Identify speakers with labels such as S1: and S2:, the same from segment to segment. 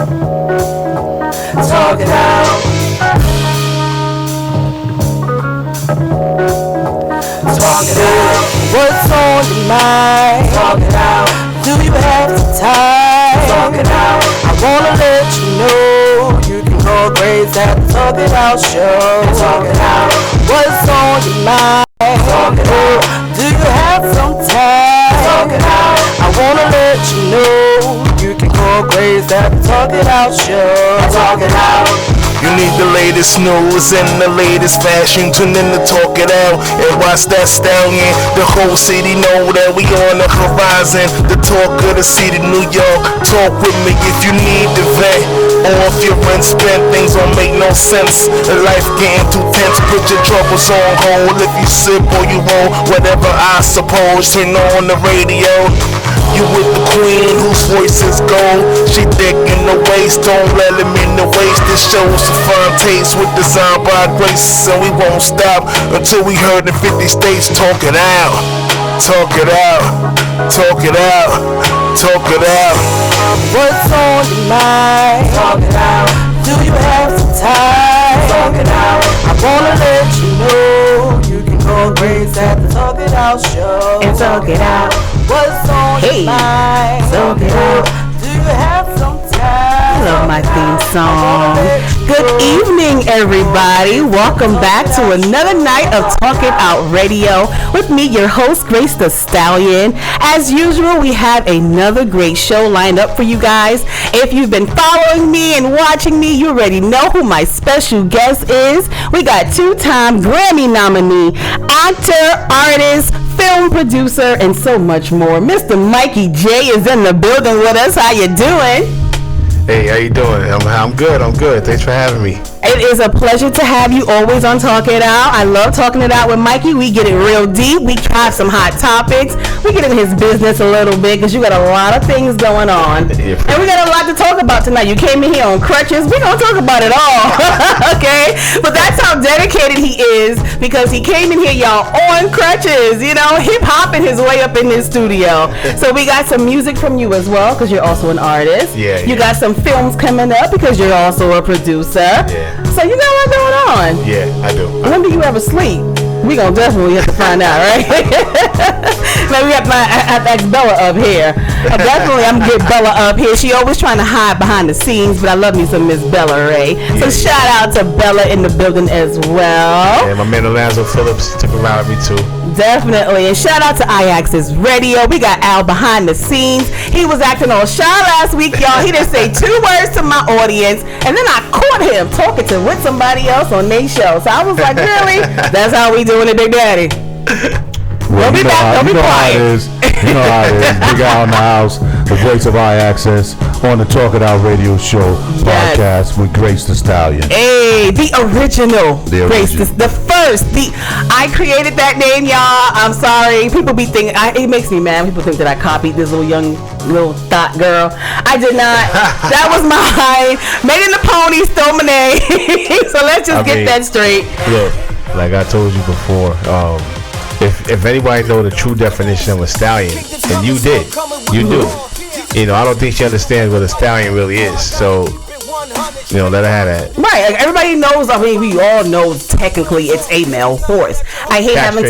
S1: Talk it out. Talk it out. What's on your mind? Talk it out. Do you have the time? Talk it out. I wanna let you know you can call Grace at the Talk It Out show. Talk it out. What's on your mind? Talk it out. Do you have some time? Talk it out. I wanna let you know you can call Grace at the Talk It Out show. Talk it out.
S2: You need the latest news and the latest fashion. Tune in to Talk It Out and watch that stallion. The whole city know that we on the horizon. The talk of the city, New York. Talk with me if you need the vet. Or if your rent spent, things don't make no sense. The life getting too tense, put your troubles on hold. If you sip or you roll, whatever I suppose. Turn on the radio. You with the queen whose voice is gold. She thick in the waist, don't let him in the waist. This show's a fine taste with design by Grace. And we won't stop until we heard the 50 states. Talk it out, talk it out, talk it out, talk it out.
S1: What's on your mind? Talk it out. Do you have some time? Talk it out. I wanna let you know you can call Grace at the Talk It Out show.
S3: And talk it out.
S1: What's on your mind?
S3: Talk it out.
S1: Do you have some time?
S3: I love my theme song. Good evening, everybody. Welcome back to another night of Talk It Out Radio with me, your host, Grace the Stallion. As usual, we have another great show lined up for you guys. If you've been following me and watching me, you already know who my special guest is. We got two-time Grammy nominee, actor, artist, film producer, and so much more. Mr. Mikey J is in the building with us. How you doing?
S2: Hey, how you doing? I'm good. Thanks for having me.
S3: It is a pleasure to have you always on Talk It Out. I love talking it out with Mikey. We get it real deep. We have some hot topics. We get in his business a little bit because you got a lot of things going on. And we got a lot to talk about tonight. You came in here on crutches. We're going to talk about it all. Okay? But that's how dedicated he is because he came in here, y'all, on crutches. You know, hip-hopping his way up in this studio. So we got some music from you as well because you're also an artist.
S2: Yeah.
S3: You got some films coming up because you're also a producer.
S2: Yeah.
S3: So you got a lot going on.
S2: Yeah, I do.
S3: When do you ever sleep? We gonna definitely have to find out, right? Maybe we have to ask Bella up here. Definitely, I'm gonna get Bella up here. She always trying to hide behind the scenes, but I love me some Miss Bella Ray. So shout out to Bella in the building as well.
S2: Yeah, my man Alonzo Phillips took around me too.
S3: Definitely, and shout out to iAccess Radio. We got Al behind the scenes. He was acting all shy last week, y'all. He didn't say 2 words to my audience, and then I caught him talking with somebody else on their show. So I was like, really? That's how we doing it, Big Daddy.
S4: Well,
S3: Don't be back. Don't be quiet.
S4: You know how it is. Big Al in the house, the voice of iAccess on the Talk It Out Radio Show podcast with Grace the Stallion.
S3: Hey, the original.
S4: Grace,
S3: the first. I created that name, y'all. I'm sorry. People be thinking, it makes me mad. People think that I copied this little thought girl. I did not. That was mine. Megan the Pony stole my name. So let's just get that straight.
S2: Look, like I told you before, if anybody know the true definition of a stallion, and you do. You know, I don't think she understands what a stallion really is. So, you know, let her have that.
S3: Right. Like everybody knows. I mean, we all know technically it's a male horse. I hate having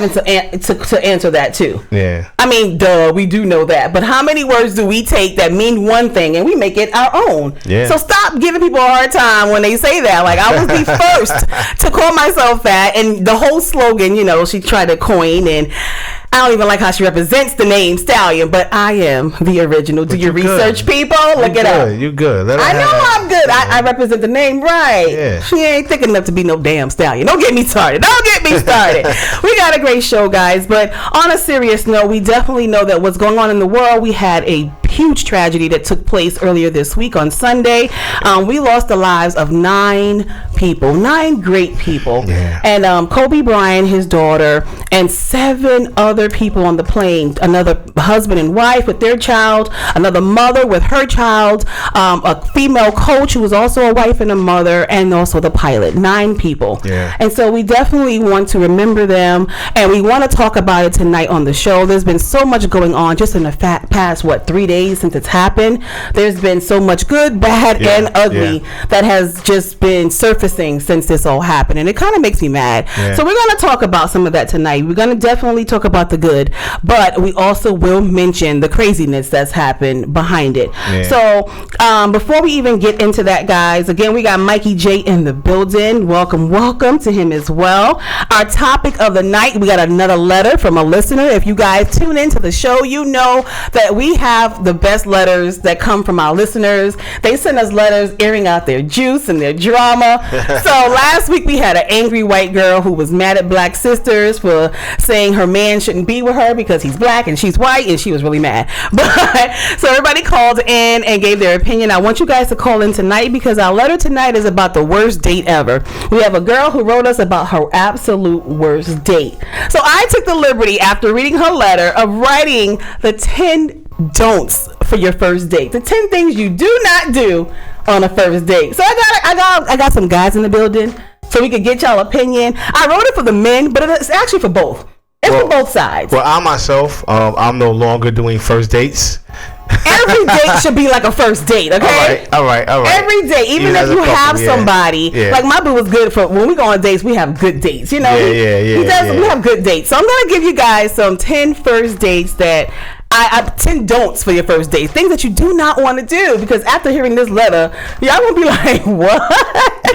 S3: to answer that too.
S2: Yeah.
S3: I mean, duh, we do know that. But how many words do we take that mean one thing and we make it our own?
S2: Yeah.
S3: So stop giving people a hard time when they say that. Like, I was the first to call myself that. And the whole slogan, you know, she tried to coin, and I don't even like how she represents the name Stallion, but I am the original. Do your research, people. Look it up.
S2: You good.
S3: I know I'm good. I represent the name right.
S2: Yeah.
S3: She ain't thick enough to be no damn stallion. Don't get me started. We got a great show, guys. But on a serious note, we definitely know that what's going on in the world. We had a huge tragedy that took place earlier this week on Sunday. We lost the lives of 9 people, 9 great people.
S4: Yeah.
S3: And Kobe Bryant, his daughter, and 7 other people on the plane. Another husband and wife with their child, another mother with her child, a female coach who was also a wife and a mother, and also the pilot. 9 people.
S4: Yeah.
S3: And so we definitely want to remember them, and we want to talk about it tonight on the show. There's been so much going on just in the past 3 days since it's happened. There's been so much good, bad, and ugly that has just been surfacing since this all happened, and it kind of makes me mad. So we're going to talk about some of that tonight. We're going to definitely talk about the good, but we also will mention the craziness that's happened behind it. So before we even get into that, guys, again, we got Mikey J in the building. Welcome to him as well. Our topic of the night, we got another letter from a listener. If you guys tune into the show, you know that we have the best letters that come from our listeners. They send us letters airing out their juice and their drama. So last week we had an angry white girl who was mad at Black sisters for saying her man shouldn't be with her because he's black and she's white, and she was really mad. But so everybody called in and gave their opinion. I want you guys to call in tonight because our letter tonight is about the worst date ever. We have a girl who wrote us about her absolute worst date. So I took the liberty, after reading her letter, of writing the 10 don'ts for your first date. The 10 things you do not do on a first date. So I got some guys in the building so we could get y'all opinion. I wrote it for the men, but it's actually for both. It's for both sides.
S5: Well, I myself, I'm no longer doing first dates.
S3: Every date should be like a first date, okay?
S5: All right.
S3: Every day, even if you have somebody, like my boo was good for when we go on dates. We have good dates, you know. We have good dates. So I'm gonna give you guys some 10 first dates that. 10 don'ts for your first date. Things that you do not want to do, because after hearing this letter, y'all gonna be like, what?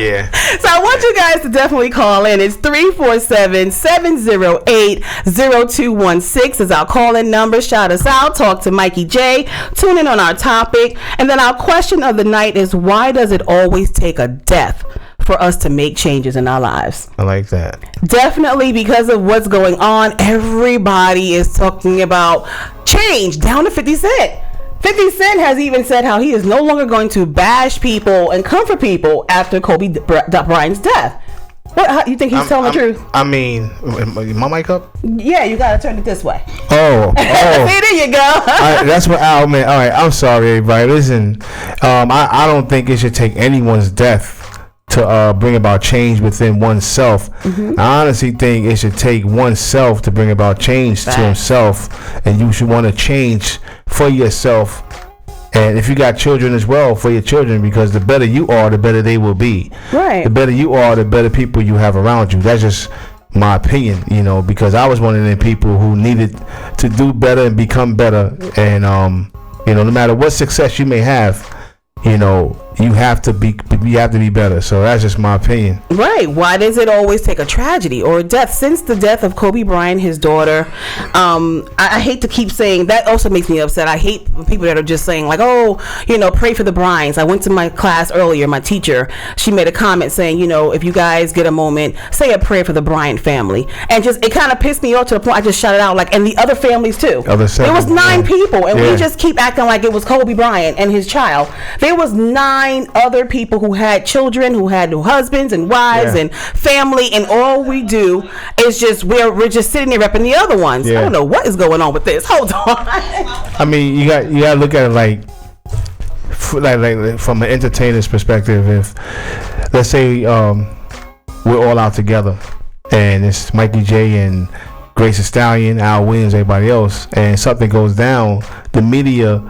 S5: Yeah.
S3: So I want you guys to definitely call in. It's 347-708-0216 is our call-in number. Shout us out. Talk to Mikey J. Tune in on our topic. And then our question of the night is, why does it always take a death for us to make changes in our lives?
S5: I like that.
S3: Definitely, because of what's going on, everybody is talking about change down to 50 Cent. 50 Cent has even said how he is no longer going to bash people and comfort people after Kobe Bryant's death. How, you think he's telling the truth?
S5: I mean, my mic up?
S3: Yeah, you gotta turn it this way.
S5: Oh.
S3: See, there you go.
S5: That's what. Oh man. All right. I'm sorry, everybody. Listen, I don't think it should take anyone's death to bring about change within oneself. I honestly think it should take oneself to bring about change to himself, and you should want to change for yourself. And if you got children as well, for your children, because the better you are, the better they will be.
S3: Right.
S5: The better you are, the better people you have around you. That's just my opinion, you know, because I was one of the people who needed to do better and become better. And, you know, no matter what success you may have, you know, you have to be better. So that's just my opinion.
S3: Right. Why does it always take a tragedy or a death? Since the death of Kobe Bryant, his daughter, I hate to keep saying that. Also makes me upset. I hate people that are just saying like, oh, you know, pray for the Bryants. I went to my class earlier. My teacher, she made a comment saying, you know, if you guys get a moment, say a prayer for the Bryant family. And just, it kind of pissed me off to the point I just shut it out. Like, and the other families too. It was 9 people, and we just keep acting like it was Kobe Bryant and his child. There was 9 other people who had children, who had husbands and wives and family, and all we do is just we're just sitting there repping the other ones. I don't know what is going on with this. Hold on.
S5: I mean, you got to look at it like from an entertainer's perspective. If let's say we're all out together, and it's Mikey J and Grace the Stallion, Al Williams, everybody else, and something goes down, the media.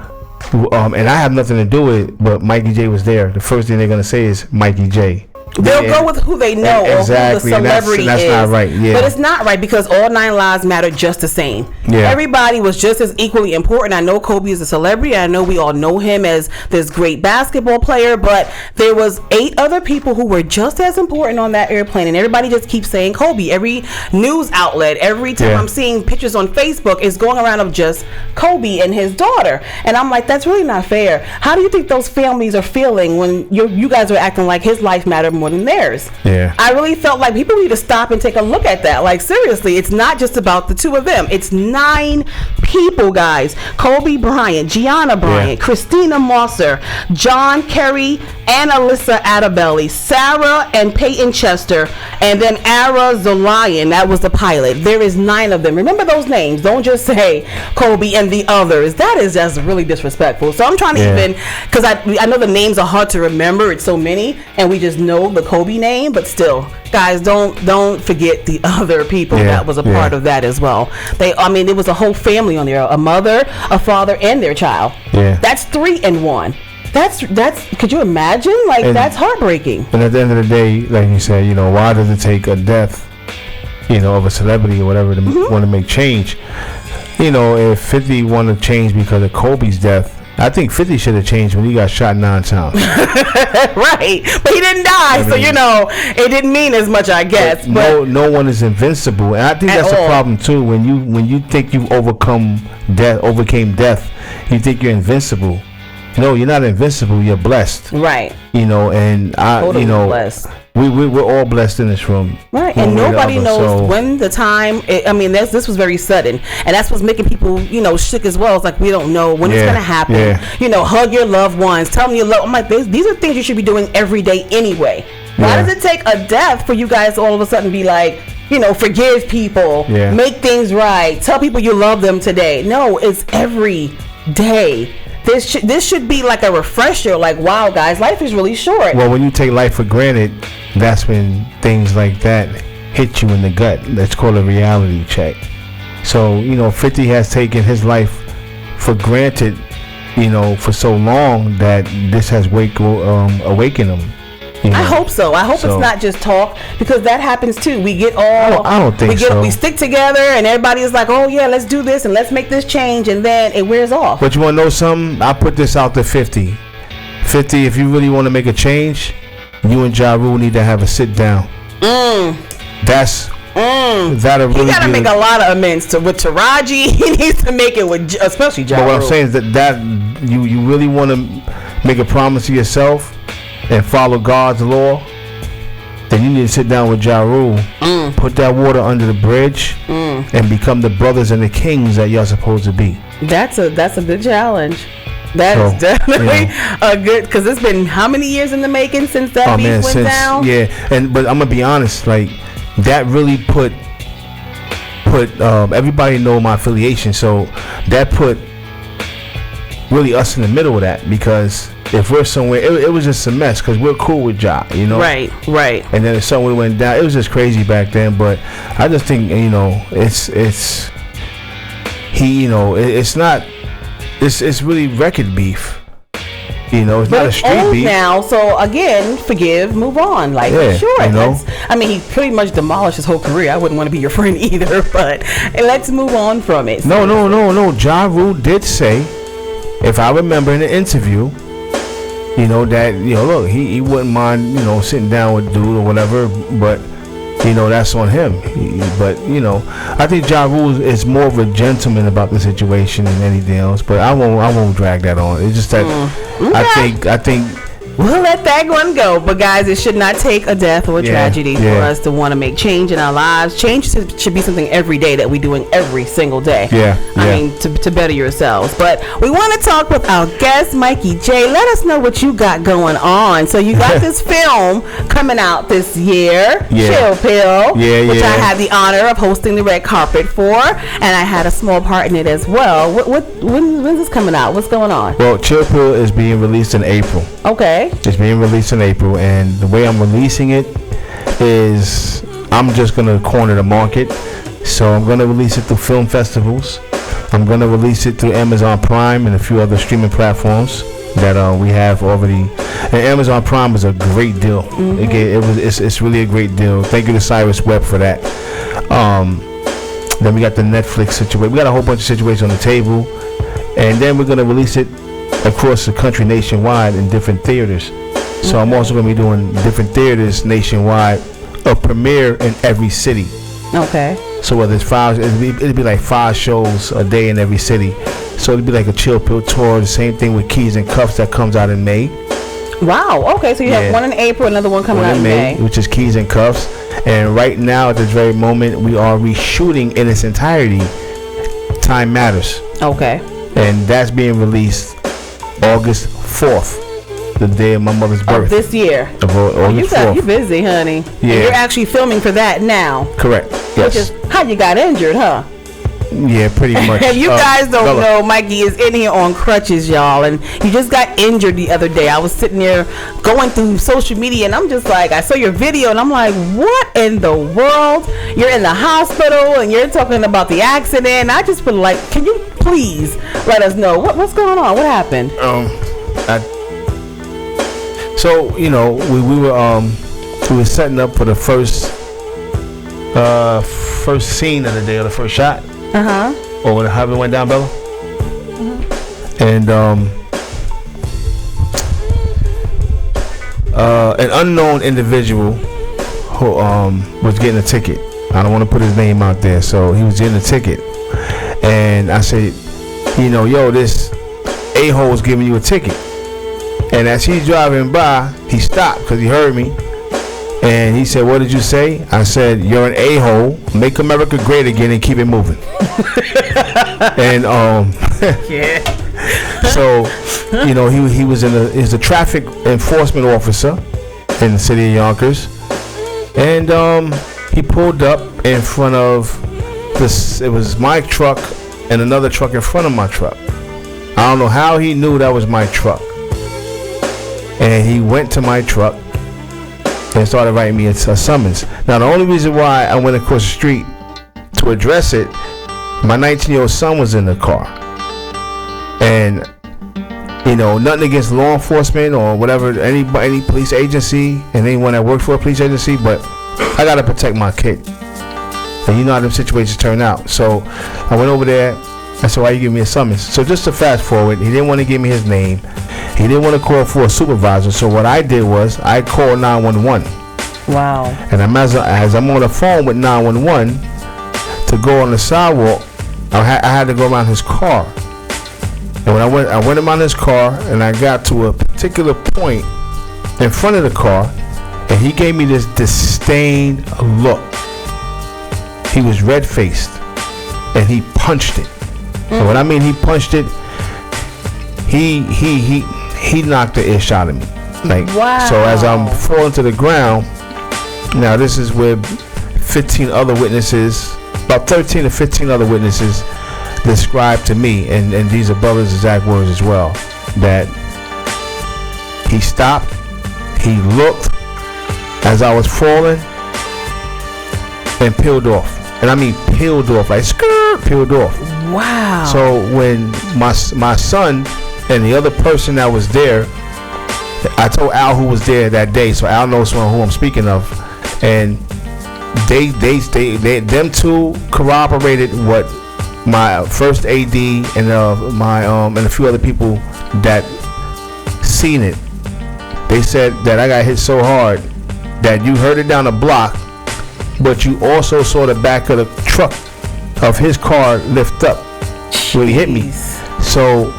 S5: And I have nothing to do with it, but Mikey J was there. The first thing they're gonna say is Mikey J.
S3: They'll go with who they know or who the celebrity
S5: that's
S3: is.
S5: Not right. Yeah.
S3: But it's not right, because all 9 lives matter just the same.
S5: Yeah.
S3: Everybody was just as equally important. I know Kobe is a celebrity. I know we all know him as this great basketball player, but there was 8 other people who were just as important on that airplane, and everybody just keeps saying Kobe. Every news outlet, every time I'm seeing pictures on Facebook, is going around of just Kobe and his daughter. And I'm like, that's really not fair. How do you think those families are feeling when you guys are acting like his life mattered more than theirs? I really felt like people need to stop and take a look at that. Like, seriously, it's not just about the 2 of them. It's 9 people, guys. Kobe Bryant, Gianna Bryant, Christina Mosser, John Kerry, and Alyssa Adebelly, Sarah and Peyton Chester, and then Ara Zolayan. That was the pilot. There is 9 of them. Remember those names. Don't just say Kobe and the others. That is just really disrespectful. So I'm trying to even, because I know the names are hard to remember. It's so many, and we just know the Kobe name, but still, guys, don't forget the other people that was a part of that as well. It was a whole family on there, a mother, a father, and their child. That's 3 in 1. That's could you imagine? That's heartbreaking.
S5: And at the end of the day, like you said, why does it take a death, of a celebrity or whatever to want to make change? If 50 wanted to change because of Kobe's death, I think 50 should have changed when he got shot 9 times.
S3: Right, but he didn't die, so it didn't mean as much, I guess. But
S5: no one is invincible, and I think that's a problem too. When you think you've overcame death, you think you're invincible. No, you're not invincible. You're blessed.
S3: Right.
S5: And
S3: totally blessed.
S5: We're all blessed in this room.
S3: Right, and nobody knows when the time. This was very sudden, and that's what's making people, shook as well. It's like we don't know when it's gonna happen. Hug your loved ones, tell them you love. I'm like, these are things you should be doing every day anyway. Why does it take a death for you guys to all of a sudden be like, forgive people, make things right, tell people you love them today? No, it's every day. This should be like a refresher. Like, wow, guys, life is really short.
S5: Well, when you take life for granted, that's when things like that hit you in the gut. That's called a reality check. So 50 has taken his life for granted, for so long that this has awakened him.
S3: I hope so. I hope it's not just talk, because that happens too. We get all.
S5: I don't think so.
S3: We stick together, and everybody is like, "Oh yeah, let's do this and let's make this change," and then it wears off.
S5: But you want to know something? I put this out to 50. 50, if you really want to make a change, you and Ja Rule need to have a sit down. That'll really.
S3: He gotta make a lot of amends with Taraji. He needs to make it with, especially Ja Rule.
S5: But what I'm saying is that you really want to make a promise to yourself and follow God's law, then you need to sit down with Ja Rule, put that water under the bridge, and become the brothers and the kings that you're supposed to be.
S3: That's a good challenge. That is definitely a good, because it's been how many years in the making since that beef went down?
S5: Yeah, but I'm gonna be honest, like that really put everybody know my affiliation, so that put really us in the middle of that, because if we're somewhere, it was just a mess, because we're cool with Ja,
S3: Right. And
S5: then if somewhere went down, it was just crazy back then. But I just think, it's really record beef. It's not a street beef
S3: now. So again, forgive, move on. Like, sure. He pretty much demolished his whole career. I wouldn't want to be your friend either. But let's move on from it.
S5: No. Ja Rule did say, if I remember in the interview, that look, he wouldn't mind sitting down with dude or whatever, but that's on him. But I think Ja Rule is more of a gentleman about the situation than anything else. But I won't drag that on. It's just that I think
S3: we'll let that one go. But guys, it should not take a death or a tragedy for us to want to make change in our lives. Change should be something every day that we're doing every single day. To better yourselves. But we want to talk with our guest, Mikey J. Let us know what you got going on. So you got this film coming out this year, Chill Pill, which I had the honor of hosting the red carpet for, and I had a small part in it as well. When's this coming out? What's going on?
S5: Well, Chill Pill is being released in April.
S3: Okay.
S5: It's being released in April, and the way I'm releasing it is I'm just going to corner the market. So I'm going to release it through film festivals. I'm going to release it through Amazon Prime and a few other streaming platforms that we have already. And Amazon Prime is a great deal. It's really a great deal. Thank you to Cyrus Webb for that. Then we got the Netflix situation. We got a whole bunch of situations on the table, and then we're going to release it across the country, nationwide, in different theaters. So I'm also going to be doing different theaters nationwide, a premiere in every city.
S3: Okay.
S5: So whether it's it'd be like 5 shows a day in every city. So it'd be like a Chill Pill tour. The same thing with Keys and Cuffs that comes out in May.
S3: Wow. Okay, so you have one in April, another one coming out in May,
S5: which is Keys and Cuffs. And right now, at this very moment, we are reshooting in its entirety Time Matters.
S3: Okay.
S5: And that's being released August 4th, the day of my mother's birth.
S3: Of this year.
S5: Of August 4th.
S3: You busy, honey.
S5: Yeah.
S3: And you're actually filming for that now.
S5: Correct. Yes.
S3: Which is how you got injured, huh?
S5: Yeah, pretty much.
S3: If you guys don't
S5: Bella.
S3: know, Mikey is in here on crutches, y'all, and he just got injured the other day. I was sitting there going through social media, and I'm just like, I saw your video, and I'm like, what in the world? You're in the hospital, and you're talking about the accident. I just feel like, can you please let us know what's going on? What happened?
S5: So we were setting up for the first scene of the day, or the first shot. Or when however it went down, Bella. And an unknown individual who was getting a ticket. I don't want to put his name out there, so he was getting a ticket. And I said, yo, this a-hole is giving you a ticket. And as he's driving by, he stopped because he heard me. And he said, what did you say? I said, you're an a-hole. Make America great again and keep it moving. And
S3: Yeah.
S5: so, he was he's a traffic enforcement officer in the city of Yonkers. And he pulled up in front of this. It was my truck and another truck in front of my truck. I don't know how he knew that was my truck. And he went to my truck and started writing me a summons. Now, the only reason why I went across the street to address it, my 19-year-old son was in the car. And, nothing against law enforcement or whatever, any police agency and anyone that worked for a police agency, but I got to protect my kid. And you know how them situations turn out. So I went over there. I said, why you give me a summons? So just to fast forward, he didn't want to give me his name. He didn't want to call for a supervisor. So what I did was I called 911.
S3: Wow.
S5: And as I'm on the phone with 911 to go on the sidewalk, I had to go around his car. And when I went around his car and I got to a particular point in front of the car, and he gave me this disdained look. He was red-faced and he punched it. And when I mean he punched it, he knocked the ish out of me.
S3: Wow.
S5: So as I'm falling to the ground, now this is with 15 other witnesses, about 13 to 15 other witnesses described to me, and these are Bella's exact words as well, that he stopped, he looked as I was falling, and peeled off. And I mean peeled off, like skirt, peeled off.
S3: Wow.
S5: So when my son and the other person that was there, I told Al who was there that day, so Al knows who I'm speaking of, and them two corroborated what my first AD and and a few other people that seen it. They said that I got hit so hard that you heard it down the block, but you also saw the back of the truck of his car lift up when he hit me. So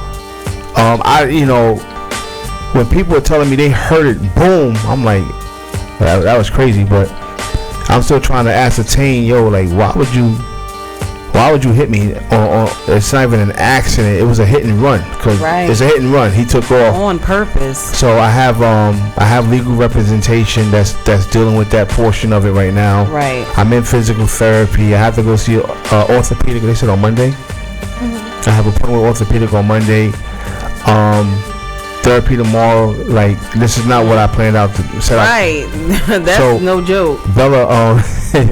S5: when people were telling me they heard it boom, I'm like, that was crazy. But I'm still trying to ascertain, why would you hit me? Or it's not even an accident. It was a hit and run, because it's a hit and run. He took off
S3: on purpose. So
S5: I have legal representation that's dealing with that portion of it right now.
S3: Right.
S5: I'm in physical therapy. I have to go see orthopedic. They said on Monday. I have an appointment with orthopedic on Monday. Therapy tomorrow. Like, this is not what I planned out to set up.
S3: Right. That's no joke.
S5: Bella,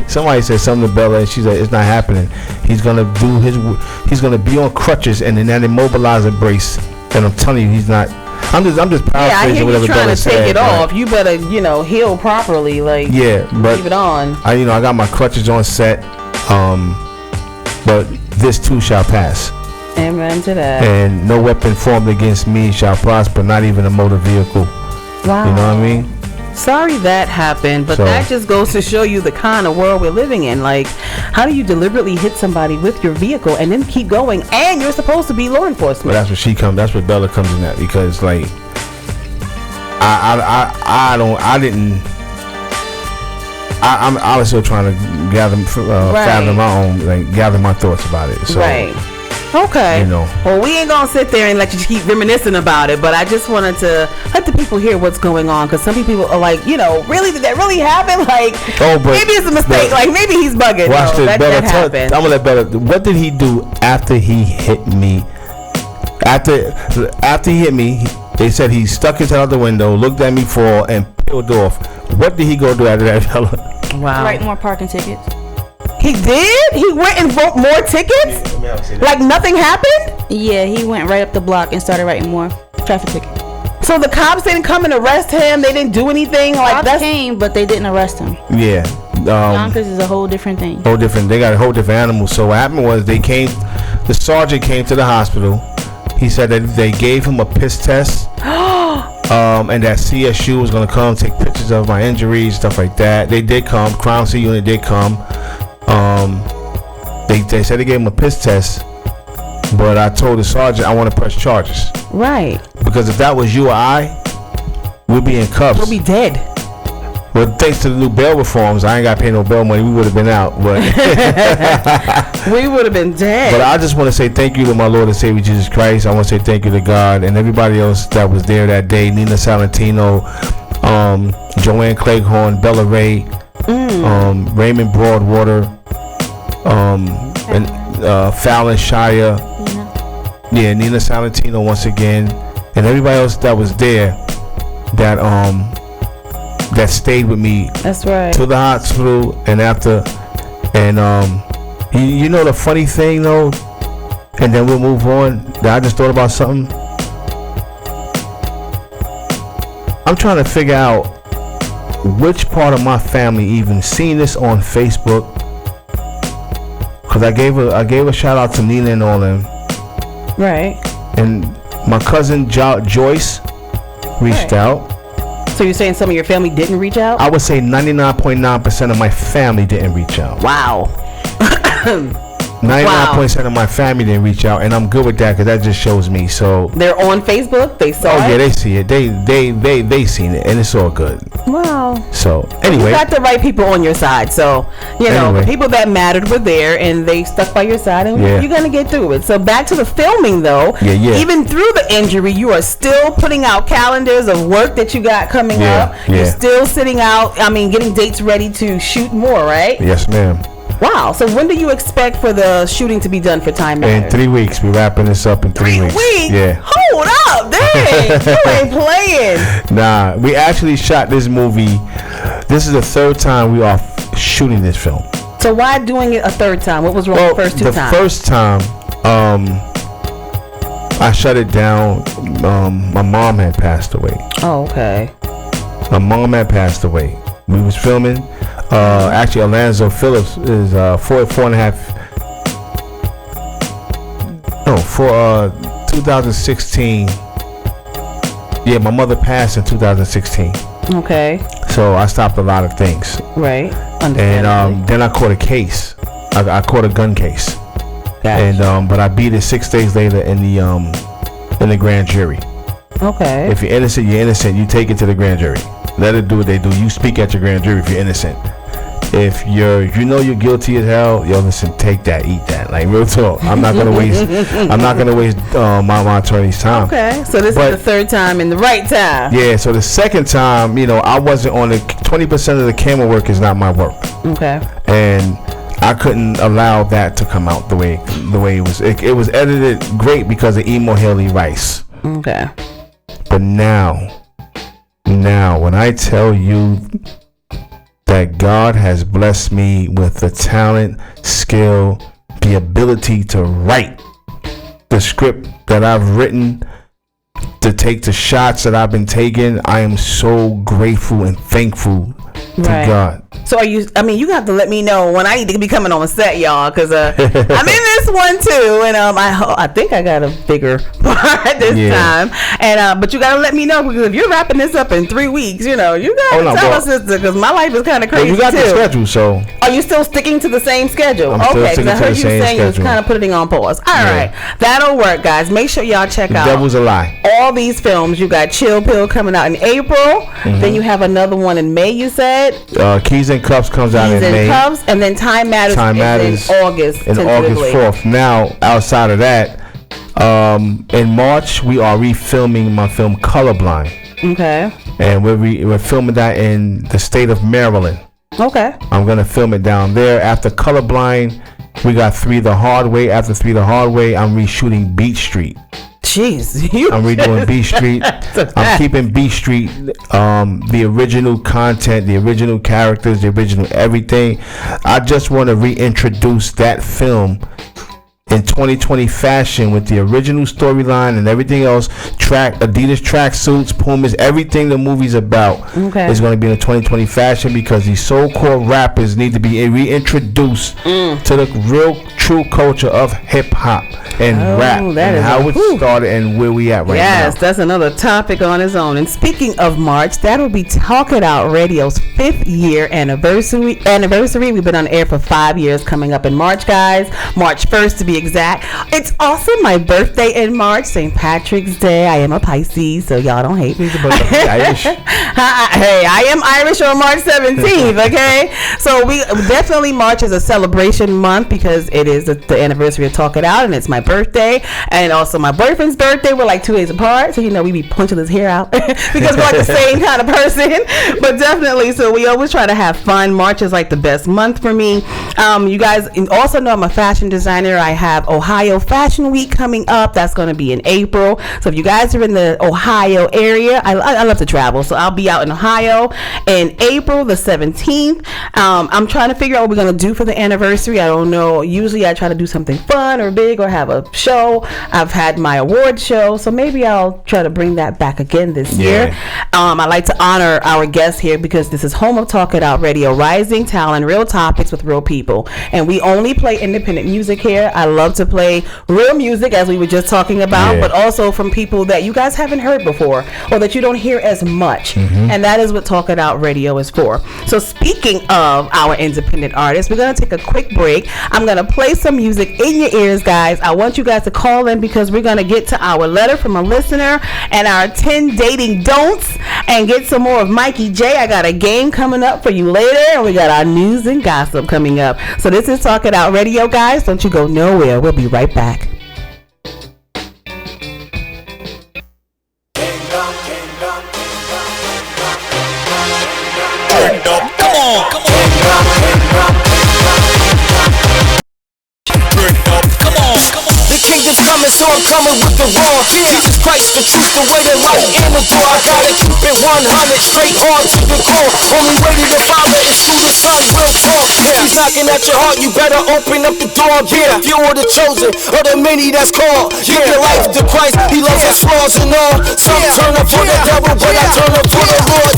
S5: somebody said something to Bella, and she said it's not happening. He's gonna be on crutches and in that immobilizer brace. And I'm telling you, he's not. I'm just paraphrasing whatever Bella said.
S3: Yeah, I hear you trying to take it off. You better, heal properly. Like,
S5: but
S3: leave it on.
S5: I got my crutches on set. But this too shall pass.
S3: Amen to that.
S5: And no weapon formed against me shall prosper, not even a motor vehicle.
S3: Wow.
S5: You know what I mean?
S3: Sorry that happened, but that just goes to show you the kind of world we're living in. Like, how do you deliberately hit somebody with your vehicle and then keep going? And you're supposed to be law enforcement.
S5: But that's where Bella comes in at, because like I'm still trying to gather my thoughts about it. So
S3: Okay.
S5: You know.
S3: Well, we ain't gonna sit there and let you keep reminiscing about it, but I just wanted to let the people hear what's going on, because some people are like, really, did that really happen? Like, maybe it's a mistake. Like, maybe he's bugging.
S5: Watch this,
S3: that happened.
S5: I'm gonna let Bella. What did he do after he hit me? After he hit me, they said he stuck his head out the window, looked at me fall, and peeled off. What did he go do after that, Bella?
S3: Wow.
S6: Write more parking tickets.
S3: He did? He went and wrote more tickets? Like nothing happened?
S6: Yeah, he went right up the block and started writing more traffic tickets.
S3: So the cops didn't come and arrest him? They didn't do anything? Like
S6: Cops came, but they didn't arrest him.
S5: Yeah.
S6: Yonkers is a whole different thing.
S5: They got a whole different animal. So what happened was the sergeant came to the hospital. He said that they gave him a piss test. And that CSU was gonna come take pictures of my injuries, stuff like that. They did come. Crime scene unit did come. They said they gave him a piss test, but I told the sergeant I want to press charges.
S3: Right.
S5: Because if that was you or I, we'd be in cuffs.
S3: We'll be dead.
S5: Well, thanks to the new bail reforms, I ain't got to pay no bail money. We would have been out, but
S3: we would have been dead.
S5: But I just want to say thank you to my Lord and Savior Jesus Christ. I want to say thank you to God and everybody else that was there that day. Nina Salentino, Joanne Cleghorn, Bella Ray, Raymond Broadwater, and Fallon Shire. Yeah, Nina Salentino once again, and everybody else that was there that stayed with me.
S3: That's right.
S5: To the hospital and after, and you know the funny thing though, and then we'll move on. That I just thought about something. I'm trying to figure out which part of my family even seen this on Facebook, because I gave a shout out to Nina and all them.
S3: Right.
S5: And my cousin Joyce reached out.
S3: So you're saying some of your family didn't reach out?
S5: I would say 99.9% of my family didn't reach out.
S3: Wow.
S5: 99% of my family didn't reach out, and I'm good with that because that just shows me. So
S3: they're on Facebook. They saw it.
S5: Oh yeah, they see it. They seen it, and it's all good.
S3: Wow.
S5: So anyway,
S3: you got the right people on your side. So the people that mattered were there, and they stuck by your side, and you're gonna get through it. So back to the filming, though.
S5: Yeah.
S3: Even through the injury, you are still putting out calendars of work that you got coming up.
S5: Yeah.
S3: You're still sitting out. Getting dates ready to shoot more, right?
S5: Yes, ma'am.
S3: Wow. So when do you expect for the shooting to be done for Time Matters?
S5: In 3 weeks. We're wrapping this up in 3 weeks.
S3: 3 weeks?
S5: Yeah.
S3: Hold up. Dang. You ain't playing.
S5: Nah. We actually shot this movie. This is the third time we are shooting this film.
S3: So why doing it a third time? What was wrong the first two times?
S5: The first time, I shut it down. My mom had passed away.
S3: Oh, okay.
S5: My mom had passed away. We was filming. Actually, Alonzo Phillips is 2016. Yeah, my mother passed in 2016.
S3: Okay.
S5: So I stopped a lot of things.
S3: Right.
S5: And then I caught a case. I caught a gun case.
S3: Gotcha.
S5: And but I beat it 6 days later in the grand jury.
S3: Okay.
S5: If you're innocent, you're innocent. You take it to the grand jury. Let it do what they do. You speak at your grand jury if you're innocent. If you're guilty as hell, listen, take that, eat that. Like real talk. I'm not gonna waste my attorney's time.
S3: Okay. So this is the third time and the right time.
S5: Yeah. So the second time, I wasn't on the 20% of the camera work is not my work.
S3: Okay.
S5: And I couldn't allow that to come out the way it was. It was edited great because of Emo Haley Rice.
S3: Okay.
S5: But now, when I tell you that God has blessed me with the talent, skill, the ability to write the script that I've written, to take the shots that I've been taking, I am so grateful and thankful to God.
S3: So you got to let me know when I need to be coming on set, y'all, because I'm in this one too, and I think I got a bigger part this time, and but you got to let me know, because if you're wrapping this up in 3 weeks, you got to tell us, sister, because my life is kind of crazy.
S5: Well, you got the schedule, so
S3: are you still sticking to the same schedule?
S5: Okay,
S3: because I heard you saying you was kind of putting on pause. All right, that'll work, guys. Make sure y'all check out
S5: Devil's a Lie.
S3: All these films. You got Chill Pill coming out in April. Then you have another one in May, you said. said?
S5: Keys and Cups comes out in May.
S3: Cups, and then Time Matters is in August.
S5: In August 4th. Now, outside of that, in March, we are refilming my film Colorblind.
S3: Okay.
S5: And we're filming that in the state of Maryland.
S3: Okay.
S5: I'm going to film it down there. After Colorblind, we got 3 the Hard Way. After 3 the Hard Way, I'm reshooting Beat Street.
S3: Jeez.
S5: I'm redoing Beat Street. I'm keeping Beat Street, the original content, the original characters, the original everything. I just want to reintroduce that film in 2020 fashion with the original storyline and everything else. Adidas tracksuits, Pumas, everything the movie's about is going to be in a 2020 fashion, because these so-called rappers need to be reintroduced to the real true culture of hip-hop and rap, and how it started and where we at right now.
S3: Yes, that's another topic on its own. And speaking of March, that will be Talk It Out Radio's 5th year anniversary. We've been on air for 5 years coming up in March, guys. March 1st to be exact. It's also my birthday in March, St. Patrick's Day. I am a Pisces, so y'all don't hate me.
S5: Irish.
S3: Hey, I am Irish on March 17th, okay? So we definitely, March is a celebration month because it is the anniversary of Talk It Out, and it's my birthday, and also my boyfriend's birthday. We're like 2 days apart, so we be punching his hair out because we're like the same kind of person. But definitely, so we always try to have fun. March is like the best month for me. You guys also know I'm a fashion designer. I have Ohio Fashion Week coming up. That's going to be in April. So if you guys are in the Ohio area, I love to travel, so I'll be out in Ohio in April the 17th. I'm trying to figure out what we're going to do for the anniversary. I don't know. Usually I try to do something fun or big or have a show. I've had my award show, so maybe I'll try to bring that back again this year. I like to honor our guests here because this is home of Talk It Out Radio, rising talent, real topics with real people, and we only play independent music here. I love to play real music, as we were just talking about, but also from people that you guys haven't heard before or that you don't hear as much, and that is what Talk It Out Radio is for. So speaking of our independent artists, we're going to take a quick break. I'm going to play some music in your ears, guys. I want you guys to call in because we're going to get to our letter from a listener and our 10 dating don'ts and get some more of Mikey J. I got a game coming up for you later, and we got our news and gossip coming up. So this is Talk It Out Radio, guys. Don't you go nowhere. We'll be right back.
S1: Kingdom's coming, so I'm coming with the raw. Jesus Christ, the truth, the way, the light, and the door. I gotta keep it 100, straight hard to the core. Only way to the Father is through the Son. Real talk. If he's knocking at your heart, you better open up the door. If you are the chosen, or the many that's called. Give your life to Christ. He loves his flaws and all. Some turn up for the devil, but I turn up for the Lord.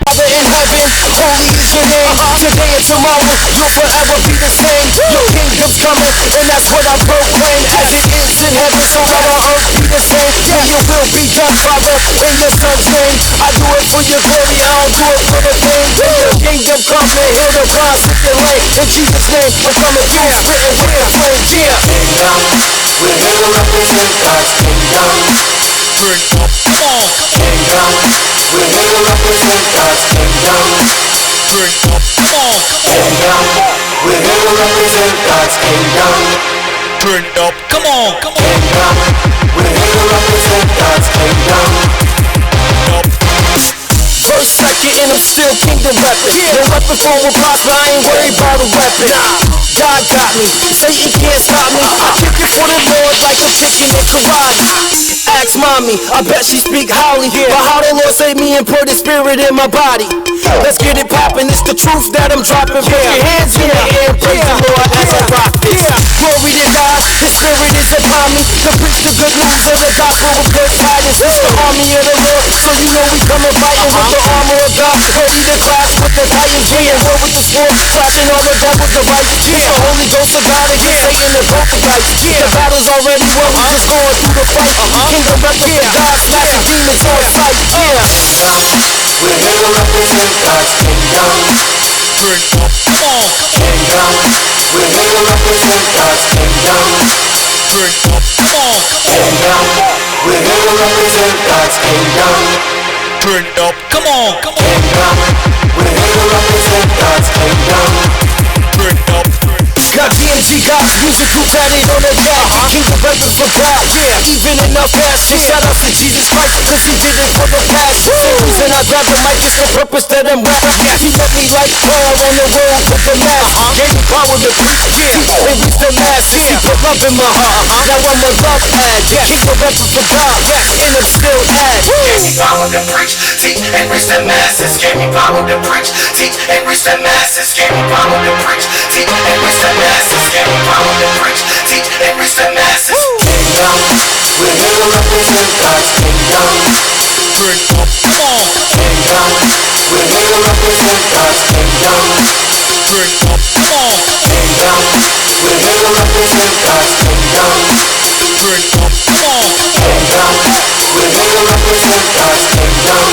S1: Father in heaven, holy is your name. Today and tomorrow, you'll forever be the same. Your kingdom's coming, and that's what I proclaim. As it is in heaven, so let our earth be the same. May your will be done, Father, in your Son's name. I do it for your glory, I don't do it for the fame. May your kingdom come and heal the rise with your lane. In Jesus' name, I'm coming through, spitting with the flame. Kingdom, we're here to represent God's kingdom.
S2: Turn up, come on,
S1: Kingdom, we're here to represent God's kingdom.
S2: turn up, come on,
S1: Kingdom, we're here to represent God's kingdom.
S2: turn up, come on,
S1: Kingdom, we're here to represent God's kingdom. First, second, and I'm still kingdom reppin'. No weapon form will prosper, I ain't worried about a weapon. God got me, Satan can't stop me. I kick it for the Lord like I'm kicking in karate. Ask mommy, I bet she speak highly. But how the Lord saved me and put his spirit in my body. Let's get it poppin', it's the truth that I'm dropping. Put your hands in the air, praise the Lord as I rock this. Glory to God, his spirit is upon me. To preach the good news of the gospel with good tidings. It's the army of the Lord, so you know we coming fighting with the armor of God. Ready to clash with the Titans, and war with the sword. Slashing all the devil's devices. It's the Holy Ghost of God against Satan and both the dice. The battle's already won, we just going through the fight. Kingdom represent God, slashing demons on sight. We're here to represent God's kingdom.
S2: turn up, come on,
S1: Kingdom, we're here to represent God's kingdom.
S2: turn up, come on,
S1: Kingdom, we're here to represent God's kingdom.
S2: turn up, come on,
S1: Kingdom, we're here to forgot. Yeah, even in our fashion. Shout out to Jesus Christ, cause he did it for the passion. Same reason I grabbed the mic, it's the purpose that I'm rapping. He let me like Paul on the road with the mask. Gave me power to preach, and reach the masses. He put love in my heart, now I'm a love addict. King of rapping for God, and I'm still at.
S7: Gave me power to preach, teach, and reach the masses. Gave me power to preach, teach, and reach the masses. Gave me power to preach, teach, and reach the masses. Gave me power to preach, teach, and reach the masses. Kingdom, we're here to represent God's kingdom.
S2: Drink up, come on.
S7: Kingdom, we're here to represent God's kingdom.
S2: Drink up, come on.
S7: Kingdom, we're here to represent God's kingdom.
S2: Drink up, come on.
S7: Kingdom, we're here to represent God's kingdom.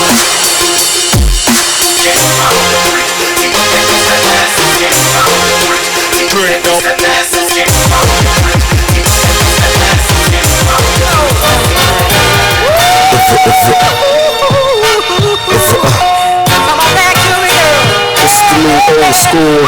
S7: Give me power to preach, teach, and reach the masses. Give me power to preach, teach, and reach the masses. Give me power to preach, teach, and reach the masses. Give me power to
S1: It's the new old school.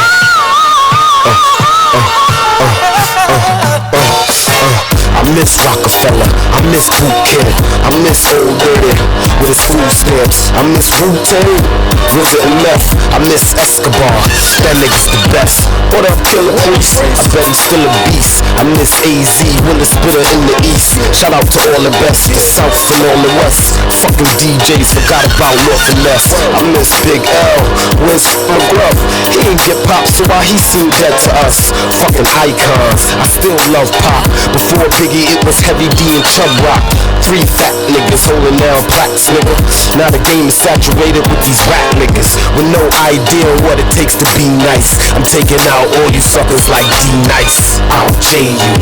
S1: I miss Rockefeller, I miss Boot Kid, I miss Old Dirty with his food stamps. I miss Wu-Tang, RZA and Meth, I miss Escobar, that nigga's the best. What up, Killer Ace? I bet he's still a beast. I miss AZ, Willis Bitter in the East. Shout out to all the best, the South and all the West. Fucking DJs forgot about North and West. I miss Big L, where's McGruff? He ain't get popped, so why he seem dead to us? Fucking icons, I still love pop. Before Biggie, it was Heavy D and Chub Rock. 3 fat niggas holding down plaques, nigga. Now the game is saturated with these rap niggas with no idea what it takes to be nice. I'm taking out all you suckers like D-Nice. I'll J you,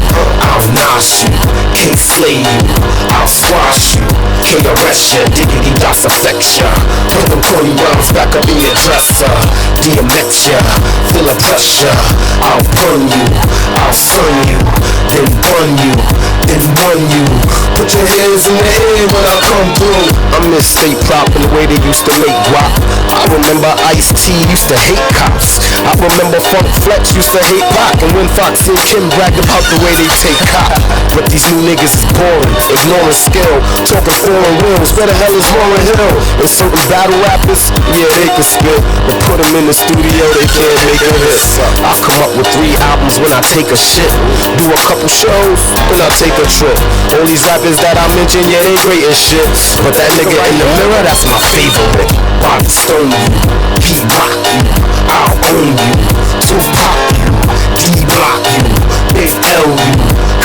S1: I'll nosh you, can't slay you, I'll squash you, can't arrest ya, diggity dots affect ya. Put them 20 rounds back up in your dresser, DMX ya, feel the pressure. I'll burn you, I'll sun you, then burn you, then run you. Put your hands in the air when I come through. I miss State Prop and the way they used to make guap. I remember Ice-T used to hate cops. I remember Funk Flex used to hate Pac. And when Foxy and Kim bragged about the way they take cop. But these new niggas is boring, ignoring skill, talking foreign wheels. Where the hell is Lauryn Hill? And certain battle rappers, yeah, they can spit, but put them in the studio, they can't make a hit. I come up with 3 albums when I take a shit, do a couple shows when I take a trip. All these rappers that I mentioned, yeah, they great as shit, but that nigga in the mirror, that's my favorite. Bobby Stone you, Pete Rock you, I'll own you, Tupac you, D-Block you, Big L you,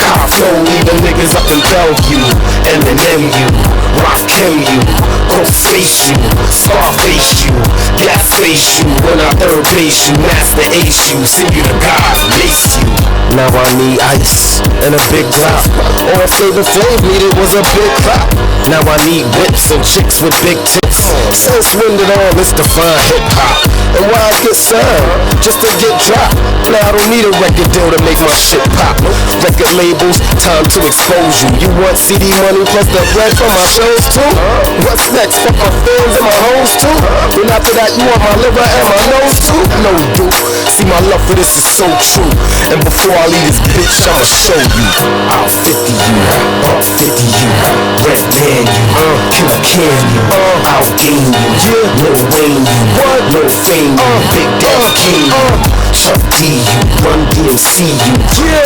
S1: Cop Flow, leave the niggas up in Bellevue, Eminem you, Rakim you, Ghostface you, Scarface you, Gas-Face you, when I third base you, Master Ace you, send you to God, mace you. Now I need ice and a big drop. All Flavor Flav needed was a big clap. Now I need whips and chicks with big tits. Since when did all this define hip-hop? And why I get signed? Just to get dropped. Now I don't need a record deal to make my shit pop. Record labels, time to expose you. You want CD money plus the bread from my shows too? What's next? Fuck my fans and my hoes too? Then after that you want my liver and my nose too? No dude, see my love for this is so true. And before I leave this bitch, I'ma show you. I'll 50 you, I'll 50 you, Red Man you, Kill Can you, I'll game you, Lil Wayne you, Lil Fame you, Big Daddy King you, Chuck D you, Run DMC you,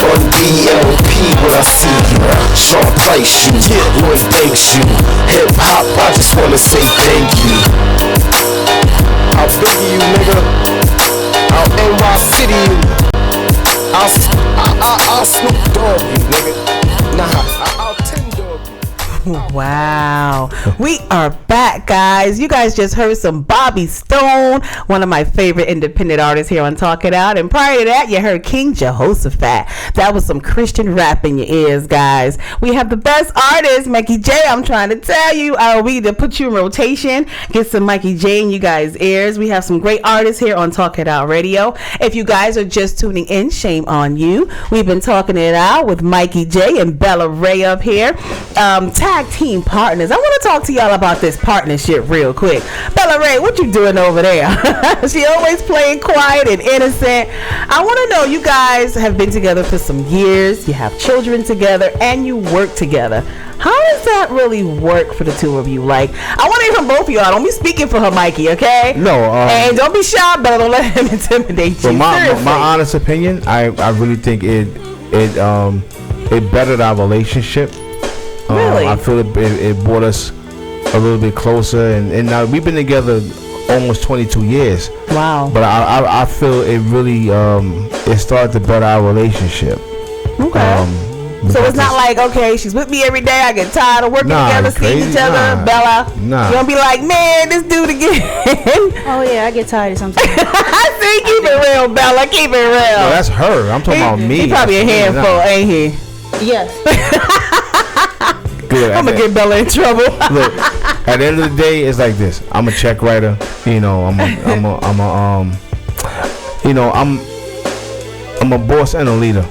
S1: Run BLP when I see you, Sean Price you, Lloyd Banks you, Hip Hop, I just wanna say thank you. I'll Biggie you, nigga, I'll NY City you, I'll Snoop Dogg you, nigga. Nah, I'll 10 Dogg you.
S3: Wow. We are back, guys. You guys just heard some Bobby Stone, one of my favorite independent artists here on Talk It Out. And prior to that, you heard King Jehoshaphat. That was some Christian rap in your ears, guys. We have the best artist, Mikey J. I'm trying to tell you. We need to put you in rotation, get some Mikey J in you guys' ears. We have some great artists here on Talk It Out Radio. If you guys are just tuning in, shame on you. We've been talking it out with Mikey J and Bella Ray up here. Tap tag team partners. I want to talk to y'all about this partnership real quick. Bella Ray, what you doing over there? She always playing quiet and innocent. I want to know, you guys have been together for some years. You have children together and you work together. How does that really work for the two of you? Like, I want to hear from both of y'all. Don't be speaking for her, Mikey, okay?
S5: No.
S3: And don't be shy, Bella. Don't let him intimidate you.
S5: My honest opinion, I really think it bettered our relationship.
S3: Really?
S5: I feel it brought us a little bit closer, and now we've been together almost 22 years.
S3: Wow.
S5: But I feel it really it started to better our relationship.
S3: Okay. So it's not like, okay, she's with me every day, I get tired of working together, seeing each other, Bella.
S5: Nah.
S3: You don't be like, man, this dude again.
S6: Oh yeah, I get tired sometimes.
S3: See, keep it real, Bella. Keep it real.
S5: No, that's her. I'm talking about me.
S3: He probably a handful, ain't he?
S6: Yes.
S5: Good.
S3: I'm gonna get Bella in trouble.
S5: Look, at the end of the day, it's like this. I'm a check writer. You know, I'm a boss and a leader.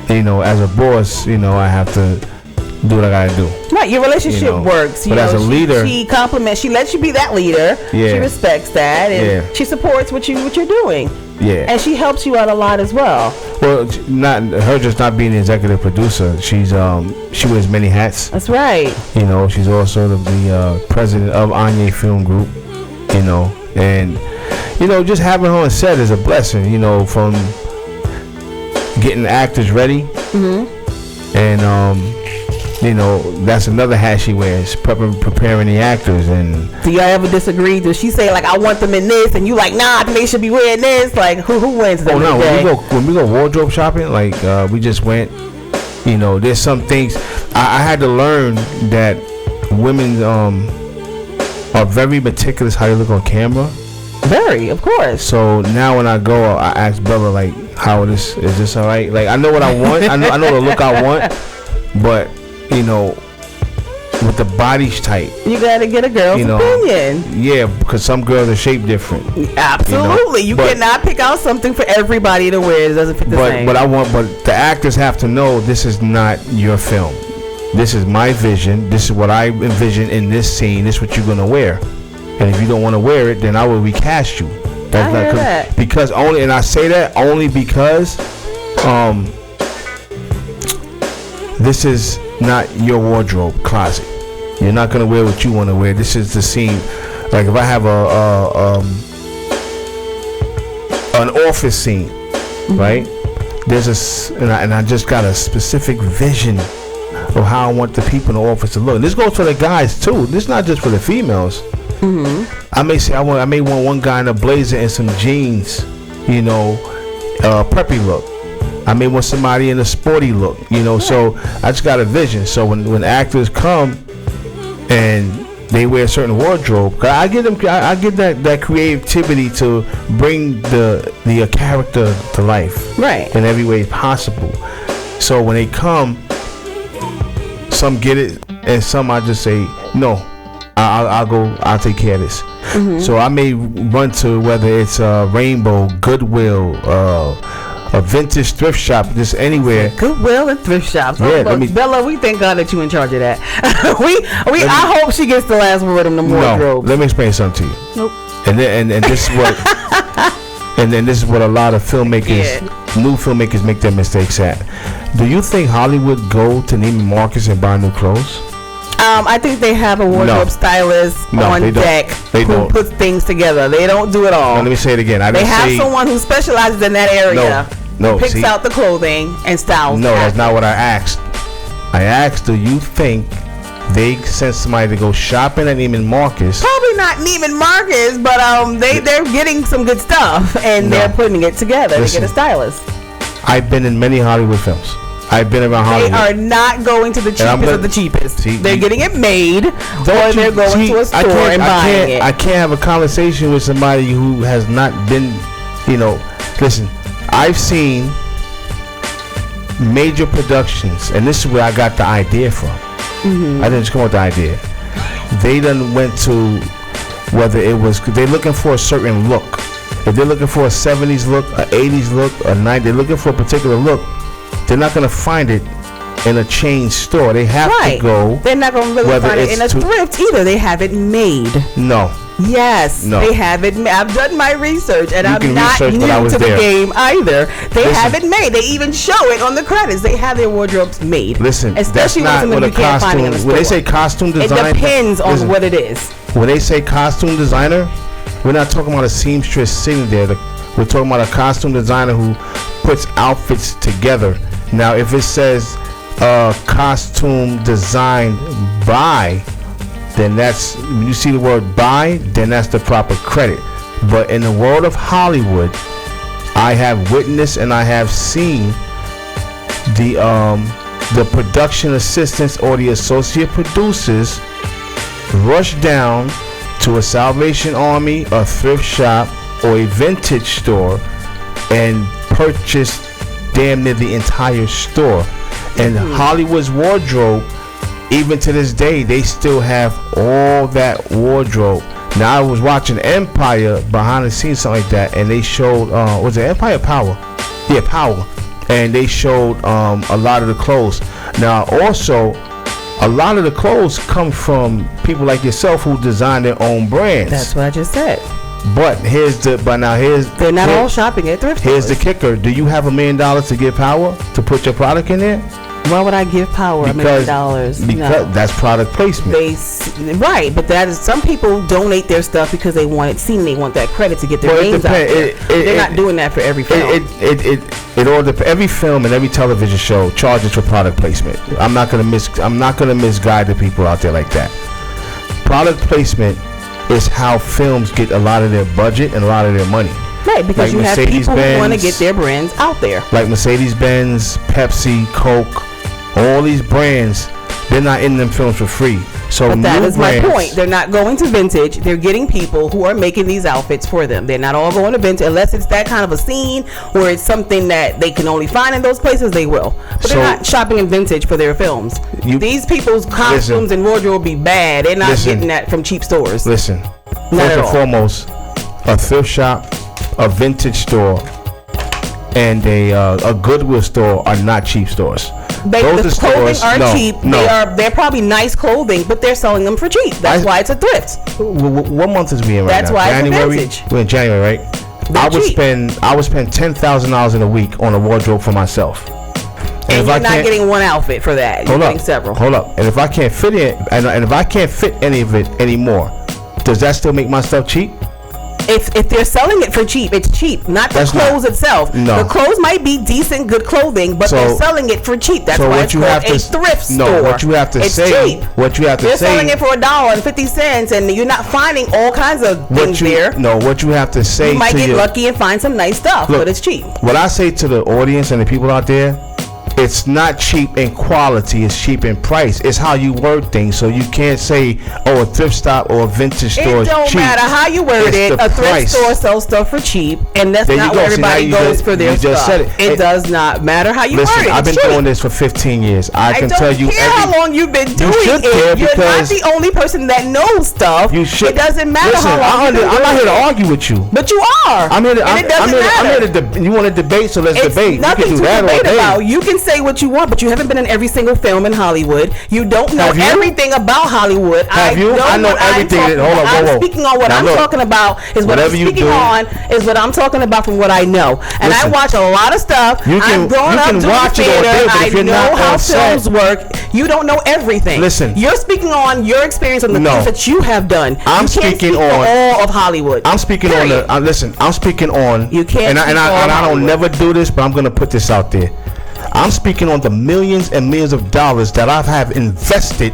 S5: You know, as a boss, you know, I have to do what I gotta do.
S3: Right, your relationship works.
S5: But as a leader,
S3: she compliments. She lets you be that leader.
S5: Yeah.
S3: She respects that, and she supports what you're doing.
S5: Yeah.
S3: And she helps you out a lot as well.
S5: Well, just not being the executive producer. She wears many hats.
S3: That's right.
S5: You know, she's also the president of Anye Film Group. You know, and you know, just having her on set is a blessing. You know, from getting the actors ready, and you know, that's another hat she wears, preparing the actors. And
S3: do y'all ever disagree? Does she say like, I want them in this, and you like, nah, I think they should be wearing this? Like, who wins?
S5: Oh no, when we go wardrobe shopping, like we just went. You know, there's some things I had to learn that women are very meticulous how they look on camera.
S3: Very, of course.
S5: So now when I go, I ask Bella like, how is this all right? Like, I know what I want. I know the look I want, but you know, with the bodies tight,
S3: you gotta get a girl's opinion.
S5: Yeah, because some girls are shaped different.
S3: Absolutely, you cannot pick out something for everybody to wear. It doesn't fit the same.
S5: But the actors have to know this is not your film. This is my vision. This is what I envision in this scene. This is what you're gonna wear. And if you don't want to wear it, then I will recast you. Because only, and I say that only because this is not your wardrobe closet. You're not gonna wear what you want to wear. This is the scene. Like if I have an office scene, right? There's and I just got a specific vision of how I want the people in the office to look. And this goes for the guys too. This is not just for the females. I may say I may want one guy in a blazer and some jeans, you know, preppy look. I may want somebody in a sporty look, you know. So I just got a vision. So when actors come and they wear a certain wardrobe, I give that creativity to bring the character to life,
S3: right, in
S5: every way possible. So when they come, some get it, and some I just say no. I'll take care of this. So I may run to whether it's Rainbow, Goodwill, a vintage thrift shop, just anywhere.
S3: Goodwill and thrift shops.
S5: Yeah,
S3: Bella, we thank God that you in charge of that. I hope she gets the last word on the wardrobe.
S5: Let me explain something to you.
S3: Nope.
S5: And this is what and then this is what a lot of filmmakers, new filmmakers, make their mistakes at. Do you think Hollywood go to Neiman Marcus and buy new clothes?
S3: I think they have a wardrobe stylist on deck who puts things together. They don't do it all.
S5: Now, let me say it again.
S3: They have someone who specializes in that area. Picks out the clothing and styles.
S5: No, that's not what I asked. I asked, do you think they sent somebody to go shopping at Neiman Marcus?
S3: Probably not Neiman Marcus, but they're getting some good stuff and they're putting it together. Listen, to get a stylist.
S5: I've been in many Hollywood films. I've been around Hollywood.
S3: They are not going to the cheapest of the cheapest. They're getting it made, or they're going to a store and buying it.
S5: I can't have a conversation with somebody who has not been, you know. Listen, I've seen major productions, and this is where I got the idea from. I didn't just come up with the idea. They done went to whether it was they're looking for a certain look. If they're looking for a 70s look, an 80s look, a 90s, they're looking for a particular look. They're not going to find it in a chain store. They have
S3: Right.
S5: to go.
S3: They're not going to really
S5: whether
S3: find it
S5: it's
S3: in a
S5: to-
S3: thrift either. They have it made.
S5: No.
S3: Yes,
S5: No.
S3: they have it. I've done my research, and
S5: You
S3: I'm
S5: can
S3: not
S5: research,
S3: new
S5: but I was
S3: to the
S5: there.
S3: game either. They
S5: Listen.
S3: have it made. They even show it on the credits. They have their wardrobes made.
S5: Listen,
S3: especially
S5: that's
S3: when
S5: not what a
S3: you can't find it in
S5: costume.
S3: the
S5: When they
S3: store.
S5: say costume
S3: It
S5: design,
S3: depends on
S5: listen,
S3: what it is.
S5: When they say costume designer, we're not talking about a seamstress sitting there. We're talking about a costume designer who puts outfits together. Now, if it says costume designed by, then that's, when you see the word by, then that's the proper credit. But in the world of Hollywood, I have witnessed and I have seen the production assistants or the associate producers rush down to a Salvation Army, a thrift shop, or a vintage store and purchase damn near the entire store. And Hollywood's wardrobe, even to this day, they still have all that wardrobe. Now, I was watching Empire behind the scenes, something like that, and they showed, was it Empire or Power? Yeah, Power. And they showed a lot of the clothes. Now, also, a lot of the clothes come from people like yourself who design their own brands.
S3: That's what I just said.
S5: But
S3: They're not all shopping at thrift
S5: here's the
S3: stores.
S5: kicker. Do you have $1 million to give Power to put your product in there?
S3: Why would I give Power $1 million?
S5: Because
S3: No.
S5: that's product placement.
S3: Right, but that is, some people donate their stuff because they want it seen. They want that credit to get their
S5: Well, it
S3: names out
S5: depends.
S3: there. They're not doing that for every film.
S5: It all every film and every television show charges for product placement. I'm not gonna misguide the people out there like that. Product placement is how films get a lot of their budget and a lot of their money.
S3: Right, because
S5: like
S3: you have people who want to
S5: Mercedes-Benz.
S3: get their brands out there.
S5: Like Mercedes-Benz, Pepsi, Coke, all these brands, they're not in them films for free. So
S3: But that
S5: new
S3: is my
S5: brands-
S3: point. They're not going to vintage. They're getting people who are making these outfits for them. They're not all going to vintage unless it's that kind of a scene where it's something that they can only find in those places. They will, but
S5: So-
S3: they're not shopping in vintage for their films. These people's costumes and wardrobe be bad. They're not getting that from cheap stores.
S5: Listen,
S3: Not
S5: first
S3: at
S5: and
S3: all.
S5: foremost, a thrift shop, a vintage store, and a Goodwill store are not cheap stores.
S3: The clothing are cheap. They're probably nice clothing, but they're selling them for cheap. That's why it's a thrift.
S5: What month is we in right
S3: That's
S5: now?
S3: why it's a
S5: January.
S3: vintage.
S5: We're in January, right?
S3: They're
S5: I would
S3: cheap.
S5: spend $10,000 in a week on a wardrobe for myself.
S3: And you're not getting one outfit for that. You're getting several.
S5: Hold up. And if I can't fit it, and if I can't fit any of it anymore, does that still make my stuff cheap?
S3: If they're selling it for cheap, it's cheap, not the
S5: That's
S3: clothes
S5: not-
S3: itself.
S5: No.
S3: The clothes might be decent, good clothing, but
S5: So-
S3: they're selling it for cheap. That's
S5: so
S3: why
S5: what
S3: it's
S5: you
S3: called
S5: have
S3: a
S5: to
S3: thrift
S5: no,
S3: store.
S5: what you have to
S3: it's
S5: say,
S3: cheap.
S5: what you have to
S3: They're
S5: say,
S3: selling it for $1.50, and you're not finding all kinds of things there.
S5: No, what you have to say
S3: You might
S5: to
S3: get
S5: your,
S3: lucky and find some nice stuff,
S5: Look,
S3: but it's cheap.
S5: What I say to the audience and the people out there, it's not cheap in quality, it's cheap in price. It's how you word things. So you can't say, oh, a thrift stop or a vintage store
S3: It
S5: is
S3: don't
S5: cheap.
S3: matter how you word
S5: It's
S3: it.
S5: the
S3: A thrift
S5: price.
S3: store sells stuff for cheap, and that's
S5: There you
S3: not
S5: go.
S3: where
S5: See, now
S3: everybody
S5: you
S3: goes
S5: just-
S3: for their
S5: you
S3: stuff.
S5: just said it.
S3: It does not matter how you
S5: Listen,
S3: word it.
S5: I've
S3: It's
S5: been
S3: cheap.
S5: doing this for 15 years. I can
S3: don't
S5: tell you
S3: care how long you've been doing
S5: should
S3: it.
S5: care
S3: You're not
S5: because-
S3: the only person that knows stuff.
S5: You should.
S3: It doesn't matter
S5: Listen,
S3: how long you've been
S5: I'm not
S3: doing
S5: here to
S3: it.
S5: argue with you.
S3: But you are.
S5: I'm here to.
S3: and it doesn't
S5: I'm
S3: matter.
S5: here to. You want to debate? So let's
S3: It's
S5: debate.
S3: nothing
S5: You can
S3: to
S5: do that all
S3: debate
S5: day.
S3: about. You can say what you want, but you haven't been in every single film in Hollywood. You don't know
S5: Have you?
S3: everything about Hollywood.
S5: Have you? I know
S3: what I'm
S5: everything
S3: talking
S5: that- hold on,
S3: about.
S5: whoa,
S3: I'm
S5: whoa.
S3: speaking on what
S5: Now
S3: I'm
S5: look,
S3: talking about. Is what I'm
S5: whatever you
S3: speaking
S5: do-
S3: on is what I'm talking about from what I know. And I
S5: Listen,
S3: watch a lot of stuff.
S5: you can-
S3: I've grown
S5: you
S3: up
S5: can
S3: doing
S5: watch it all
S3: theater.
S5: day, but if
S3: I
S5: you're
S3: know
S5: not
S3: how
S5: on set-
S3: films work. You don't know everything.
S5: Listen.
S3: You're speaking on your experience on the
S5: No.
S3: things that you have done.
S5: I'm
S3: you can't
S5: speaking
S3: speak for
S5: on-
S3: all of Hollywood.
S5: I'm speaking
S3: Period.
S5: on the. Listen, I'm speaking on.
S3: You can't
S5: And I,
S3: speak
S5: and I,
S3: for
S5: and I don't
S3: Hollywood.
S5: never do this, but I'm gonna put this out there. I'm speaking on the millions and millions of dollars that I have invested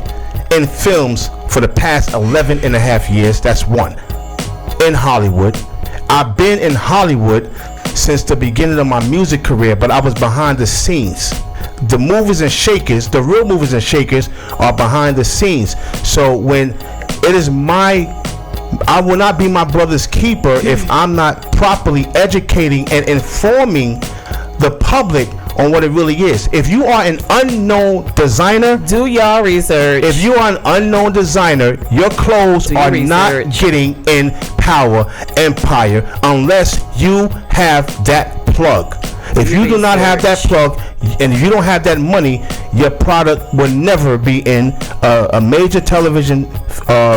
S5: in films for the past 11 and a half years. That's one. In Hollywood. I've been in Hollywood since the beginning of my music career, but I was behind the scenes. The movers and shakers, the real movers and shakers, are behind the scenes. So when it is I will not be my brother's keeper if I'm not properly educating and informing the public on what it really is. If you are an unknown designer,
S3: Do y'all research.
S5: if you are an unknown designer, your clothes
S3: Do your
S5: are not
S3: research.
S5: getting in Power Empire unless you have that plug. If you do not have that plug, and if you don't have that money, your product will never be in a major television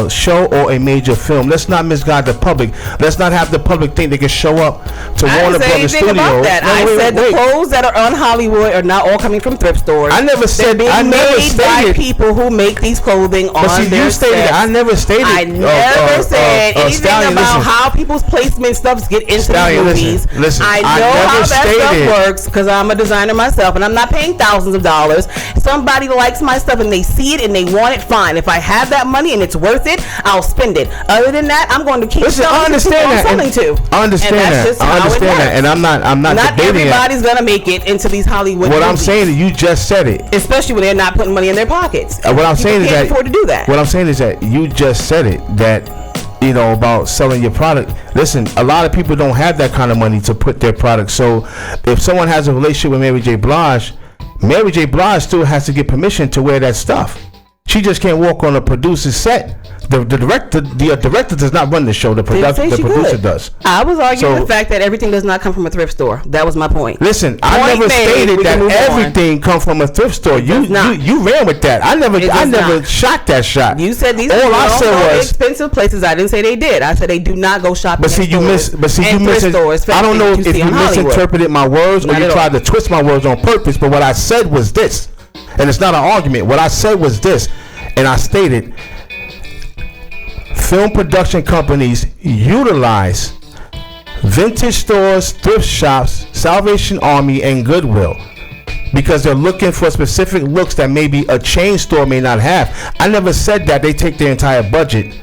S5: show or a major film. Let's not misguide the public. Let's not have the public think they can show up to Warner Brothers Studios.
S3: I said the clothes that are on Hollywood are not all coming from thrift stores.
S5: I never said.
S3: I never stated by people who make these clothing on their sets.
S5: I never stated.
S3: I never said anything about how people's placement stuff get into the movies.
S5: Listen,
S3: I know how that stuff works because I'm a designer myself, and I'm not paying thousands of dollars. Somebody likes my stuff and they see it and they want it. Fine. If I have that money and it's worth it, I'll spend it. Other than that, I'm going to keep selling to people I'm selling to.
S5: I understand that. I understand that, and I'm not debating
S3: everybody's gonna make it into these Hollywood
S5: movies.
S3: I'm
S5: saying is you just said it.
S3: Especially when they're not putting money in their pockets.
S5: What I'm saying is that
S3: afford to do that.
S5: What I'm saying is that you just said it, that about selling your product. Listen, a lot of people don't have that kind of money to put their product. So if someone has a relationship with Mary J. Blige still has to get permission to wear that stuff. She just can't walk on a producer's set. The director does not run the show. The producer does.
S3: I was arguing the fact that everything does not come from a thrift store. That was my point.
S5: Listen, I never stated that everything comes from a thrift store. You ran with that. I never shot that shot.
S3: You said these are expensive places. I didn't say they did. I said they do not go shopping.
S5: You I don't know if you misinterpreted my words or you tried to twist my words on purpose. But what I said was this, and it's not an argument. What I said was this, and I stated. Film production companies utilize vintage stores, thrift shops, Salvation Army, and Goodwill because they're looking for specific looks that maybe a chain store may not have. I never said that they take their entire budget.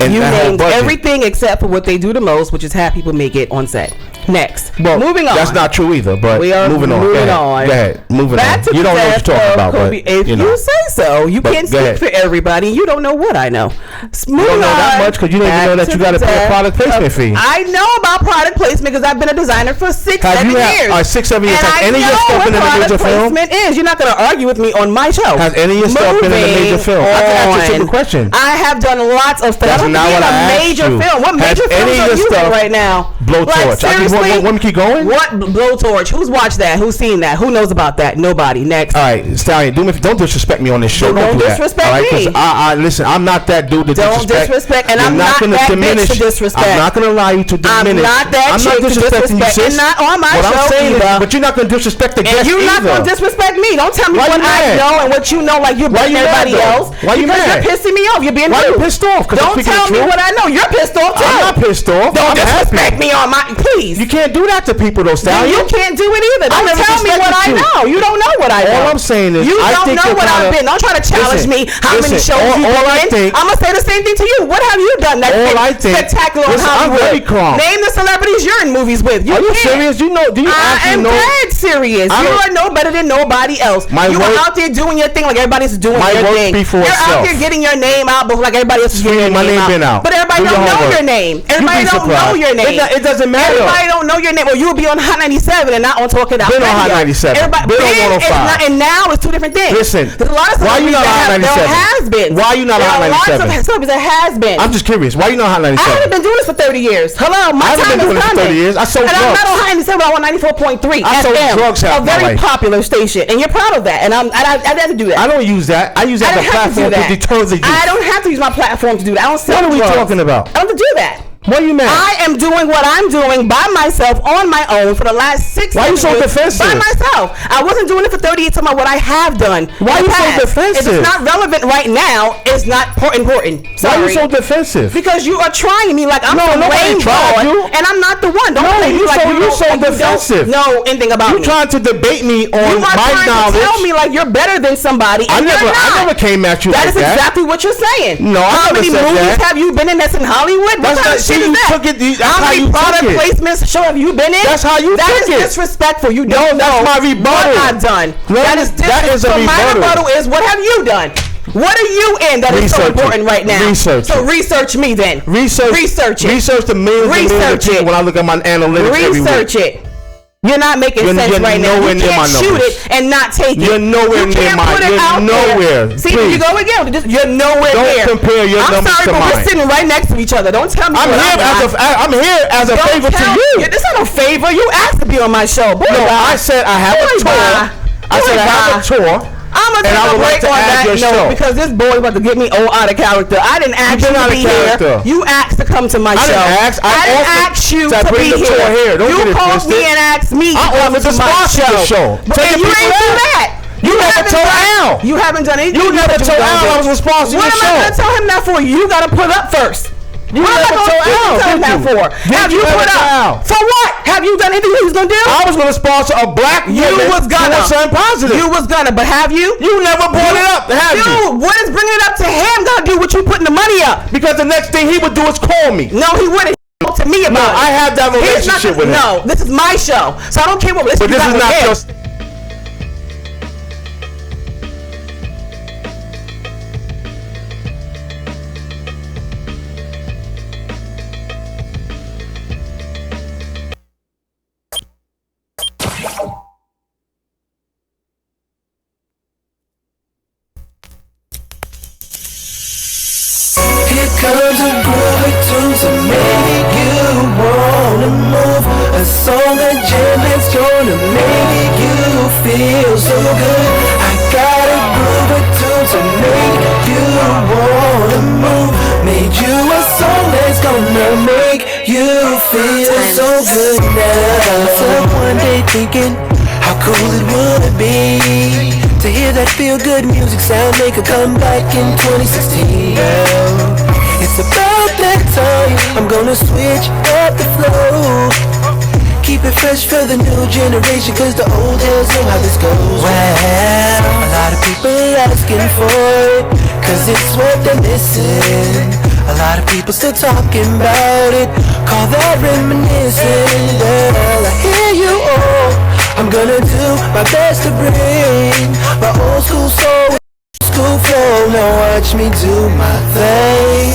S5: And
S3: you named everything except for what they do the most, which is have people make it on set. Next.
S5: Well,
S3: moving on.
S5: That's not true either, but
S3: we are moving on.
S5: Go ahead. Moving
S3: Back
S5: on. You don't know what you're talking about, but
S3: if you say so. You can't speak for everybody. You don't know what I know.
S5: You don't know that much because you don't even know that you got to pay a product placement fee.
S3: I know about product placement because I've been a designer for 6-7 years.
S5: 6-7 years. Has any of your stuff been in a major film?
S3: You're not going to argue with me on my show.
S5: Has any of your stuff been in a major film? I can ask you a simple question.
S3: I have done lots of stuff.
S5: That's not what I asked you.
S3: What major films are you in right now?
S5: Blowtorch. Want me to keep going?
S3: What Blowtorch? Who's watched that? Who's seen that? Who knows about that? Nobody. Next.
S5: All right, Stallion, don't disrespect me on this show.
S3: Don't disrespect me.
S5: Listen, I'm not that dude to
S3: disrespect. Don't disrespect, and I'm not that bitch to disrespect.
S5: I'm not going to allow you to diminish.
S3: I'm not that chick to disrespect, and not on my show either.
S5: But you're not going to disrespect the guest either.
S3: And you're not going to disrespect me. Don't tell me what I know and what you know like you're better than everybody else.
S5: Why you mad?
S3: Because you're pissing me off. You're being rude.
S5: Why you pissed off?
S3: Don't tell me what I know. You're pissed off too.
S5: I'm not pissed off.
S3: Don't disrespect me on my. Please.
S5: You can't do that to people though, Stallion.
S3: You can't do it either. Don't tell me what I know. You don't know what I know.
S5: All I'm saying is
S3: you don't know what I've been. Don't try to challenge me. How many shows you've been in? I'm gonna say the same thing to you. What have you done that's spectacular on Hollywood?
S5: I'm very calm.
S3: Name the celebrities you're in movies with.
S5: Are you serious? Do you actually know?
S3: I am dead serious. You are no better than nobody else. You are out there doing your thing like everybody's doing their thing. You're out there getting your name out, but like everybody else is getting their name out. But everybody don't know your name. Everybody don't know your name.
S5: It doesn't matter.
S3: Everybody don't know your name. Or you'll be on Hot 97 and not on Talking Out
S5: Radio. Been on Hot 97. Been on 105.
S3: And now it's two different things.
S5: Listen.
S3: There's a lot of
S5: why you not on Hot 97?
S3: There has been.
S5: Why you not on Hot 97?
S3: There are lots of celebrities that has been.
S5: I'm just curious. Why you not on Hot 97?
S3: I haven't been doing this for 30 years. Hello, my time is coming.
S5: 30 years. I sold drugs.
S3: And I'm not on Hot 97, but I'm on 94.3
S5: I sold drugs
S3: a very popular station. And you're proud of that. And I have to do that.
S5: I don't use that. I use that as a platform to deter the youth.
S3: I don't have to use my platform to do that. I don't sell drugs.
S5: What are we talking about?
S3: I don't have to do that.
S5: What are you mad?
S3: I am doing what I'm doing by myself on my own for the last 6 years.
S5: Why are you so defensive?
S3: By myself. I wasn't doing it for 30 years. Talking about what I have done.
S5: Why are you so defensive?
S3: If it's not relevant right now, it's not important. Sorry.
S5: Why are you so defensive?
S3: Because you are trying me like I'm some lame boy, and I'm not the one. Don't play me like you're so defensive. No, anything about me.
S5: You're trying to debate me on my knowledge. You are trying to tell me like you're better than somebody. I never came at you like that.
S3: That is exactly what you're saying.
S5: No, I never said that. How many movies
S3: have you been in that's in Hollywood? What kind of shit is that? How many product placements show have you been in?
S5: That's how you took it.
S3: That is disrespectful. You don't know
S5: my rebuttal.
S3: What I've done. That is disrespectful. So my rebuttal is, what have you done? What are you in that is so important right now? So research me then. Research it.
S5: Research the millions and millions of people when I look at my analytics every week.
S3: Research it. You're not making sense right now. You can't shoot it and not take it.
S5: You're nowhere near mine. You're nowhere.
S3: See, here you go again. You're nowhere near.
S5: Don't compare your numbers to mine.
S3: I'm sorry, but we're sitting right next to each other. Don't tell me
S5: I'm here as a favor to you.
S3: This is not a favor. You asked to be on my show.
S5: No, I said I have a tour. I said I have a tour.
S1: I'm gonna
S5: And I
S1: take a
S5: would like
S1: break
S5: to
S1: on
S5: add
S1: that
S5: your
S1: note
S5: show.
S1: because this boy about to get me all out of character. I didn't ask you
S5: been
S1: to
S5: out of
S1: be
S5: character.
S1: here. You asked to come to my
S5: I
S1: show.
S5: didn't ask.
S1: I didn't
S5: offered
S1: ask you
S5: to
S1: to
S5: bring
S1: be
S5: the tour here. Don't
S1: you
S5: get it
S1: called
S5: twisted.
S1: me and asked me to
S5: I
S1: come
S5: offered
S1: to
S5: to
S1: my
S5: sponsor
S1: show.
S5: the show.
S1: But
S5: Take
S1: you
S5: people
S1: ain't do
S5: out.
S1: that.
S5: You never
S1: haven't
S5: told
S1: done-
S5: Al.
S1: You haven't done anything.
S5: You never told Al I was gonna sponsor
S1: What
S5: your
S1: am I
S5: show.
S1: gonna tell him that for? You gotta put up first.
S5: You
S1: What am I
S5: never
S1: gonna
S5: told Al,
S1: tell him
S5: did
S1: that
S5: you?
S1: for?
S5: Did
S1: Have
S5: you
S1: you
S5: ever
S1: put
S5: tell
S1: up?
S5: Al?
S1: For what? Have you done anything he was gonna do?
S5: I was gonna sponsor a black woman.
S1: You was gonna.
S5: doing something positive.
S1: You was gonna, but have you?
S5: You never brought it up, have you?
S1: Dude, what is bringing it up to him gonna do with you putting the money up?
S5: Because the next thing he would do is call me.
S1: No, he wouldn't. He spoke to me
S5: No,
S1: about it.
S5: I have that
S1: He's not
S5: relationship with him.
S1: No, this is my show, so I don't care what.
S5: But this is not
S1: him.
S5: just.
S7: Here comes a groovy tune to make you wanna move. A song that jam that's gonna make you feel so good. I got a groovy tune to make you wanna move. Made you a song that's gonna make you feel so good now. I was up one day thinking how cool it would be to hear that feel-good music sound make a comeback in 2016. It's about that time I'm gonna switch up the flow. Keep it fresh for the new generation, cause the old heads know how this goes. Well, a lot of people asking for it, cause it's what they're missing. A lot of people still talking about it, call that reminiscing. Well, I hear you all, I'm gonna do my best to bring my old school soul, school flow. Now watch me do my thing.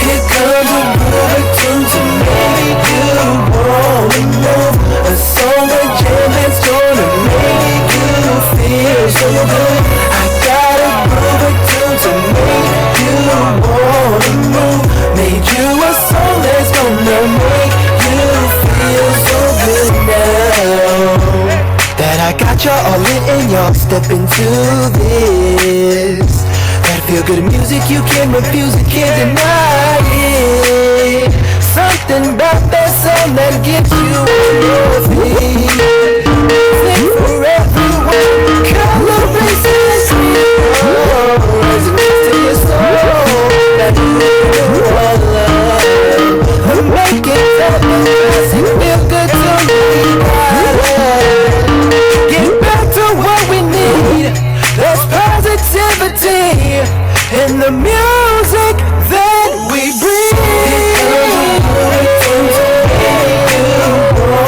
S7: Here comes a good tune to make you wanna move. A song that jam that's gonna make you feel so good. I got a good tune to make you wanna move. Made you a song that's gonna make you feel so good now. That I got y'all all in and y'all step into this. That feel good music, you can't refuse it, can't deny it. Something about that sound that gets you on your feet. Sing for everyone, color, race, and creed. Oh, resonates to your soul, that you all love. Make it that classic, feel good to me. Get back to what we need. That's positivity in the music that we bring.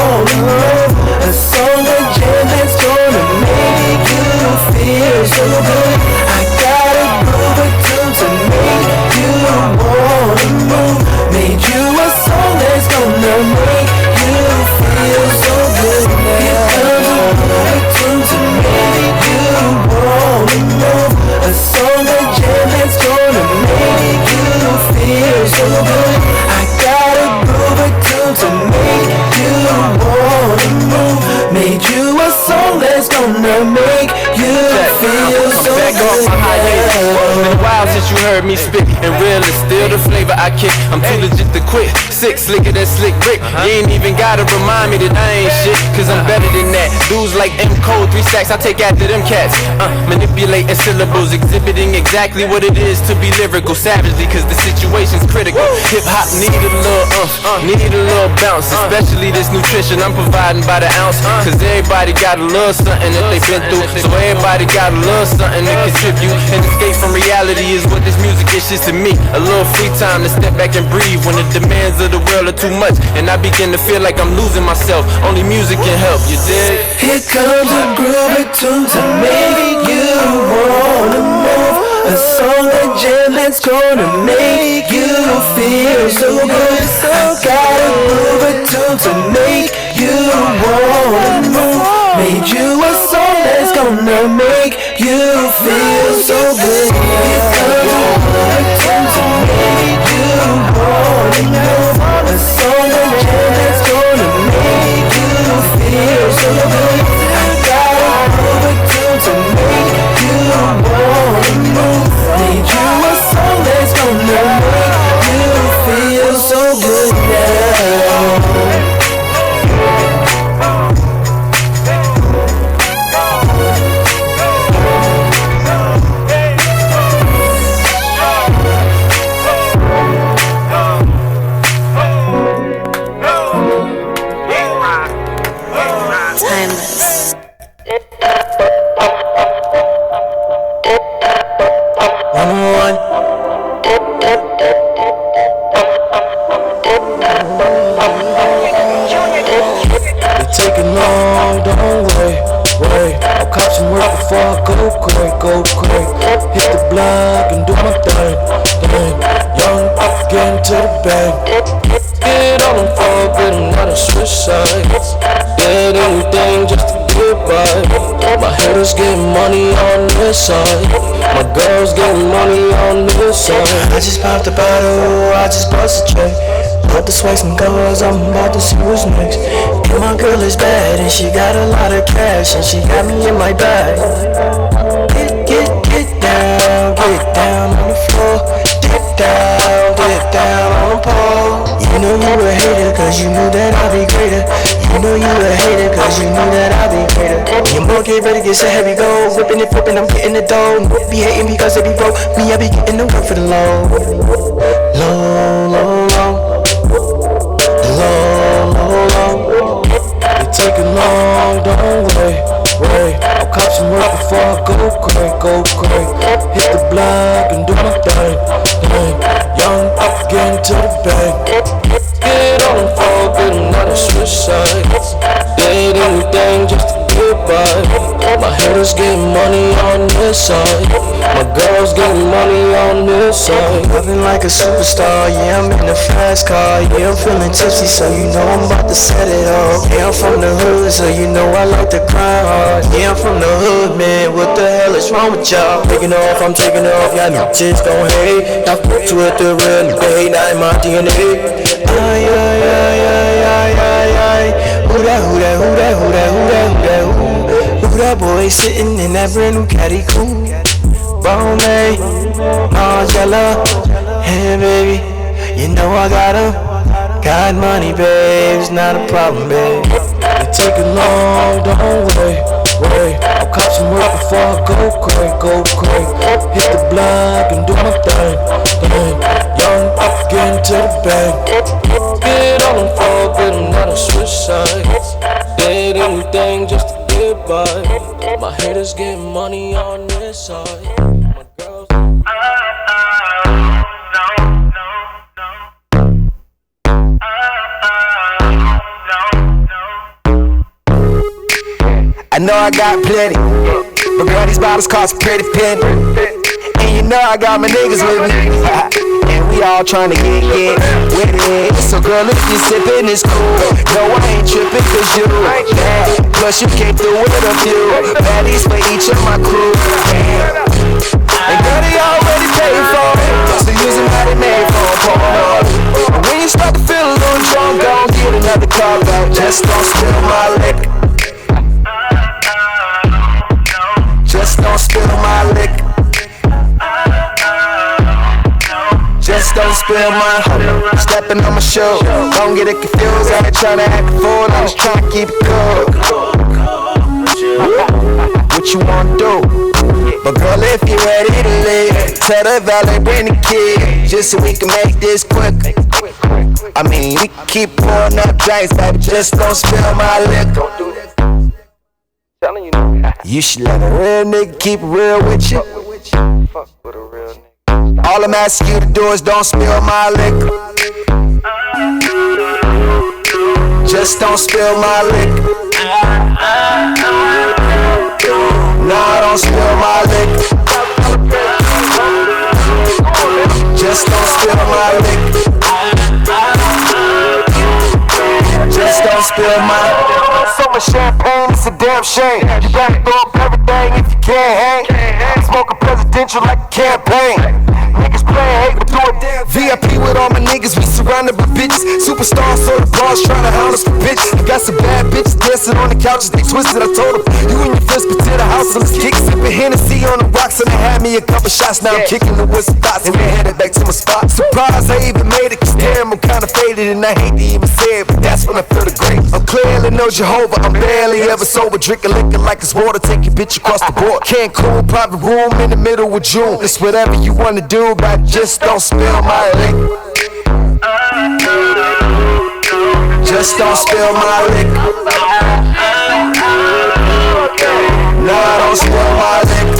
S7: A song that jam that's gonna make you feel so good. I got a groove tune to make you wanna move. Made you a song that's gonna make you feel so good now. Here comes a groove tune to make you wanna move. A song that jam that's gonna make you feel so good. I got a groove tune to make you wanna move. Made you a song that's gonna make you feel so
S8: back off
S7: good
S8: my high heels. It's been a
S7: now.
S8: while since you heard me spit, and real is still the flavor I kick. I'm too legit to quit. Sick, slicker than slick Rick. You ain't even gotta remind me that I ain't shit, cause I'm better than that. Dudes like M Code, 3 stacks, I take after them cats. Manipulating syllables, exhibiting exactly what it is to be lyrical savagely, cause the situation's critical. Hip hop need a little need a little bounce, especially this nutrition I'm providing by the ounce. Cause everybody got a little something that they been through, so everybody got a little something to contribute. And escape from reality is what this music is just to me. A little free time to step back and breathe when the demands of the world are too much, and I begin to feel like I'm losing myself. Only music can help, you dig?
S7: Here comes a groovy tune to make you wanna move. A song that jam that's gonna make you feel so good. I got a groovy tune to make you wanna move. Made you a song that's gonna make you feel so good. Here comes a groovy tune to make you wanna move. A song that jam that's gonna make you feel so good. I got a groovy tune
S1: taking long, don't wait. I'll cop some work before I go crazy. Hit the block and do my thing. Young, getting to the bank. Get on them for good and not a switch sides. Did anything just to get by. My haters getting money on this side. My girls getting money on this side. I just popped a bottle, I just bust a check. About to swipe some girls, I'm about to see who's next. And my girl is bad and she got a lot of cash and she got me in my bag. Get down on the floor. Get down on the pole. You know you a hater cause you knew that I'd be greater. You know you a hater cause you knew that I'd be greater. Your boy get ready, get set, heavy go. Whipping and flipping, I'm getting the dough. Be hating because they be broke. Me, I be getting the work for the low. It taking long, don't wait. I'll cop some work before I go crazy. Hit the block and do my thing. Young, getting to the bank. Get on them for good and not a switch sides. Did anything just to get by. My haters getting money on this side. My girls getting money on this side. Living like a superstar, yeah, I'm in a fast car. Yeah, I'm feeling tipsy, so you know I'm about to set it off. Yeah, I'm from the hood, so you know I like to grind hard. Yeah, I'm from the hood, man, what the hell is wrong with y'all? Taking off, I'm taking off, y'all bitches gon' hate. Y'all put to it the real, they not in my DNA. Who that boy sitting in that brand new caddy cool? Bombay, Margiela, hey baby, you know I got him. Got money, babe, it's not a problem, babe. It taking long, don't wait. I'll cop some work before I go crazy. Hit the block and do my thing. Young, getting to the bank. Get on them for good and not a switch sides. Did anything just to get by. My haters getting money on this side. My girls. I know I got plenty, but girl, these bottles cost a pretty penny. And you know I got my niggas with me, and we all tryna get with it. So girl, if you sippin', it's cool. No, I ain't trippin' cause you bad. Plus you came through with a few baddies for each of my crew. And girl, they already paid for it, so use them how they made for it. When you start to feel a little drunk, gon' get another car back. Just don't spill my liquor. Just don't spill my liquor. Just don't spill my stepping on my shoe. Don't get it confused. I ain't tryna act a fool. I'm just tryna keep it cool. What you wanna do? But girl, if you ready to leave, tell the valet bring the key, just so we can make this quick. I mean, we can keep pouring up drinks, baby. Just don't spill my liquor. Don't do that. Telling you, you should let a real nigga keep it real with you. Fuck with a real nigga. All I'm asking you to do is don't spill my liquor. Just don't spill my liquor. Nah, don't spill my liquor. Just don't spill my liquor. Just don't spill my. So much champagne, it's a damn shame. You gotta throw up everything if you can't hang. Smoking presidential like a campaign. Niggas playing hate, but do it damn VIP with all my niggas, we surrounded by bitches. Superstars, so the bars trying to hound us for bitches. I got some bad bitches dancing on the couches, they twisted. I told them, you and your friends get to the house, let's kick. Sipping Hennessy on the rocks, and they had me a couple shots. Now I'm kicking the with some thoughts, and we headed back to my spot. Surprised I even made it, cause damn, I'm kinda faded, and I hate to even say it, but that's when I feel the grace. I'm clearly no Jehovah, I'm barely ever sober. Drinking liquor like it's water, take your bitch across the board. Cancun, private room in the middle of June. It's whatever you wanna do, but just don't spill my liquor. Just don't spill my liquor. No, don't spill my liquor.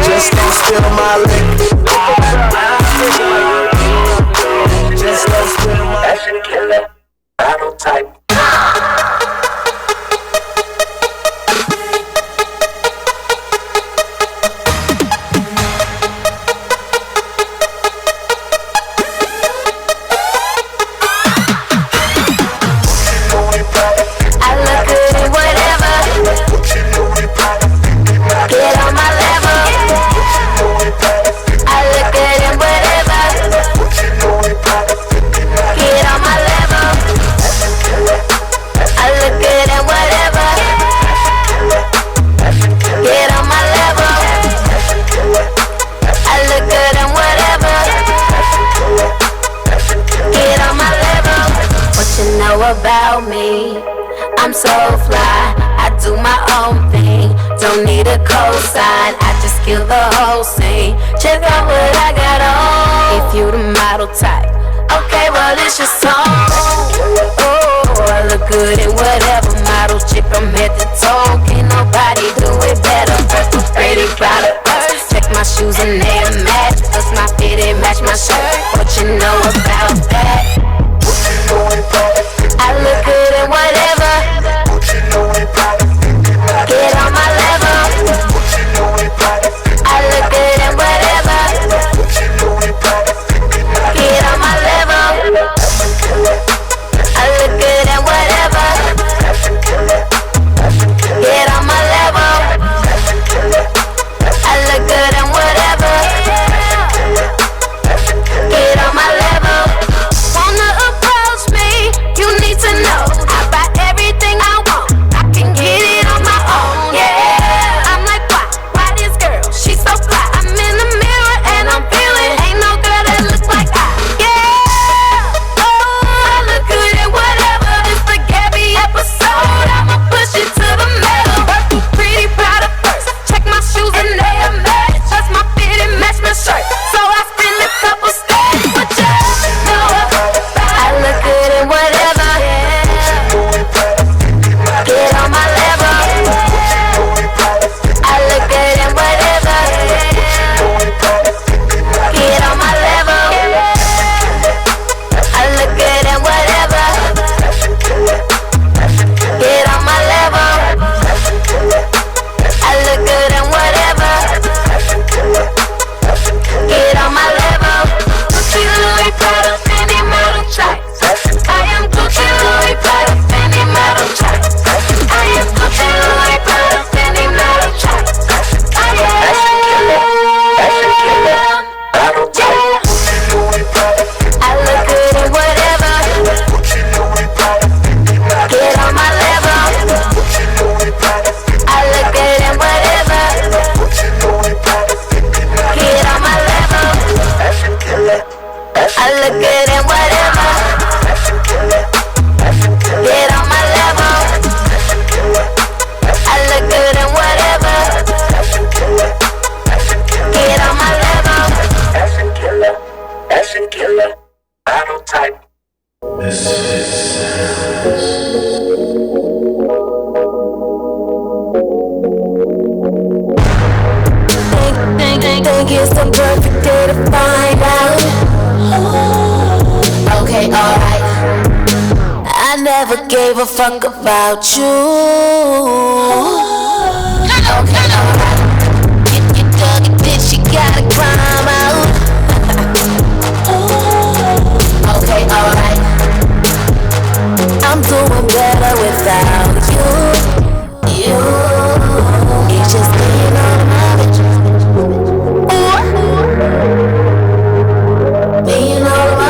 S1: Just don't spill my liquor. Just don't spill my liquor.
S9: know about me? I'm so fly, I do my own thing. Don't need a cosign, I just kill the whole scene. Check out what I got on. If you the model type, okay, well it's your song. Oh, I look good in whatever model chick from head to toe. Can't nobody do it better. Pretty proud of us. Check my shoes and they a match. Cause my fit it match my shirt. What you know about that? I look good in whatever. Get on my level. I look good in whatever. Get on my level. I look good in whatever. Get on my level. I look good in whatever. Get on my level. Wanna approach me? You need to know I buy everything I want. I can get it on my own. Yeah, I'm like, why this girl? She's so fly. I'm in the mirror and I'm feeling. Ain't no girl that looks like I. Yeah, oh, I look good in whatever. It's the Gabby episode. I'ma push it to the metal. Pretty proud of first. Check my shoes and they a match. Just my fit and match my shirt. So I spin a couple stacks. But you know I look good in whatever. Get on my level. I look good in whatever. Get on my level. I look good in whatever. Get on my level. I look good in whatever. Get on my level. Gucci, Louis, Prada, Fendi, model type. I am Gucci, Louis, Prada, Fendi, model type. I am Gucci, Louis, Prada, Fendi, model type. I look good in whatever. Get on my level. I look good in whatever. Get on my level. I look good in whatever. Get on my level. I look good in whatever. Get on my level.
S7: Fashion killer, battle type. This is
S9: Think it's the perfect day to find out. Okay, alright. I never gave a fuck about you. Okay, alright. You dug it, bitch, you gotta climb out. Okay, alright. I'm doing better without you. It's just me and all my bitches. Me and all of my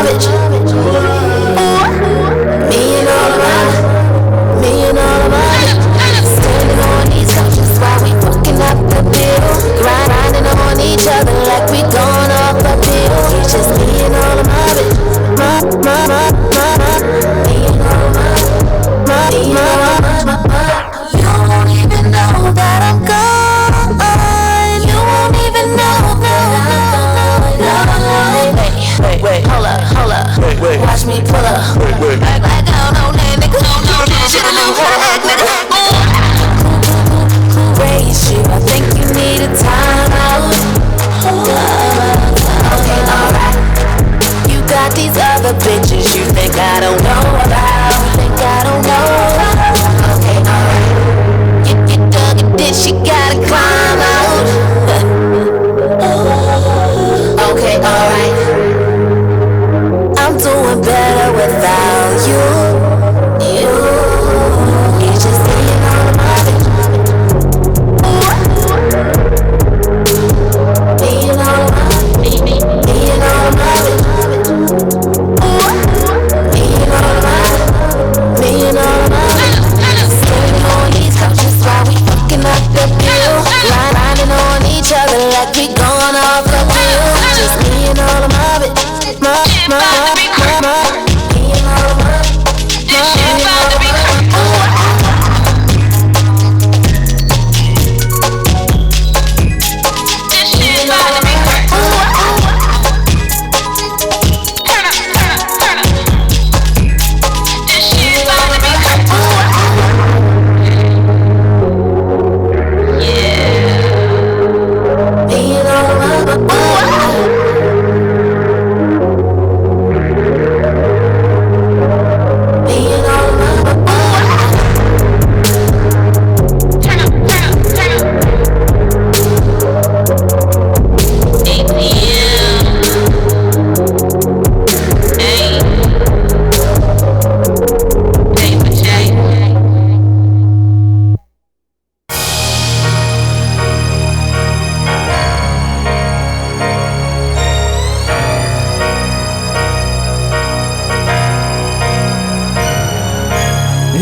S9: bitches. Standing on these couches while we fucking up the bill. Grinding on each other like we gone off a pill. It's just me and all of my bitches. Me and all of my. You won't even know that I'm gone. You won't even know that Wait, hold up. Watch me pull up. Act like I don't know that nigga. Should've known how to act, nigga. Raise you, I think you need a timeout. Okay, alright. You got these other bitches you think I don't know about. Okay, alright. You dug a ditch, you gotta climb out. Okay, alright. I'm doing better without you. It's just me and all of my bitches. Me and all of my bitches. Me and all of my Standing on these couches while we fucking up the bitch.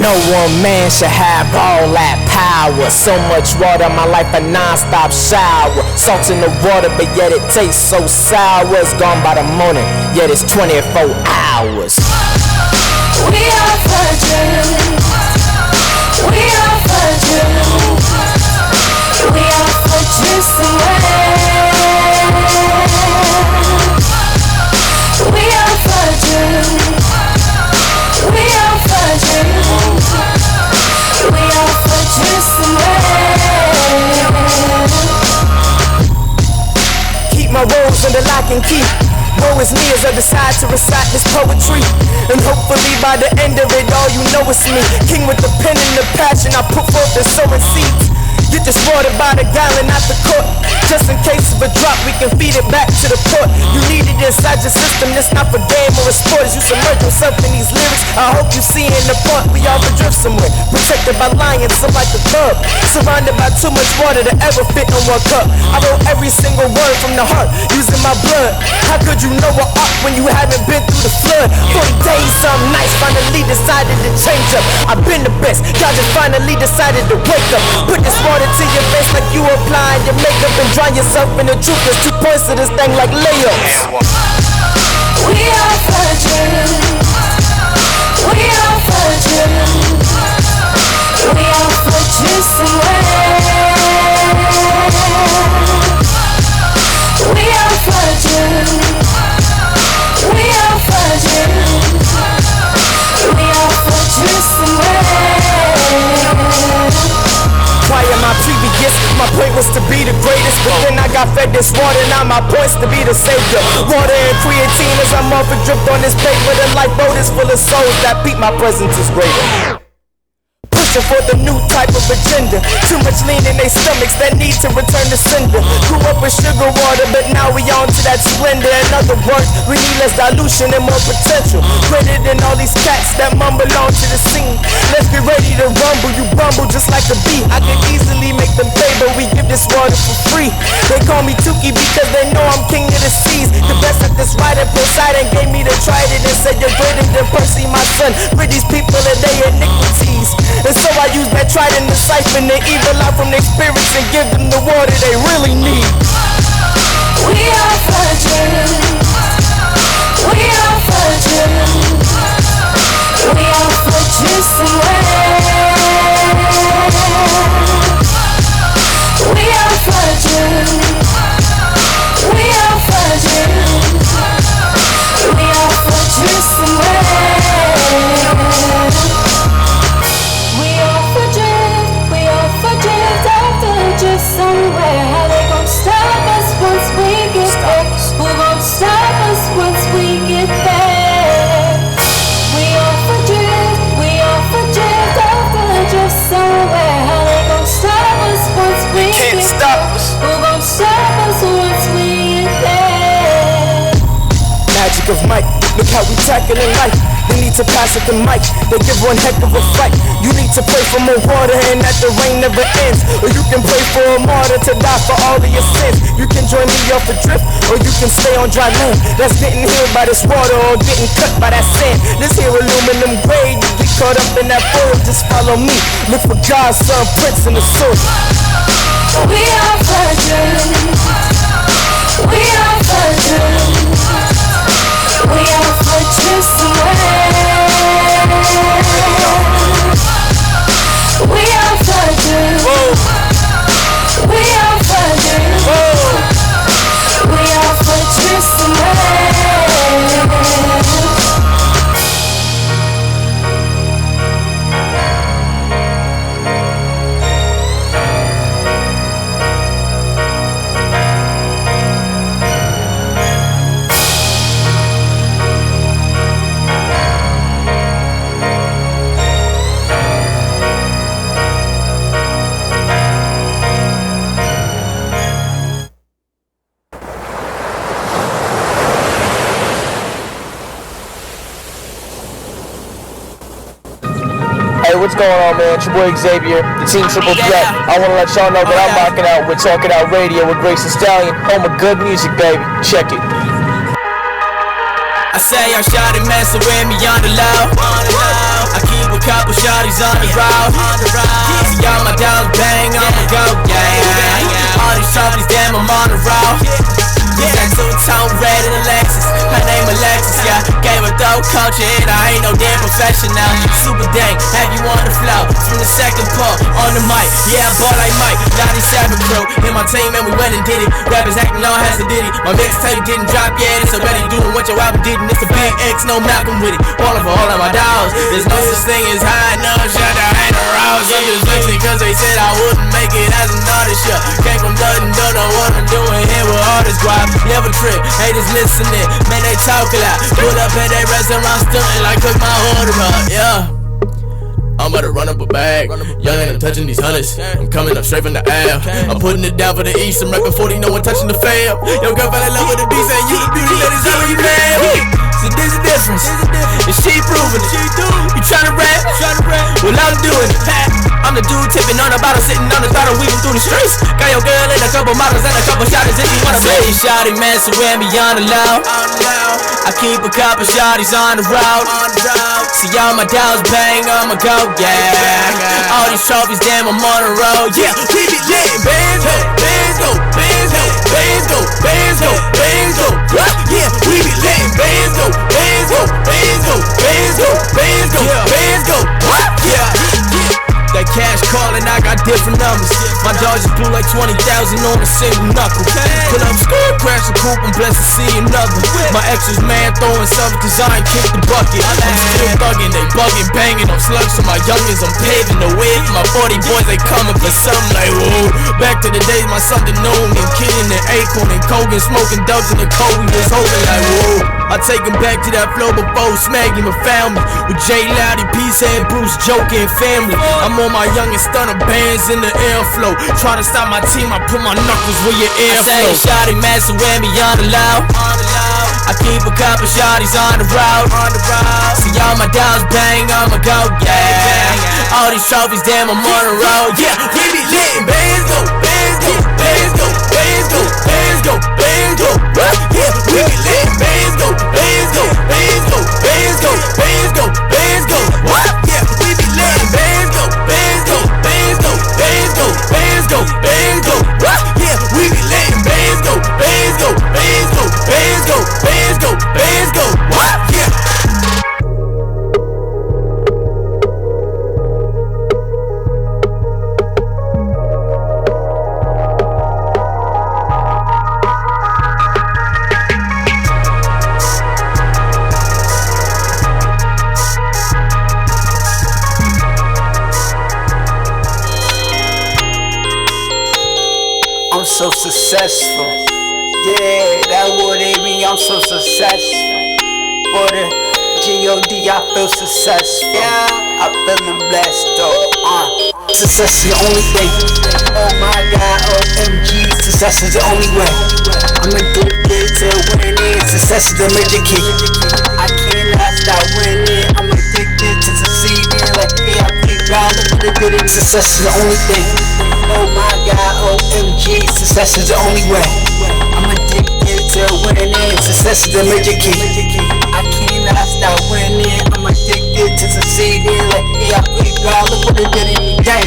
S1: No one man should have all that power. So much water, my life a non-stop shower. Salt in the water, but yet it tastes so sour. It's gone by the morning, yet it's 24 hours.
S9: We are virgins. We are virgins. We are virgins away. We are virgins. We are virgins. We are virgins away.
S1: Keep my roles under lock and key. Woe is me as I decide to recite this poetry. And hopefully by the end of it all you know it's me. King with the pen and the passion I put forth and sowing seeds. Get this water by the gallon out the court. Just in case of a drop we can feed it back to the port. You need it inside your system, this not for game or a sport. As you submerge yourself in these lyrics, I hope you see in the point we all drift somewhere. Protected by lions, I'm like a cub. Surrounded by too much water to ever fit in one cup. I wrote every single word from the heart, using my blood. How could you know a art when you haven't been through the flood? 40 days, something nice, finally decided to change up. I've been the best, God just finally decided to wake up. Put this water to your face like you applying your makeup and dry yourself in the truth. There's 2 points to this thing like layups.
S9: We are virgins. We are virgins. We are virgins away. We are virgins. We are virgins. We are virgins away.
S1: Prior my previous, my point was to be the greatest. But then I got fed this water, now my point's to be the savior. Water and creatine as I'm off a drip on this paper. The lifeboat is full of souls that beat my presence is greater. Pushing for the new type of agenda. Too much lean in their stomachs that need to return to sender. Grew up with sugar water, but now we on to that splendor. In other words, we need less dilution and more potential. Greater than all these cats that mumble onto the scene. Let's get ready to rumble, you bumble just like a bee. I could easily make them pay, but we give this water for free. They call me Tukey because they know I'm king of the seas. The best at this writing, Poseidon gave me the trident and said you're greater than Percy, my son. Rid these people of their iniquities. And so I use that trident to siphon the evil out from their spirits and give them the water they really need.
S9: We are virgins. We are virgins. We are virgins away. We are virgins. We are virgins. We are virgins away. We are virgins after just somewhere. How they gon' stop us once we get there? Who gon' stop us once we get there? We are virgins after just somewhere. How they gon' stop us once we get there? Who gon' stop us once we get there?
S1: Magic of Mike, look how we tackling life. They need to pass it the mic, they give one heck of a fight. You need to pray for more water and that the rain never ends. Or you can pray for a martyr to die for all of your sins. You can join me off a drift, or you can stay on dry land. That's getting healed by this water or getting cut by that sand. This here aluminum grade, you get caught up in that foil, just follow me. Look for God's son, Prince in the source.
S9: We are virgins. We are virgins. We are virgins away. We are virgins. We are virgins. We are virgins away.
S10: What's going on, man? It's your boy Xavier, the Team Triple Threat. I want to let y'all know that I'm rocking out with Talking Out Radio with Grace the Stallion, home of good music, baby. Check it.
S8: I say y'all shawty messing with me on the low. I keep a couple shawties on the road. See all my dogs bang, I'ma go, yeah. All these trophies, damn, I'm on the road. That two-tone red in the Lexus, her name Alexis, yeah. Gave a dope culture hit, I ain't no damn professional. Super dang, have you on the flow? From the second pull, on the mic, yeah, I ball like Mike. 97 crew, in my team and we went and did it. Rappers acting all has a ditty. My mixtape didn't drop yet, it's already doing what your album did. And it's a big X, no Malcolm with it. All of my dogs, there's no such thing as high, no shut down, ain't no rouse. I'm just listening cause they said I wouldn't make it as an artist, yeah. Came from nothing, don't know what I'm doing here with all this guap. Never trip, haters listening, man they talk a lot. Pull up at that restaurant stunting like cook my order up, yeah. I'm about to run up a bag, young and I'm touching these hundreds. I'm coming up straight from the Ave. I'm putting it down for the East, I'm rapping 40, no one touching the fam. Yo girl fell in love with the beast and you the beauty, let it all you man. So there's a difference, and she proving it. You tryna rap? Well I'm doing it. I'm the dude tipping on the bottle, sitting on the throttle, weaving through the streets. Got your girl and a couple models and a couple shawties if you wanna play. Shawty messing with me on the low. I keep a couple shawties on the road. See all my dogs bang, I'ma go, yeah. All these trophies, damn, I'm on the road, yeah. We be letting bands go, bands go, bands go, bands go, bands go, bands go, yeah. We be letting bands go, bands go, bands go, bands go, bands go, bands go, yeah. That cash calling, I got different numbers. My dog just blew like 20,000 on a single knuckle. Pull up school, crash the coupe, I'm blessed to see another. My ex was mad throwing something cause I ain't kicked the bucket. I'm still thugging, they bugging, banging on slugs. So my youngins, I'm paving the way. My 40 boys, they coming for something like whoa. Back to the days, my Sunday noon and Kidding and Acorn and Kogan, smoking dubs in the cold. We was hoping like whoa. I take him back to that flow before Smaggy and found me. With Jay Loudy, P-Head, Bruce, Joker, and family. I'm on my youngest stunner bands in the airflow. Try to stop my team, I put my knuckles where your airflow. I say shawty messing with me on the low. I keep a couple shawties on the road. See all my dogs bang, I'ma go, yeah. All these trophies, damn, I'm on the road, yeah. We be letting bands go, bands go, bands go, bands go, bands go, bands go, yeah. We be letting bands go, bands go, bands go, bands go, bands go, bands go, yeah. We be letting bands go, bands go, bands go, bands go, bands go, bands go, yeah. We be letting bands go, bands go, bands go, bands go, bands go, bands go, yeah.
S1: So successful, yeah, that what it mean. I'm so successful. For the G.O.D. I feel successful. Yeah, I feelin' blessed though. Success is the only thing. Oh my God, OMG, success is the only way. I'm addicted to winning. Success is the major key. I cannot stop winning. I'm addicted to succeeding. Like yeah, I keep God, look what it did. Success is the only thing. Oh my God, OMG, success is the only way. I'm addicted to winning. Success is the major key. I cannot stop winning. I'm addicted to succeeding. Like yeah, I keep God, look what it did in me. Dang.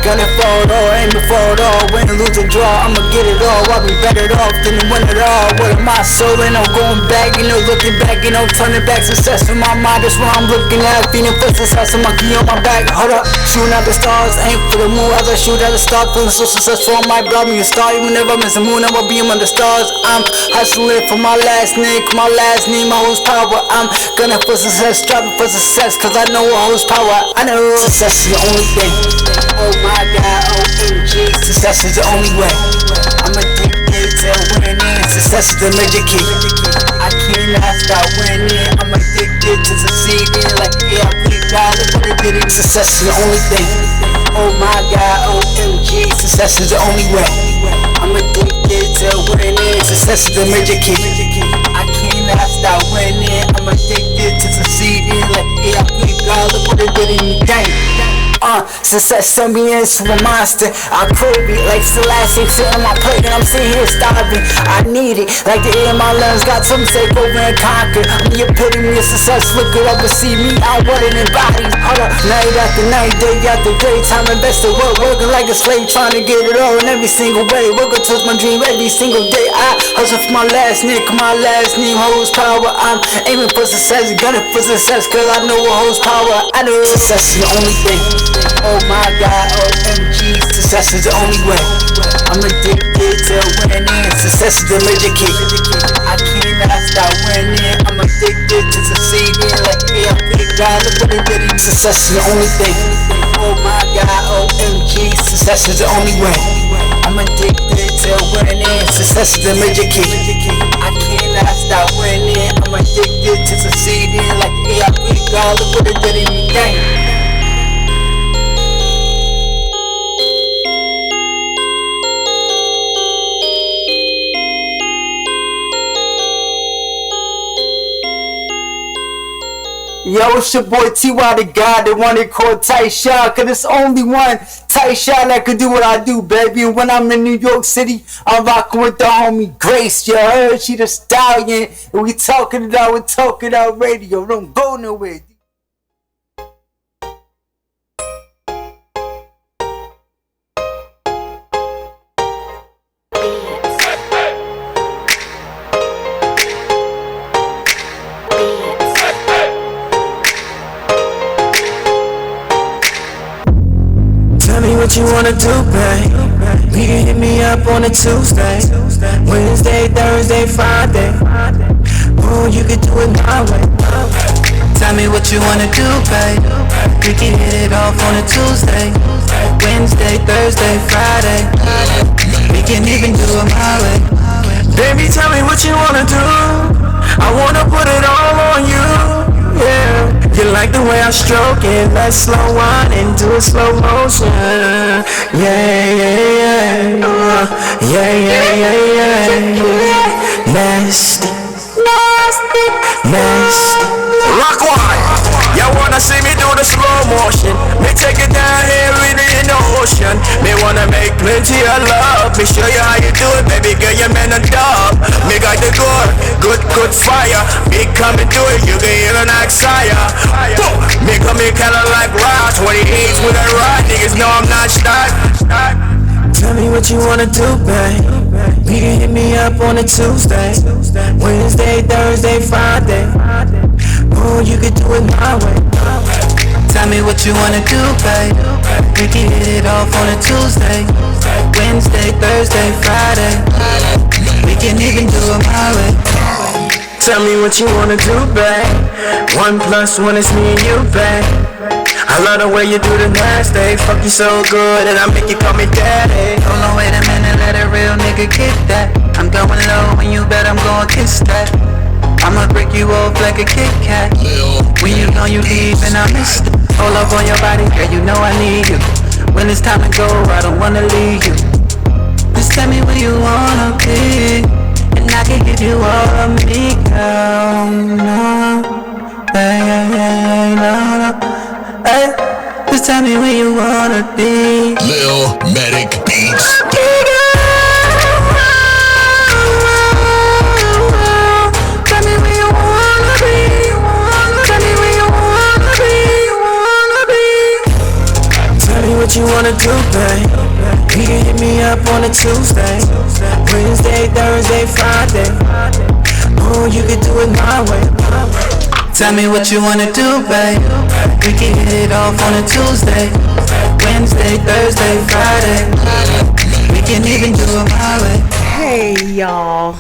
S1: Gonna fall it all, aim to fall it all. Win or lose or draw, I'ma get it all. I'll be better off than to win it all. What am I soul and I'm going back, looking back, turning back. Success in my mind, that's what I'm looking at. Feeling for success, a monkey on my back. Hold up, shooting at the stars, aim for the moon. As I shoot at the star, feeling so successful. I might blow me a star, even if I miss the moon, I'ma beam on the stars. I'm hustling for my last name, my last name, my horsepower. I'm gonna for success, striving for success, cause I know horsepower. I know success is the only thing. Oh my God, OMG, success is the only way. I'm addicted to winning. Success is the major key. I cannot stop winning. I'm addicted to succeeding. Like yeah, I keep God, look what it did. Success is the only thing. Oh my God, OMG, success is the only way. I'm addicted to winning. Success is the major key. I cannot stop winning. I'm addicted to succeeding. Like yeah, I keep God, look what it did in me. Dang. success turned me into a monster. I crave it like Selassie sitting on my plate and I'm sitting here starving. I need it like the air in my lungs got something to take over and conquer. I'm the epitome of success. Look it up and see me. I'm wetter than bodies. Hold up, night after night, day after day. Time invested work, working like a slave, trying to get it all in every single way. Working towards my dream every single day. I hustle for my last name, my last name holds power. I'm aiming for success, gunning for success, cause I know what holds power. I know success is the only thing. Oh my God, OMG, success is the only way. I'm addicted to winning. Success is the major key. I cannot stop winning. I'm addicted to succeeding. Like yeah, big God, look what it did. Success is the only thing. Oh my God, OMG, success is the only way. I'm addicted to winning. Success is the major key. I cannot stop winning. I'm addicted to succeeding. Like yeah, big God, look what it did in me. Gang. Yo, it's your boy T.Y. the God, the one they call Tyshawn. Cause it's only one Tyshawn that could do what I do, baby. And when I'm in New York City, I'm rocking with the homie Grace. You heard? She the stallion. And we talking it out, we talking out radio. Don't go nowhere. What you wanna do, babe? You can hit me up on a Tuesday, Wednesday, Thursday, Friday. Oh, you can do it my way. Tell me what you wanna do, babe. We can hit it off on a Tuesday, Wednesday, Thursday, Friday. We can even do it my way. Baby, tell me what you wanna do. I wanna put it all on you. Yeah, you like the way I stroke it. Let's slow wine and do a slow motion. Yeah, yeah, yeah. Yeah. Nasty.
S2: Rock wine. Y'all wanna see me do the slow motion? Me take it down here really in the ocean. Me wanna make plenty of love. Me show you how you do it, baby girl, you man a dog. Me got the good fire. Me come and do it, you can hear an Axaya. Me come in kinda like Ross. 28s with a ride, niggas know I'm not stuck.
S1: Tell me what you wanna do, babe. You can hit me up on a Tuesday, Wednesday, Thursday, Friday. Oh, you can do it my way. Tell me what you wanna do, babe. We can hit it off on a Tuesday, Wednesday, Thursday, Friday. We can even do it my way. Tell me what you wanna do, babe. 1 + 1 is me and you, babe. I love the way you do the nasty. Fuck you so good and I make you call me daddy. Hold on, wait a minute, let a real nigga get that. I'm going low when you bet I'm gonna kiss that. I'ma break you off like a Kit Kat. When you know you leave and I miss it. Hold up on your body, girl, you know I need you. When it's time to go, I don't wanna leave you. Just tell me where you wanna be, and I can give you all of me, girl. No, no. Hey, just tell me where you wanna be.
S7: Lil Medic Beats.
S1: Tell me where you wanna be. Tell me where you wanna be. Tell me what you wanna do, babe. You can hit me up on a Tuesday, Wednesday, Thursday, Friday. Oh, you can do it my way. Tell me what you wanna do, babe. We can hit it off on a Tuesday, Wednesday, Thursday, Friday. We can even do it my way.
S3: Hey, y'all.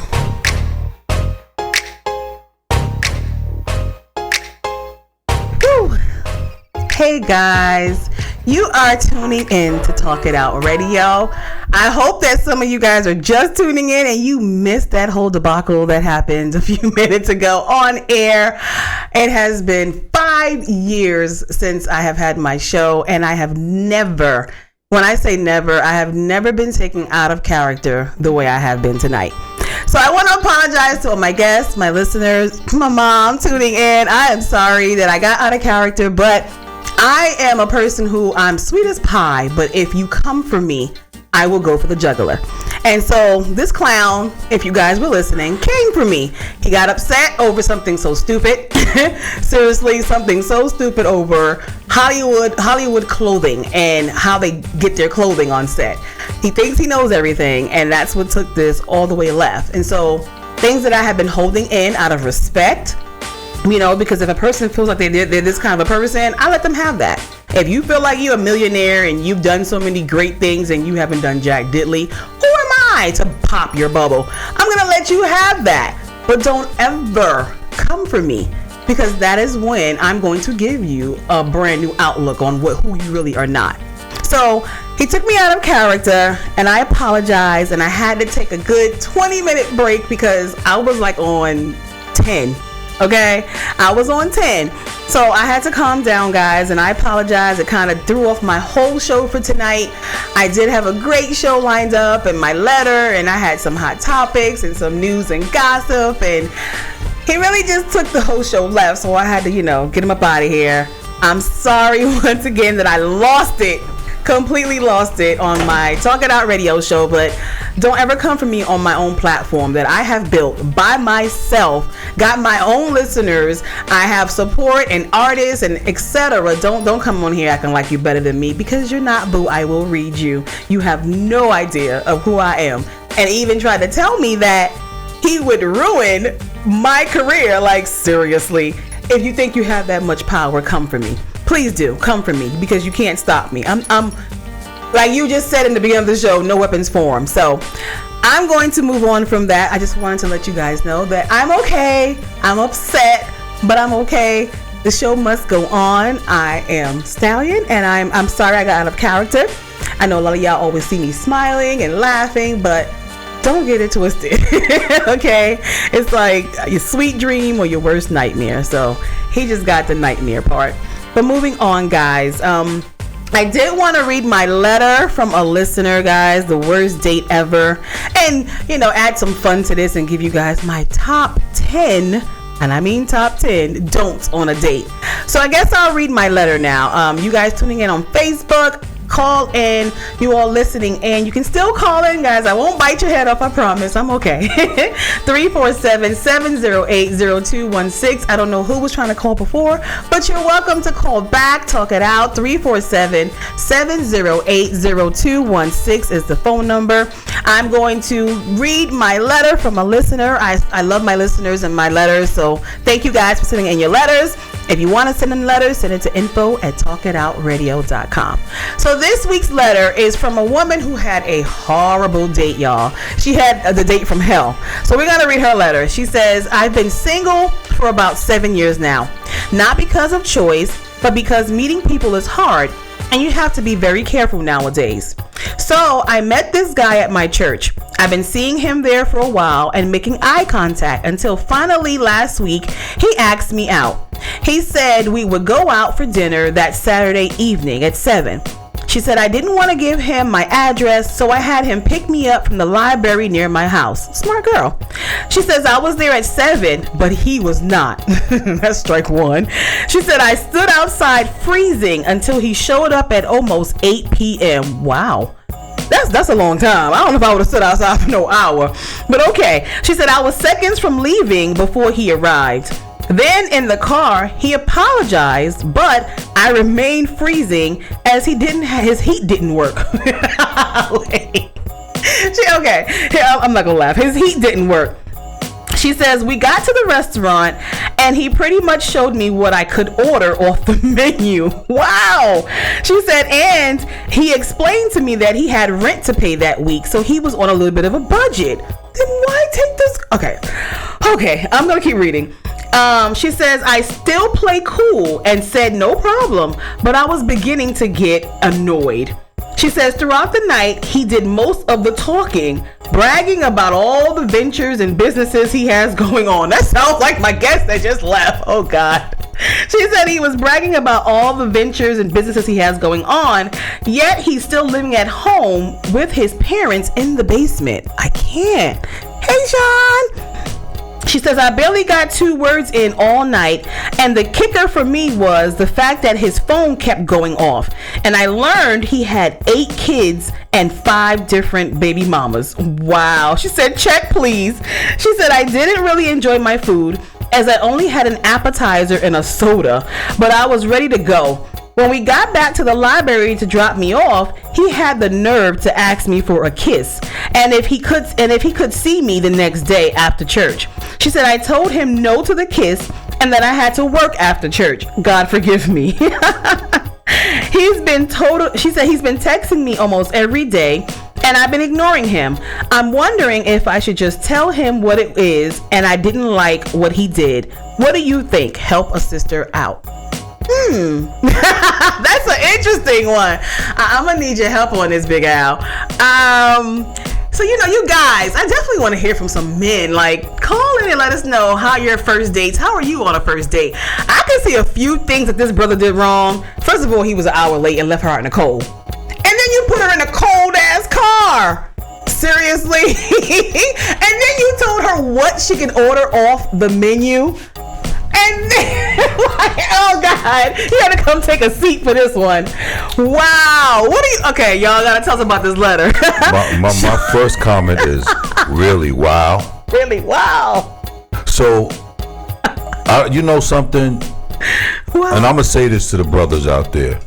S3: Whew. Hey, guys. You are tuning in to Talk It Out Radio. I hope that some of you guys are just tuning in and you missed that whole debacle that happened a few minutes ago on air. It has been 5 years since I have had my show, and I have never, when I say never, I have never been taken out of character the way I have been tonight. So I want to apologize to all my guests, my listeners, my mom tuning in. I am sorry that I got out of character, but I am a person who I'm sweet as pie, but if you come for me, I will go for the jugular. And so this clown, if you guys were listening, came for me. He got upset over something so stupid. Seriously, something so stupid over Hollywood clothing and how they get their clothing on set. He thinks he knows everything, and that's what took this all the way left. And so things that I have been holding in out of respect, you know, because if a person feels like they're this kind of a person, I let them have that. If you feel like you're a millionaire and you've done so many great things and you haven't done jack diddly, who am I to pop your bubble? I'm gonna let you have that, but don't ever come for me, because that is when I'm going to give you a brand new outlook on who you really are not. So he took me out of character, and I apologize, and I had to take a good 20-minute break because I was like on 10. Okay, I was on 10. So I had to calm down, guys, and I apologize. It kind of threw off my whole show for tonight. I did have a great show lined up, and my letter, and I had some hot topics and some news and gossip, and he really just took the whole show left. So I had to, get him up out of here. I'm sorry once again that I completely lost it on my Talk It Out radio show, but don't ever come for me on my own platform that I have built by myself, got my own listeners, I have support and artists and etc. Don't come on here acting like you're better than me, because you're not, boo. I will read you. You have no idea of who I am. And even tried to tell me that he would ruin my career. Like, seriously, if you think you have that much power, come for me. Please do come for me, because you can't stop me. I'm like you just said in the beginning of the show, no weapons formed. So I'm going to move on from that. I just wanted to let you guys know that I'm okay. I'm upset, but I'm okay. The show must go on. I am Stallion, and I'm sorry I got out of character. I know a lot of y'all always see me smiling and laughing, but don't get it twisted. Okay, it's like your sweet dream or your worst nightmare. So he just got the nightmare part. But moving on, guys, I did want to read my letter from a listener, guys, the worst date ever, and add some fun to this and give you guys my top 10, and I mean top 10 don'ts on a date. So I guess I'll read my letter now. You guys tuning in on Facebook, call in, you all listening, and you can still call in, guys. I won't bite your head off, I promise. I'm okay. 347-708-0216. I don't know who was trying to call before, but you're welcome to call back. Talk it out. 347-708-0216 is the phone number. I'm going to read my letter from a listener. I love my listeners and my letters, so thank you guys for sending in your letters. If you want to send in letters, send it to info@talkitoutradio.com. So this week's letter is from a woman who had a horrible date, y'all. She had the date from hell. So we're going to read her letter. She says, I've been single for about 7 years now. Not because of choice, but because meeting people is hard, and you have to be very careful nowadays. So I met this guy at my church. I've been seeing him there for a while and making eye contact until finally last week he asked me out. He said we would go out for dinner that Saturday evening at 7. She said I didn't want to give him my address, so I had him pick me up from the library near my house. Smart girl. She says I was there at 7, but he was not. That's strike one. She said I stood outside freezing until he showed up at almost 8 p.m. Wow. That's a long time. I don't know if I would have stood outside for no hour, but okay. She said I was seconds from leaving before he arrived. Then in the car, he apologized, but I remained freezing as his heat didn't work. Okay, I'm not gonna laugh. His heat didn't work. She says we got to the restaurant and he pretty much showed me what I could order off the menu. Wow. She said, and he explained to me that he had rent to pay that week, so he was on a little bit of a budget. Then why take this? Okay, I'm gonna keep reading. She says I still play cool and said no problem, but I was beginning to get annoyed. She says throughout the night, he did most of the talking, bragging about all the ventures and businesses he has going on. That sounds like my guest that just left. Oh, God. She said he was bragging about all the ventures and businesses he has going on, yet he's still living at home with his parents in the basement. I can't. Hey, Sean. She says, I barely got 2 words in all night, and the kicker for me was the fact that his phone kept going off, and I learned he had 8 kids and 5 different baby mamas. Wow. She said, check please. She said, I didn't really enjoy my food as I only had an appetizer and a soda, but I was ready to go. When we got back to the library to drop me off, he had the nerve to ask me for a kiss, and if he could see me the next day after church. She said, I told him no to the kiss and that I had to work after church. God forgive me. She said he's been texting me almost every day and I've been ignoring him. I'm wondering if I should just tell him what it is and I didn't like what he did. What do you think? Help a sister out. That's an interesting one. I'm gonna need your help on this, Big Al. So you guys, I definitely want to hear from some men. Like, call in and let us know how your first dates. How are you on a first date? I can see a few things that this brother did wrong. First of all, he was an hour late and left her out in the cold. And then you put her in a cold ass car. Seriously? And then you told her what she can order off the menu. And then, oh God, you gotta come take a seat for this one. Wow. Okay, y'all gotta tell us about this letter.
S4: my first comment is really wow.
S3: Really wow.
S4: So, you know something? Wow. And I'm gonna say this to the brothers out there.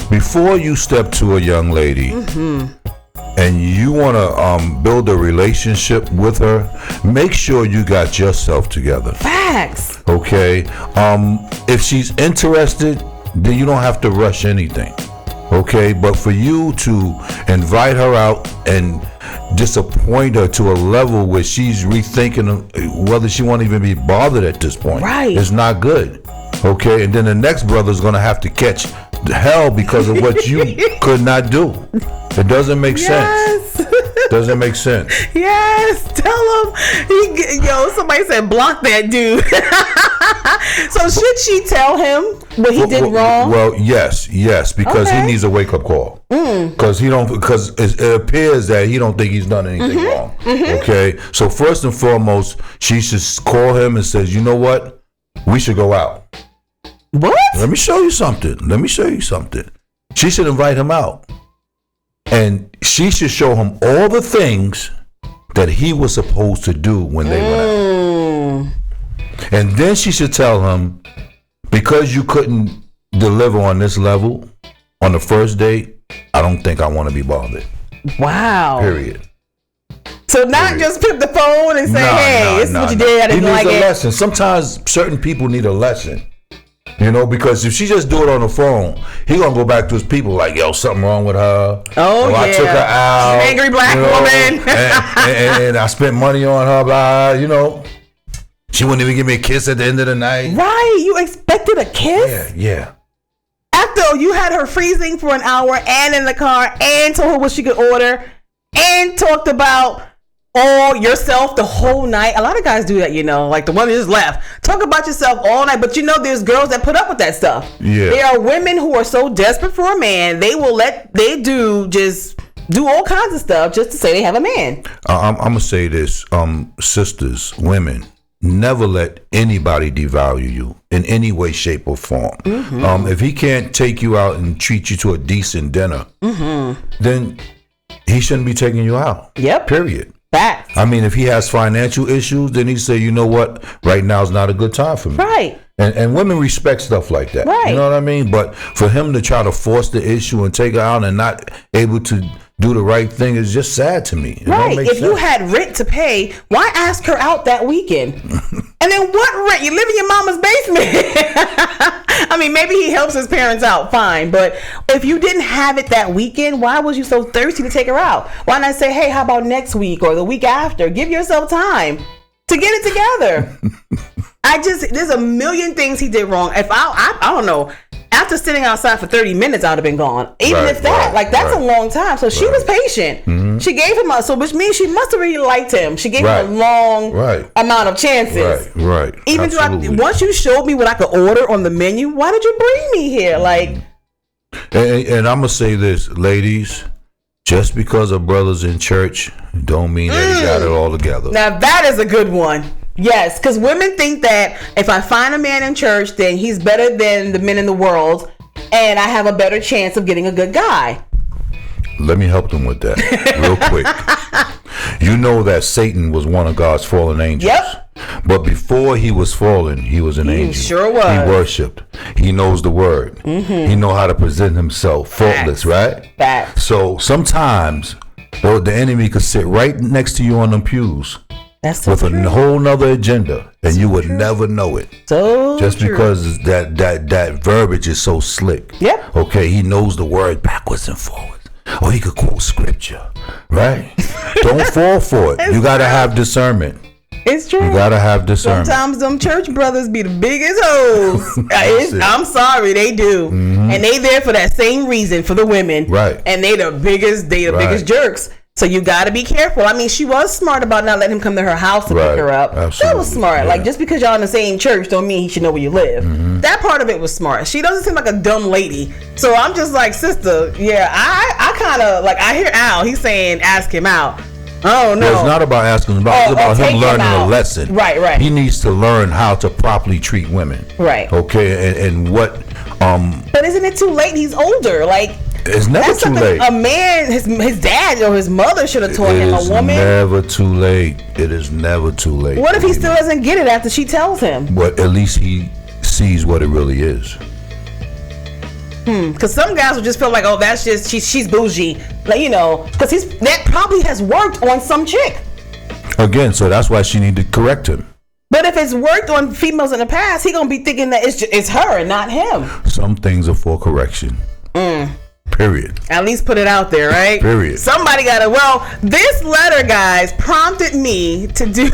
S4: Before you step to a young lady, and you want to build a relationship with her, make sure you got yourself together.
S3: Facts.
S4: Okay. If she's interested, then you don't have to rush anything. Okay. But for you to invite her out and disappoint her to a level where she's rethinking whether she won't even be bothered at this point,
S3: right,
S4: is not good. Okay. And then the next brother's going to have to catch hell because of what you could not do. It doesn't make sense. Doesn't make sense.
S3: Yes, tell him. Somebody said block that dude. So should she tell him what he did wrong?
S4: Well, yes, because he needs a wake up call. Because it appears that he don't think he's done anything wrong. Okay, so first and foremost, she should call him and says, you know what, we should go out.
S3: What?
S4: Let me show you something. She should invite him out. And she should show him all the things that he was supposed to do when they went out. And then she should tell him, because you couldn't deliver on this level on the first date, I don't think I want to be bothered.
S3: Wow.
S4: Period.
S3: So not just pick the phone and say, this is what you did, I didn't like it.
S4: He needs a lesson. Sometimes certain people need a lesson. Because if she just do it on the phone, he gonna go back to his people like, yo, something wrong with her. I took her out.
S3: Angry black woman.
S4: and I spent money on her, blah, She wouldn't even give me a kiss at the end of the night.
S3: Right, you expected a kiss?
S4: Yeah.
S3: After you had her freezing for an hour and in the car and told her what she could order and talked about all yourself the whole night. A lot of guys do that, like the one that just left. Talk about yourself all night, but there's girls that put up with that stuff.
S4: Yeah.
S3: There are women who are so desperate for a man, they will just do all kinds of stuff just to say they have a man.
S4: I'm gonna say this, sisters, women, never let anybody devalue you in any way, shape, or form. If he can't take you out and treat you to a decent dinner, then he shouldn't be taking you out.
S3: Yep.
S4: Period.
S3: Facts.
S4: I mean, if he has financial issues, then he say, you know what, right now is not a good time for me.
S3: Right.
S4: And women respect stuff like that.
S3: Right.
S4: You know what I mean? But for him to try to force the issue and take her out and not able to do the right thing is just sad to me.
S3: Right. If you had rent to pay, why ask her out that weekend? And then what rent? You live in your mama's basement. I mean, maybe he helps his parents out, fine. But if you didn't have it that weekend, why was you so thirsty to take her out? Why not say, hey, how about next week or the week after? Give yourself time to get it together. There's a million things he did wrong. If I don't know. After sitting outside for 30 minutes, I would have been gone. Even if that, that's a long time. So she was patient. She gave him which means she must have really liked him. She gave him a long amount of chances.
S4: Right.
S3: Even once you showed me what I could order on the menu, why did you bring me here?
S4: And I'm gonna say this, ladies. Just because a brother's in church don't mean that he got it all together.
S3: Now that is a good one. Yes, because women think that if I find a man in church, then he's better than the men in the world, and I have a better chance of getting a good guy.
S4: Let me help them with that real quick. You know that Satan was one of God's fallen angels.
S3: Yep.
S4: But before he was fallen, he was an angel.
S3: Sure was.
S4: He worshipped. He knows the word. He know how to present himself faultless, right?
S3: Facts.
S4: So sometimes, well, the enemy could sit right next to you on them pews
S3: That's so
S4: with
S3: true.
S4: a whole nother agenda, and you would never know it.
S3: So
S4: Just
S3: true.
S4: because that verbiage is so slick.
S3: Yep.
S4: Okay, he knows the word backwards and forwards. Or he could quote scripture, right? Don't fall for it. You gotta have discernment.
S3: It's true.
S4: You gotta have discernment.
S3: Sometimes them church brothers be the biggest hoes.
S4: it.
S3: I'm sorry, they do, and they there for that same reason for the women,
S4: Right.
S3: And they the biggest jerks. So you got to be careful. I mean, she was smart about not letting him come to her house to
S4: Right.
S3: pick her up. That
S4: Absolutely.
S3: was smart.
S4: Yeah.
S3: Like, just because y'all in the same church don't mean he should know where you live. That part of it was smart. She doesn't seem like a dumb lady. So I'm just like, sister, yeah, I kind of like, I hear Al, he's saying ask him out. Oh no,
S4: It's not about asking him out. It's about
S3: take
S4: him
S3: him
S4: learning a
S3: out.
S4: lesson.
S3: Right.
S4: He needs to learn how to properly treat women.
S3: Right.
S4: Okay, and what
S3: But isn't it too late? He's older. Like,
S4: it's never
S3: that's
S4: too
S3: something
S4: late.
S3: a man, his dad or his mother should have taught
S4: It
S3: him. A
S4: is
S3: woman.
S4: never too late. It is never too late.
S3: What if he still doesn't get it after she tells him?
S4: But at least he sees what it really is.
S3: Because some guys will just feel like, oh, that's just she's bougie, like, you know, because that probably has worked on some chick.
S4: Again, so that's why she needed to correct him.
S3: But if it's worked on females in the past, he gonna be thinking that it's her and not him.
S4: Some things are for correction. Period.
S3: At least put it out there, right?
S4: Period.
S3: Somebody gotta. Well, this letter, guys, prompted me to do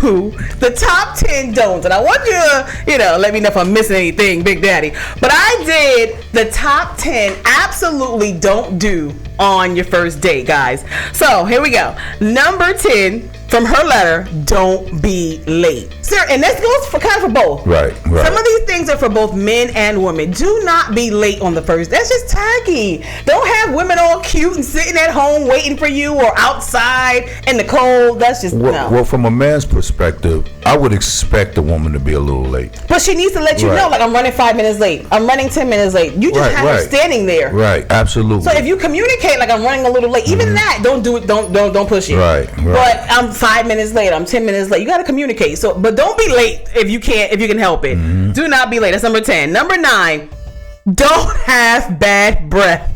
S3: the top 10 don'ts, and I want you to, let me know if I'm missing anything, Big Daddy. But I did the top 10 absolutely don't do on your first date, guys. So here we go. Number 10 from her letter: don't be late. Sir, and this goes for kind of for both.
S4: Right.
S3: Some of these things are for both men and women. Do not be late on the first. That's just tacky. Don't have women all cute and sitting at home waiting for you or outside in the cold. That's just no.
S4: Well, from a man's perspective, I would expect a woman to be a little late.
S3: But she needs to let you know, like, I'm running 5 minutes late. I'm running 10 minutes late. You just have her standing there.
S4: Right. Absolutely.
S3: So if you communicate like I'm running a little late, even that, don't do it. Don't push it.
S4: Right.
S3: But I'm 5 minutes late. I'm 10 minutes late. You got to communicate. So, but don't be late if you can help it. Do not be late. That's number 10. Number 9. Don't have bad breath.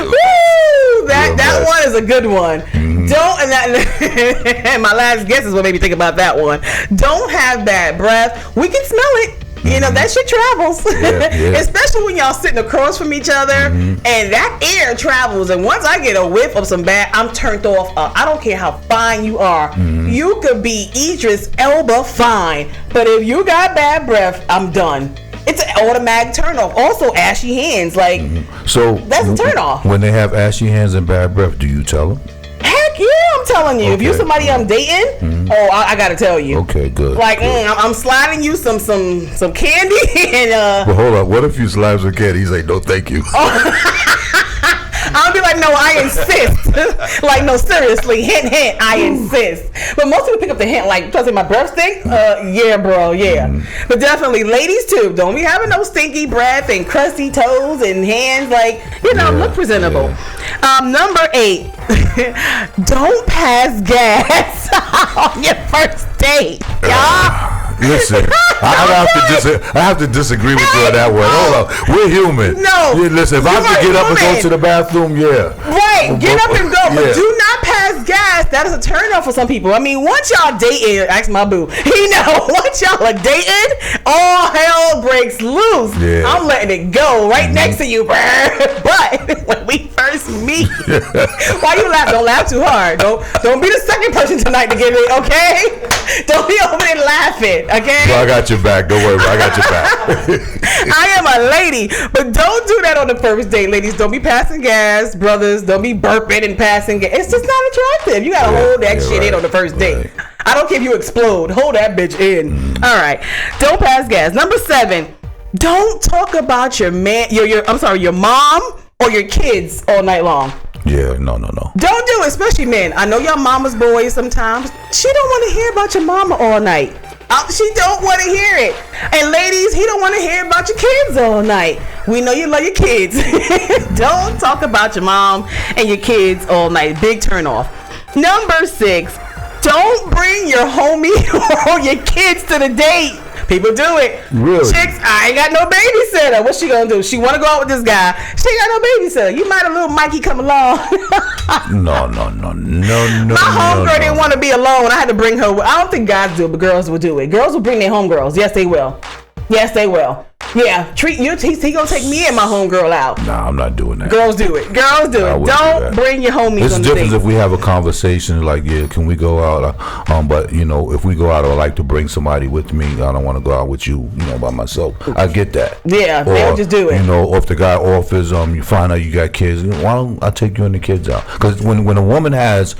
S3: Woo! That one is a good one. Don't, and my last guess is what made me think about that one. Don't have bad breath. We can smell it. You know, that shit travels.
S4: Yeah.
S3: Especially when y'all sitting across from each other and that air travels. And once I get a whiff of some bad, I'm turned off. I don't care how fine you are. You could be Idris Elba fine. But if you got bad breath, I'm done. It's an automatic turn off. Also, ashy hands. Like,
S4: so
S3: that's a turn off.
S4: When they have ashy hands and bad breath, do you tell them?
S3: Heck yeah, I'm telling you. If you're somebody I'm dating, I gotta tell you.
S4: Okay, good.
S3: Like, I'm sliding you some candy and
S4: But hold on, what if you slide some candy? He's like, no, thank you.
S3: I'll be like, no, I insist. Like, no, seriously, hint, I insist. But most people pick up the hint, like, trust me, my breath stink? Yeah, bro, yeah. But definitely, ladies too, don't be having no stinky breath and crusty toes and hands, like, look presentable. Number 8, don't pass gas on your first date, y'all.
S4: Listen, I have to disagree with you on that one. Hold on, we're human.
S3: No,
S4: listen, if I have to get up and go to the bathroom,
S3: right, get up and go, but do not pass gas. That is a turn off for some people. I mean, once y'all dating, ask my boo, once y'all are dating, all hell breaks loose. I'm letting it go right next to you, but when we first meet, why you laugh? Don't laugh too hard. Don't be the second person tonight to get it, okay? Don't be over there laughing. Okay.
S4: Well, I got your back. Don't worry, I got your back.
S3: I am a lady, but don't do that on the first date, ladies. Don't be passing gas, brothers. Don't be burping and passing gas. It's just not attractive. You gotta hold that shit in on the first date. I don't care if you explode. Hold that bitch in. All right. Don't pass gas. Number 7. Don't talk about your man, your mom or your kids all night long.
S4: Yeah, no.
S3: Don't do it, especially men. I know y'all mama's boys sometimes. She don't want to hear about your mama all night. She don't want to hear it. And ladies, he don't want to hear about your kids all night. We know you love your kids. Don't talk about your mom and your kids all night. Big turn off. Number 6, don't bring your homie or your kids to the date. People do it.
S4: Really?
S3: Chicks, I ain't got no babysitter. What's she gonna do? She wanna go out with this guy. She ain't got no babysitter. You might have little Mikey come along.
S4: No.
S3: My homegirl didn't want to be alone. I had to bring her. I don't think guys do it, but girls will do it. Girls will bring their homegirls. Yes, they will. Yeah, treat you. He gonna take me and my homegirl out.
S4: Nah, I'm not doing that.
S3: Girls do it. Don't bring your homies.
S4: It's
S3: on the
S4: different
S3: date.
S4: if we have a conversation like, yeah, can we go out? But if we go out, I would like to bring somebody with me. I don't want to go out with you, by myself. I get that.
S3: Yeah, they'll just do it.
S4: Or if the guy offers, you find out you got kids, why don't I take you and the kids out? Because when a woman has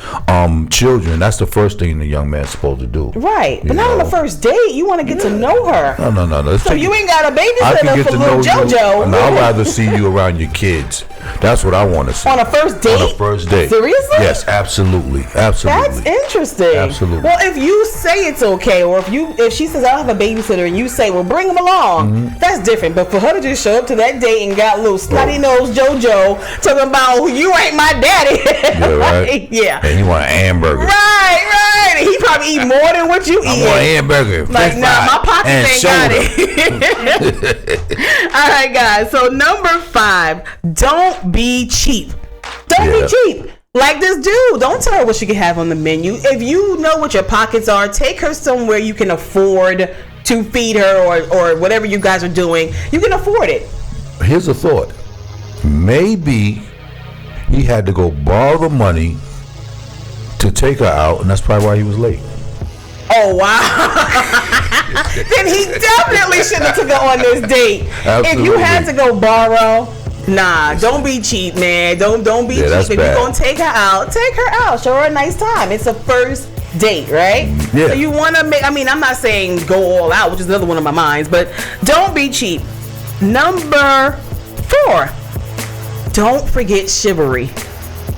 S4: children, that's the first thing the young man's supposed to do.
S3: Right, but not on the first date. You want to get to know her.
S4: No.
S3: So you ain't got a babysitter
S4: I can get
S3: for
S4: to
S3: little
S4: know
S3: JoJo.
S4: And I'd rather see you around your kids. That's what I want to see.
S3: On a first date?
S4: On a first date.
S3: Seriously?
S4: Yes, absolutely.
S3: That's interesting.
S4: Absolutely.
S3: Well, if you say it's okay, or if she says I have a babysitter and you say, well, bring him along, that's different. But for her to just show up to that date and got little snotty nosed JoJo talking about you ain't my daddy.
S4: Yeah, right?
S3: Yeah.
S4: And you want an hamburger.
S3: Right. And he probably eat more than what you eat.
S4: I want a hamburger.
S3: Like, nah, my pockets ain't got it. All right, guys. So number 5, don't be cheap. Don't be cheap. Like this dude, don't tell her what she can have on the menu. If you know what your pockets are, take her somewhere you can afford to feed her or whatever you guys are doing. You can afford it.
S4: Here's a thought. Maybe he had to go borrow the money to take her out, and that's probably why he was late.
S3: Oh, wow. Then he definitely shouldn't have took her on this date.
S4: Absolutely.
S3: If you had to go borrow, nah, don't be cheap, man. Don't be cheap. If you're going to take her out, show her a nice time. It's a first date, right?
S4: Yeah.
S3: So you want to I'm not saying go all out, which is another one of my minds, but don't be cheap. Number 4, don't forget chivalry.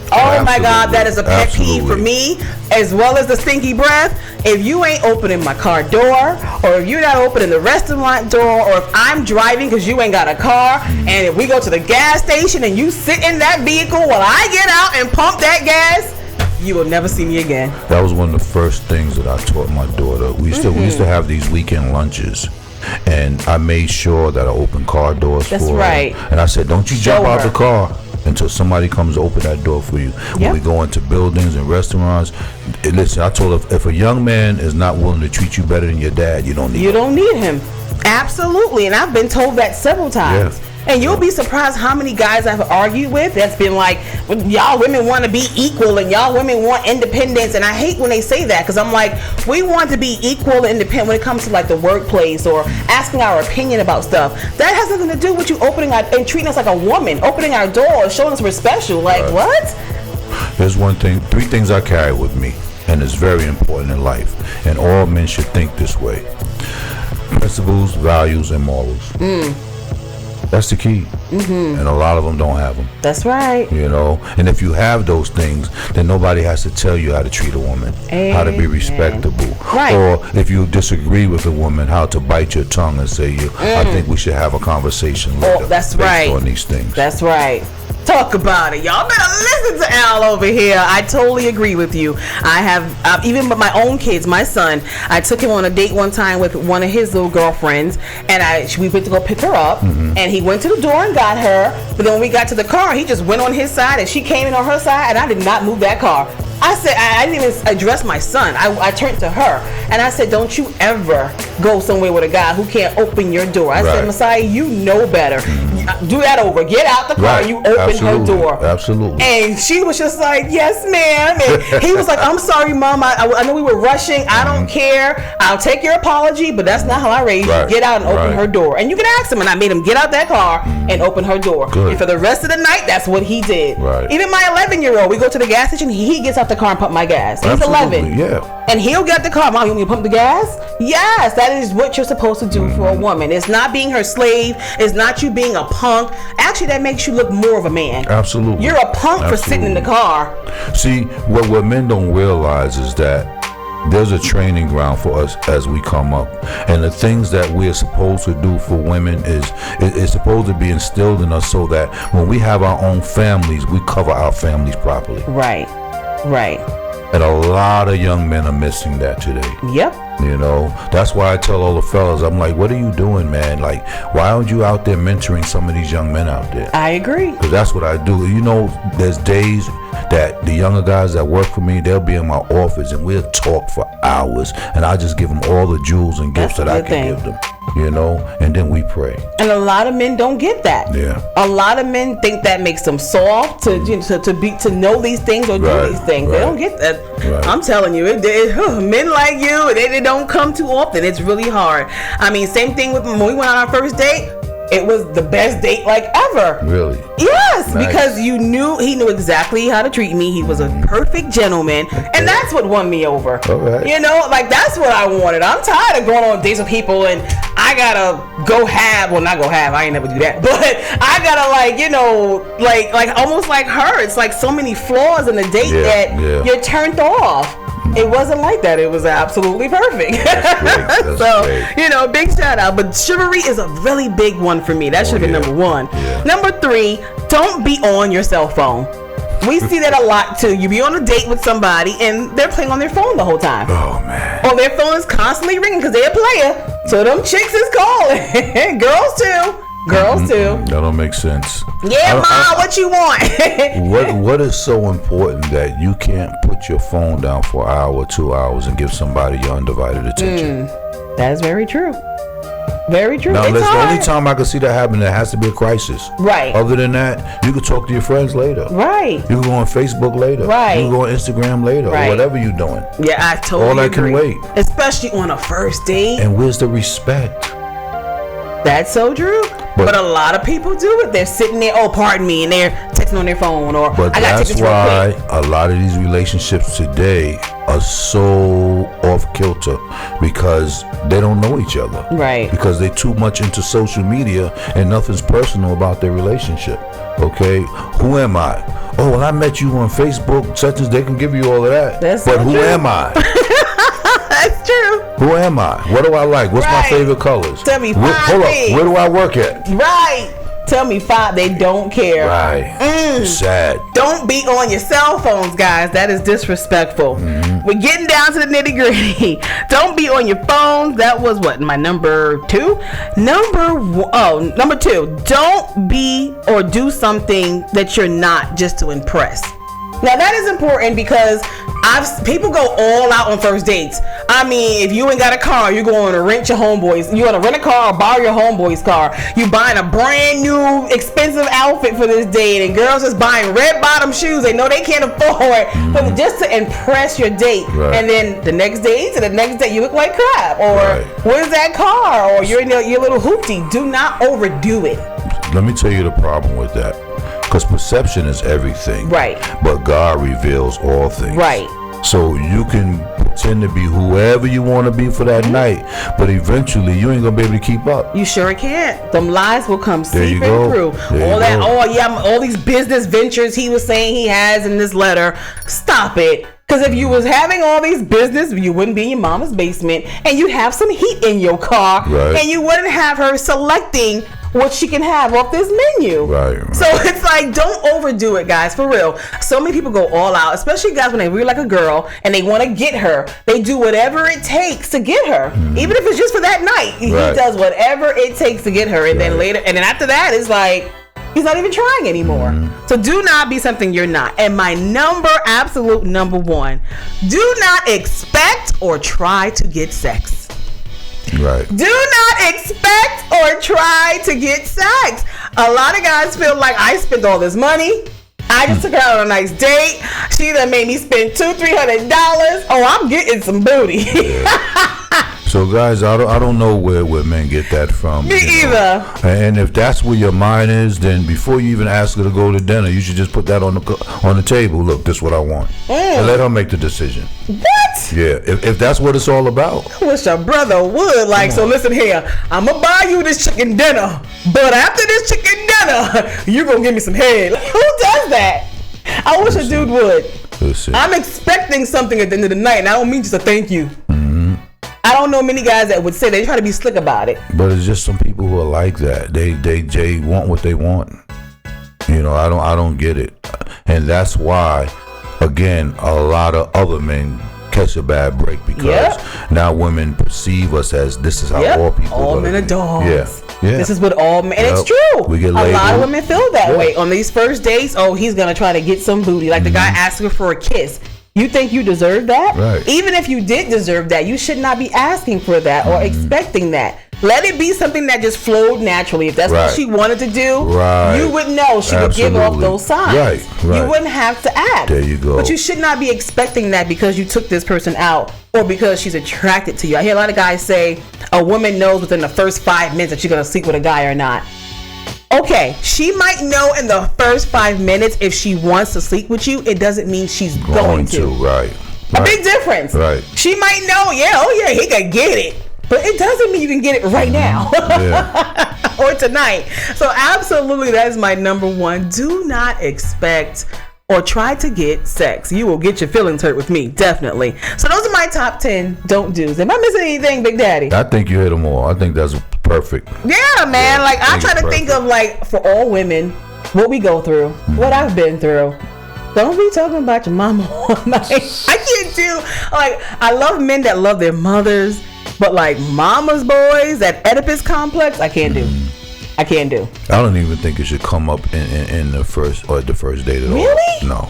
S3: Oh my God, that is a pet peeve for me, as well as the stinky breath. If you ain't opening my car door, or if you're not opening the restaurant door, or if I'm driving because you ain't got a car, and if we go to the gas station and you sit in that vehicle while I get out and pump that gas, you will never see me again.
S4: That was one of the first things that I taught my daughter. We used to have these weekend lunches. And I made sure that I opened car doors for her.
S3: Right.
S4: And I said, don't you jump out the car until somebody comes to open that door for you. When we go into buildings and restaurants, listen, I told her, if a young man is not willing to treat you better than your dad, you don't need him.
S3: You don't need him. Absolutely. And I've been told that several times.
S4: Yeah.
S3: And you'll be surprised how many guys I've argued with that's been like, y'all women want to be equal and y'all women want independence. And I hate when they say that, because I'm like, we want to be equal and independent when it comes to like the workplace or asking our opinion about stuff. That has nothing to do with you opening our, and treating us like a woman, opening our door, showing us we're special. Like, what?
S4: There's 3 things I carry with me, and it's very important in life. And all men should think this way. Principles, values, and morals. That's the key. And a lot of them don't have them.
S3: That's right.
S4: And if you have those things, then nobody has to tell you how to treat a woman, how to be respectable.
S3: Right.
S4: Or if you disagree with a woman, how to bite your tongue and say, I think we should have a conversation later.
S3: That's
S4: based
S3: right.
S4: on these things.
S3: That's right. Talk about it. Y'all better listen to Al over here. I totally agree with you. I have, even with my own kids, my son, I took him on a date one time with one of his little girlfriends, and we went to go pick her up, and he went to the door and got her, but then when we got to the car, he just went on his side, and she came in on her side, and I did not move that car. I said, I didn't even address my son. I turned to her, and I said, don't you ever go somewhere with a guy who can't open your door. I said, Messiah, you know better. Do that over. Get out the car. You open her door.
S4: Absolutely.
S3: And she was just like, yes, ma'am. And he was like, I'm sorry, Mom. I know we were rushing. I don't care. I'll take your apology, but that's not how I raised you. Get out and open her door. And you can ask him. And I made him get out that car and open her door.
S4: Good.
S3: And for the rest of the night, that's what he did.
S4: Right.
S3: Even my 11-year-old, we go to the gas station. He gets out out the car and pump my gas. He's
S4: Absolutely,
S3: 11.
S4: yeah.
S3: And he'll get the car. Mom, you want me to pump the gas? Yes, that is what you're supposed to do for a woman. It's not being her slave. It's not you being a punk. Actually, that makes you look more of a man.
S4: Absolutely.
S3: You're a punk for sitting in the car.
S4: See, what men don't realize is that there's a training ground for us as we come up, and the things that we're supposed to do for women is supposed to be instilled in us so that when we have our own families, we cover our families properly.
S3: Right.
S4: And a lot of young men are missing that today.
S3: Yep.
S4: You know, that's why I tell all the fellas, I'm like, what are you doing, man? Like, why aren't you out there mentoring some of these young men out there?
S3: I agree.
S4: Because that's what I do. You know, there's days that the younger guys that work for me, they'll be in my office and we'll talk for hours, and I just give them all the jewels and gifts that I can give them, you know, and then we pray.
S3: And a lot of men don't get that.
S4: Yeah.
S3: A lot of men think that makes them soft to know these things or do these things. They don't get that.
S4: Right.
S3: I'm telling you, men like you, they don't come too often. It's really hard. I mean, same thing with when we went on our first date. It was the best date like ever.
S4: Really?
S3: Yes,
S4: Nice.
S3: because he knew exactly how to treat me. He was a perfect gentleman, and that's what won me over.
S4: All right.
S3: You know, like that's what I wanted. I'm tired of going on dates with people and I gotta not go have. I ain't never do that, but I gotta like almost like her. It's like so many flaws in the date that you're turned off. It wasn't like that. It was absolutely perfect.
S4: That's
S3: So,
S4: great.
S3: you know, big shout out. But chivalry is a really big one for me. That should have been number one.
S4: Yeah.
S3: Number 3, don't be on your cell phone. We see that a lot too. You be on a date with somebody and they're playing on their phone the whole time.
S4: Oh, man.
S3: Or their phone is constantly ringing because they're a player. So them chicks is calling. Girls too.
S4: That don't make sense.
S3: Yeah, Ma, what you want?
S4: What is so important that you can't put your phone down for an hour, 2 hours, and give somebody your undivided attention?
S3: That is very true. Very true.
S4: Now,
S3: It's
S4: that's the
S3: hard.
S4: only time I can see that happen. There has to be a crisis.
S3: Right.
S4: Other than that, you can talk to your friends later.
S3: Right.
S4: You can go on Facebook later.
S3: Right.
S4: You can go on Instagram later,
S3: Right.
S4: or whatever you're doing.
S3: Yeah, I totally
S4: All that
S3: agree.
S4: can wait.
S3: Especially on a first date.
S4: And where's the respect?
S3: That's so true. But a lot of people do it. They're sitting there, oh, pardon me, and they're texting on their phone, or
S4: But
S3: I got to
S4: that's
S3: take this real
S4: why
S3: quick.
S4: a lot of these relationships today are so off kilter, because they don't know each other.
S3: Right.
S4: Because they're too much into social media and nothing's personal about their relationship. Okay? Who am I? Oh, well, I met you on Facebook, such as they can give you all of that.
S3: That's
S4: but
S3: so
S4: who
S3: true.
S4: am I?
S3: That's true.
S4: Who am I? What do I like? What's my
S3: Right.
S4: favorite colors?
S3: Tell me
S4: Hold
S3: five
S4: up.
S3: things.
S4: Where do I work at?
S3: Right. Tell me 5. They don't care.
S4: Right. Sad.
S3: Don't be on your cell phones, guys. That is disrespectful. We're getting down to the nitty gritty. Don't be on your phones. That was what, my number 2? Number 2. Don't be or do something that you're not just to impress. Now that is important because people go all out on first dates. I mean, if you ain't got a car, you're going to rent your homeboys. You're going to rent a car or borrow your homeboy's car. You buying a brand new expensive outfit for this date, and girls just buying red bottom shoes they know they can't afford, but just to impress your date.
S4: Right.
S3: And then the next day you look like crap, or where's that car, or you're in your little hoopty. Do not overdo it.
S4: Let me tell you the problem with that. Because perception is everything.
S3: Right.
S4: But God reveals all things.
S3: Right.
S4: So you can pretend to be whoever you want to be for that night, but eventually you ain't going to be able to keep up.
S3: You sure can't. Them lies will come
S4: There you
S3: seeping
S4: go.
S3: through.
S4: There you go.
S3: All these business ventures he was saying he has in this letter. Stop it. Because if you was having all these business, you wouldn't be in your mama's basement, and you'd have some heat in your car,
S4: Right.
S3: and you wouldn't have her selecting what she can have off this menu.
S4: Right.
S3: So it's like, don't overdo it, guys, for real. So many people go all out, especially guys when they really like a girl and they want to get her. They do whatever it takes to get her, even if it's just for that night. He
S4: Right.
S3: does whatever it takes to get her, and then later, and then after that, it's like he's not even trying anymore. So do not be something you're not. And my absolute number 1, do not expect or try to get sex.
S4: Right.
S3: Do not expect or try to get sex. A lot of guys feel like I spent all this money. I just took her out on a nice date. She done made me spend $200-300. Oh, I'm getting some booty.
S4: So guys, I don't know where men get that from.
S3: Me either.
S4: And if that's where your mind is, then before you even ask her to go to dinner, you should just put that on the table. Look, this is what I want, and let her make the decision.
S3: What?
S4: Yeah, if that's what it's all about.
S3: I wish a brother would. Like, so listen here, I'm gonna buy you this chicken dinner, but after this chicken dinner, you gonna give me some head. Like, who does that? I wish a dude would.
S4: Listen.
S3: I'm expecting something at the end of the night, and I don't mean just a thank you. I don't know many guys that would say they try to be slick about it.
S4: But it's just some people who are like that. They want what they want. You know, I don't get it, and that's why, again, a lot of other men catch a bad break because now women perceive us as this is how all people.
S3: All men are dogs.
S4: Yeah.
S3: This is what all men. And it's true.
S4: We get
S3: a lot of women feel that way on these first dates. Oh, he's gonna try to get some booty. Like the guy asking for a kiss. You think you deserve that?
S4: Right.
S3: Even if you did deserve that, you should not be asking for that or expecting that. Let it be something that just flowed naturally. If that's what she wanted to do, you would know she would give off those signs.
S4: Right.
S3: You wouldn't have to ask.
S4: There you go.
S3: But you should not be expecting that because you took this person out or because she's attracted to you. I hear a lot of guys say a woman knows within the first 5 minutes that she's going to sleep with a guy or not. Okay, she might know in the first 5 minutes if she wants to sleep with you. It doesn't mean she's going to.
S4: Right.
S3: A big difference.
S4: Right.
S3: She might know, he can get it. But it doesn't mean you can get it right now or tonight. So absolutely, that is my number one. Do not expect or try to get sex. You will get your feelings hurt with me, definitely. So those are my top 10 don't do's. Am I missing anything, Big Daddy?
S4: I think you hit them all. I think that's perfect.
S3: Yeah, man. Like I try to think of like for all women, what we go through, what I've been through. Don't be talking about your mama all night. I can't do I love men that love their mothers, but like mama's boys, that Oedipus complex, I can't do. I don't
S4: even think it should come up in the first date at all.
S3: Really?
S4: No.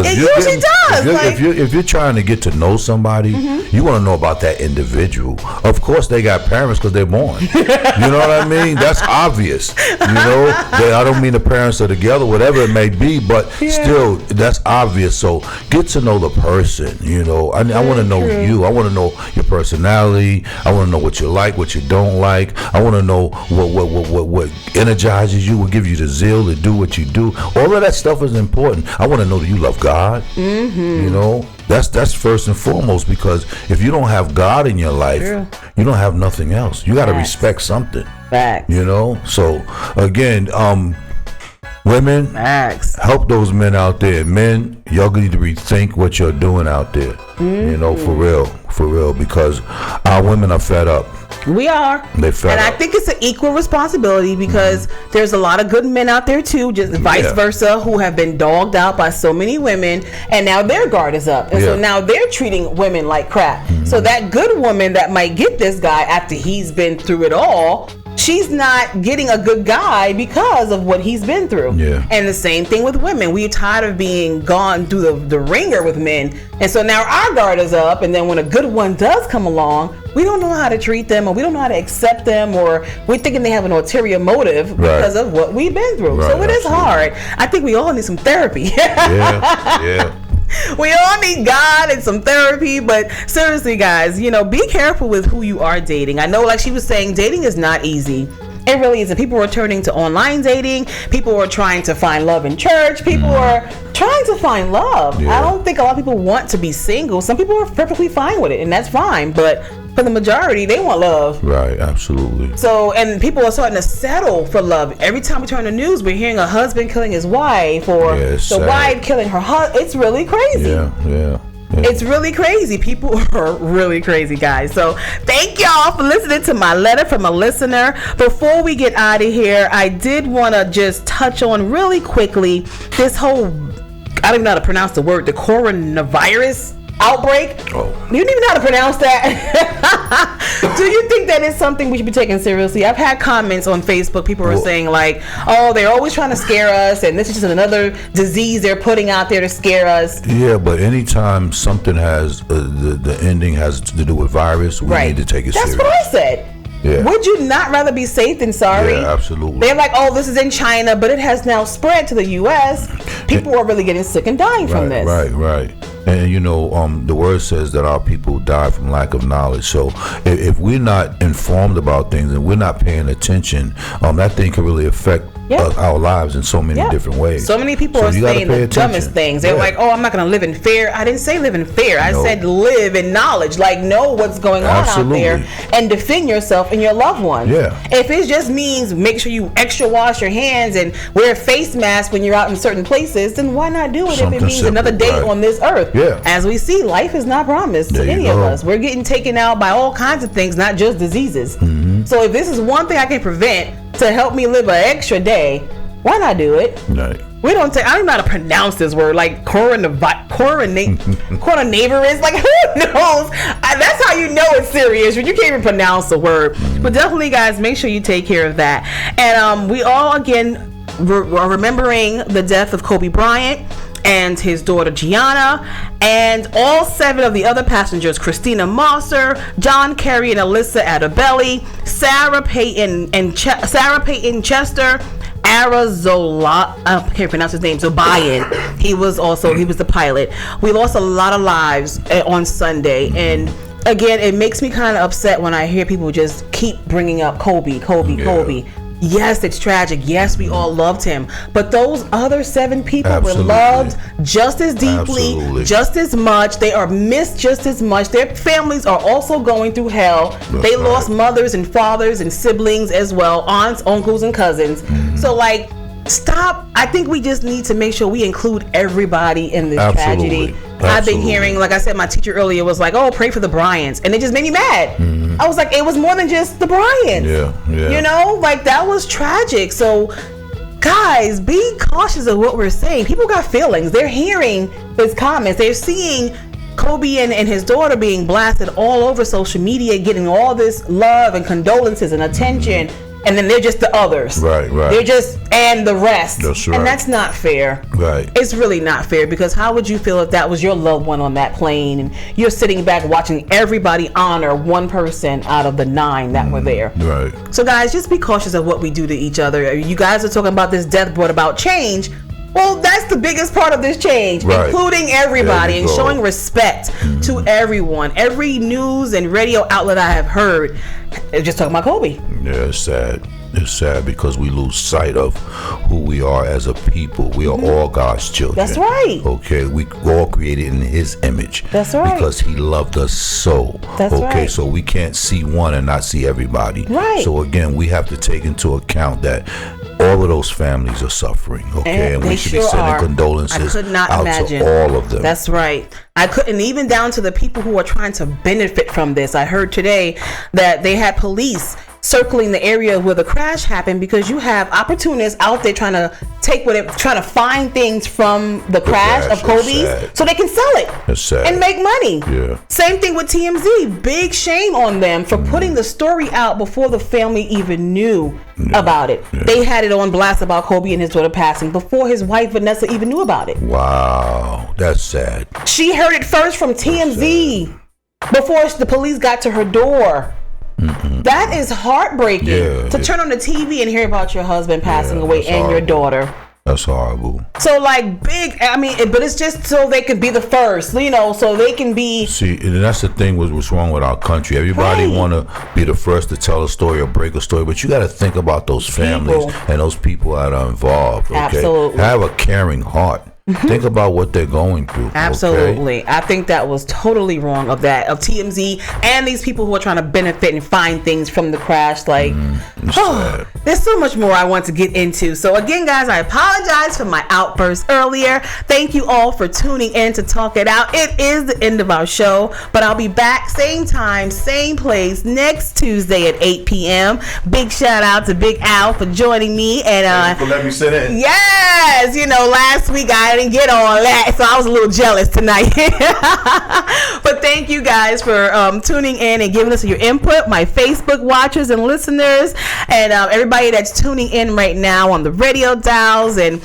S3: It usually does.
S4: If you're trying to get to know somebody, you want to know about that individual. Of course, they got parents because they're born. You know what I mean? That's obvious. You know, I don't mean the parents are together, whatever it may be, but still, that's obvious. So get to know the person. You know, I want to know you. I want to know your personality. I want to know what you like, what you don't like. I want to know what energizes you, what gives you the zeal to do what you do. All of that stuff is important. I want to know that you love God. You know, that's first and foremost, because if you don't have God in your life, you don't have nothing else. You got to respect something. You know, so again, women, help those men out there. Men, y'all need to rethink what you're doing out there. You know, for real, because our women are fed up.
S3: We are.
S4: They fed
S3: and
S4: up.
S3: I think it's an equal responsibility because there's a lot of good men out there too, just vice versa, who have been dogged out by so many women, and now their guard is up. And so now they're treating women like crap. So that good woman that might get this guy after he's been through it all, she's not getting a good guy because of what he's been through. And the same thing with women. We're tired of being gone through the ringer with men. And so now our guard is up. And then when a good one does come along, we don't know how to treat them, or we don't know how to accept them, or we're thinking they have an ulterior motive because of what we've been through. So it is hard. I think we all need some therapy. We all need God and some therapy, but seriously, guys, you know, be careful with who you are dating. I know, like she was saying, dating is not easy. It really isn't. People are turning to online dating. People are trying to find love in church. People are trying to find love. I don't think a lot of people want to be single. Some people are perfectly fine with it, and that's fine. But for the majority, they want love.
S4: Right, absolutely.
S3: So, and people are starting to settle for love. Every time we turn the news, we're hearing a husband killing his wife, or the wife killing her husband. It's really crazy. It's really crazy. People are really crazy, guys. So thank y'all for listening to my letter from a listener. Before we get out of here, I did want to just touch on really quickly this whole, I don't even know how to pronounce the word, the coronavirus outbreak. You don't even know how to pronounce that. Do you think that is something we should be taking seriously? I've had comments on Facebook. People are saying like, oh, they're always trying to scare us, and this is just another disease they're putting out there to scare us.
S4: Yeah, but anytime something has the ending has to do with virus, we need to take it serious.
S3: That's what I said. Would you not rather be safe than sorry?
S4: Yeah, absolutely.
S3: They're like, oh, this is in China, but it has now spread to the U.S. People are really getting sick and dying from this.
S4: Right. And the word says that our people die from lack of knowledge. So if we're not informed about things and we're not paying attention, that thing can really affect our lives in so many different ways.
S3: So many people are saying the dumbest things. They're like, "Oh, I'm not going to live in fear." I didn't say live in fear. I said live in knowledge. Like, know what's going on out there and defend yourself and your loved ones. Yeah. If it just means make sure you extra wash your hands and wear a face mask when you're out in certain places, then why not do it if it means another day on this earth? Yeah. As we see, life is not promised to any of us. We're getting taken out by all kinds of things, not just diseases. Mm-hmm. So if this is one thing I can prevent to help me live an extra day, why not do it? Right. We don't I don't know how to pronounce this word, like coronavirus. Like, who knows? That's how you know it's serious when you can't even pronounce the word. But definitely, guys, make sure you take care of that. And we all again are remembering the death of Kobe Bryant and his daughter Gianna, and all 7 of the other passengers: Christina Mosser, John Kerry and Alyssa Adebelli, Sarah Payton Chester, Arazola, I can't pronounce his name, Zobayan. He was the pilot. We lost a lot of lives on Sunday, and again, it makes me kind of upset when I hear people just keep bringing up Kobe. Yes, it's tragic. Yes, we all loved him. But those other 7 people were loved just as deeply, just as much. They are missed just as much. Their families are also going through hell. They lost mothers and fathers and siblings as well, aunts, uncles, and cousins. Mm-hmm. So, like, stop. I think we just need to make sure we include everybody in this tragedy. I've been hearing, like I said, my teacher earlier was like, "Oh, pray for the Bryants," and it just made me mad. Mm-hmm. I was like, it was more than just the Bryants. Yeah. Like, that was tragic. So, guys, be cautious of what we're saying. People got feelings. They're hearing his comments. They're seeing Kobe and his daughter being blasted all over social media, getting all this love and condolences and attention. Mm-hmm. And then they're just the others. Right. They're just, and the rest. That's right. And that's not fair. Right. It's really not fair, because how would you feel if that was your loved one on that plane and you're sitting back watching everybody honor one person out of the 9 that were there? Right. So, guys, just be cautious of what we do to each other. You guys are talking about this death brought about change. Well, that's the biggest part of this change, including everybody, and showing respect to everyone. Every news and radio outlet I have heard is just talking about Kobe. Yeah, it's sad. It's sad because we lose sight of who we are as a people. We are all God's children. That's right. Okay, we all created in His image. That's right. Because He loved us so. That's right. Okay, so we can't see one and not see everybody. Right. So again, we have to take into account that all of those families are suffering. Okay, and we should be sending condolences out to all of them. That's right. I couldn't, even down to the people who are trying to benefit from this. I heard today that they had police circling the area where the crash happened, because you have opportunists out there trying to trying to find things from the crash of Kobe's so they can sell it and make money. Yeah. Same thing with TMZ. Big shame on them for putting the story out before the family even knew about it. Yeah. They had it on blast about Kobe and his daughter passing before his wife Vanessa even knew about it. Wow, that's sad. She heard it first from TMZ before the police got to her door. Mm-hmm. That is heartbreaking to turn on the TV and hear about your husband passing away and your daughter. That's horrible. So, like, but it's just so they could be the first, so they can be. See, and that's the thing with what's wrong with our country. Everybody want to be the first to tell a story or break a story, but you got to think about those families and those people that are involved. Okay? Absolutely. Have a caring heart. Think about what they're going through. Absolutely. Okay? I think that was totally wrong of TMZ and these people who are trying to benefit and find things from the crash. Like, there's so much more I want to get into. So again, guys, I apologize for my outburst earlier. Thank you all for tuning in to Talk It Out. It is the end of our show, but I'll be back same time, same place next Tuesday at 8 p.m. Big shout out to Big Al for joining me. And thank you for letting me sit in. Yes, last week I didn't get all that, so I was a little jealous tonight. But thank you guys for tuning in and giving us your input, my Facebook watchers and listeners, and everybody that's tuning in right now on the radio dials and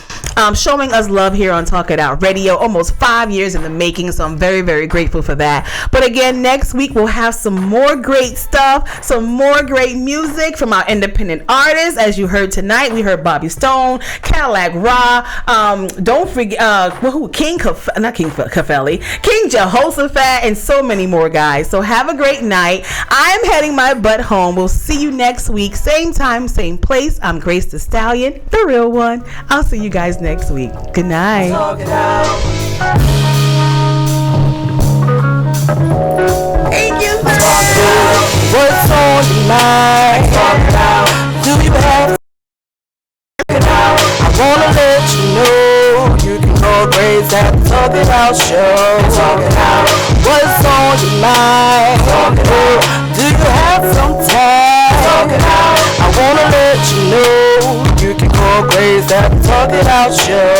S3: showing us love here on Talk It Out Radio. Almost 5 years in the making, so I'm very, very grateful for that. But again, next week we'll have some more great stuff, some more great music from our independent artists. As you heard tonight, we heard Bobby Stone, Cadillac Ra. Don't forget, King Caffelli, King Jehoshaphat, and so many more, guys. So have a great night. I'm heading my butt home. We'll see you next week, same time, same place. I'm Grace the Stallion, the real one. I'll see you guys next week. Good night. Thank you.
S1: What's on your mind? Do you have? I wanna let you know you can go crazy at the Talk It Out show. What's on your mind? Do you have some time? I wanna let you know you can go crazy at the Talk It Out show.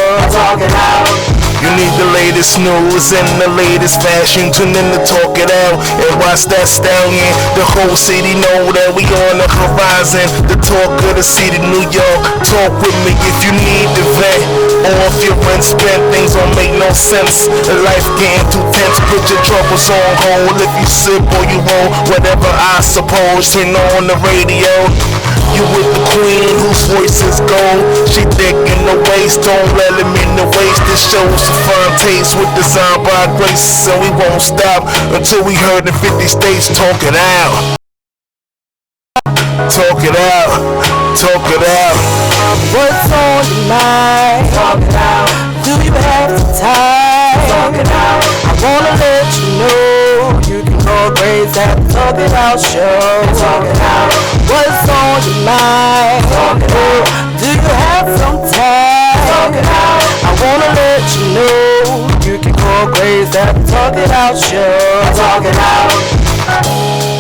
S2: You need the latest news and the latest fashion. Tune in to Talk It Out and watch that stallion. The whole city know that we on the horizon. The talk of the city, New York. Talk with me if you need the vet. Or if your rent spent, things don't make no sense. Life getting too tense, put your troubles on hold. If you sip or you roll, whatever I suppose. Turn on the radio. You with the queen whose voice is gold. She thick in the waist, don't let him in the waist. This shows a fine taste with design by Grace. And we won't stop until we heard the 50 states talk it out. Talk it out, talk it out.
S1: What's on your mind? Talk it out. Do you have the time? Talk it out. I wanna let you know you can go crazy at the Talk It Out show. Talk it out. What's on your mind? Talk it out. Do you have some time? Talk it out. I wanna let you know you can go crazy at the Talk It Out show. Talk it out.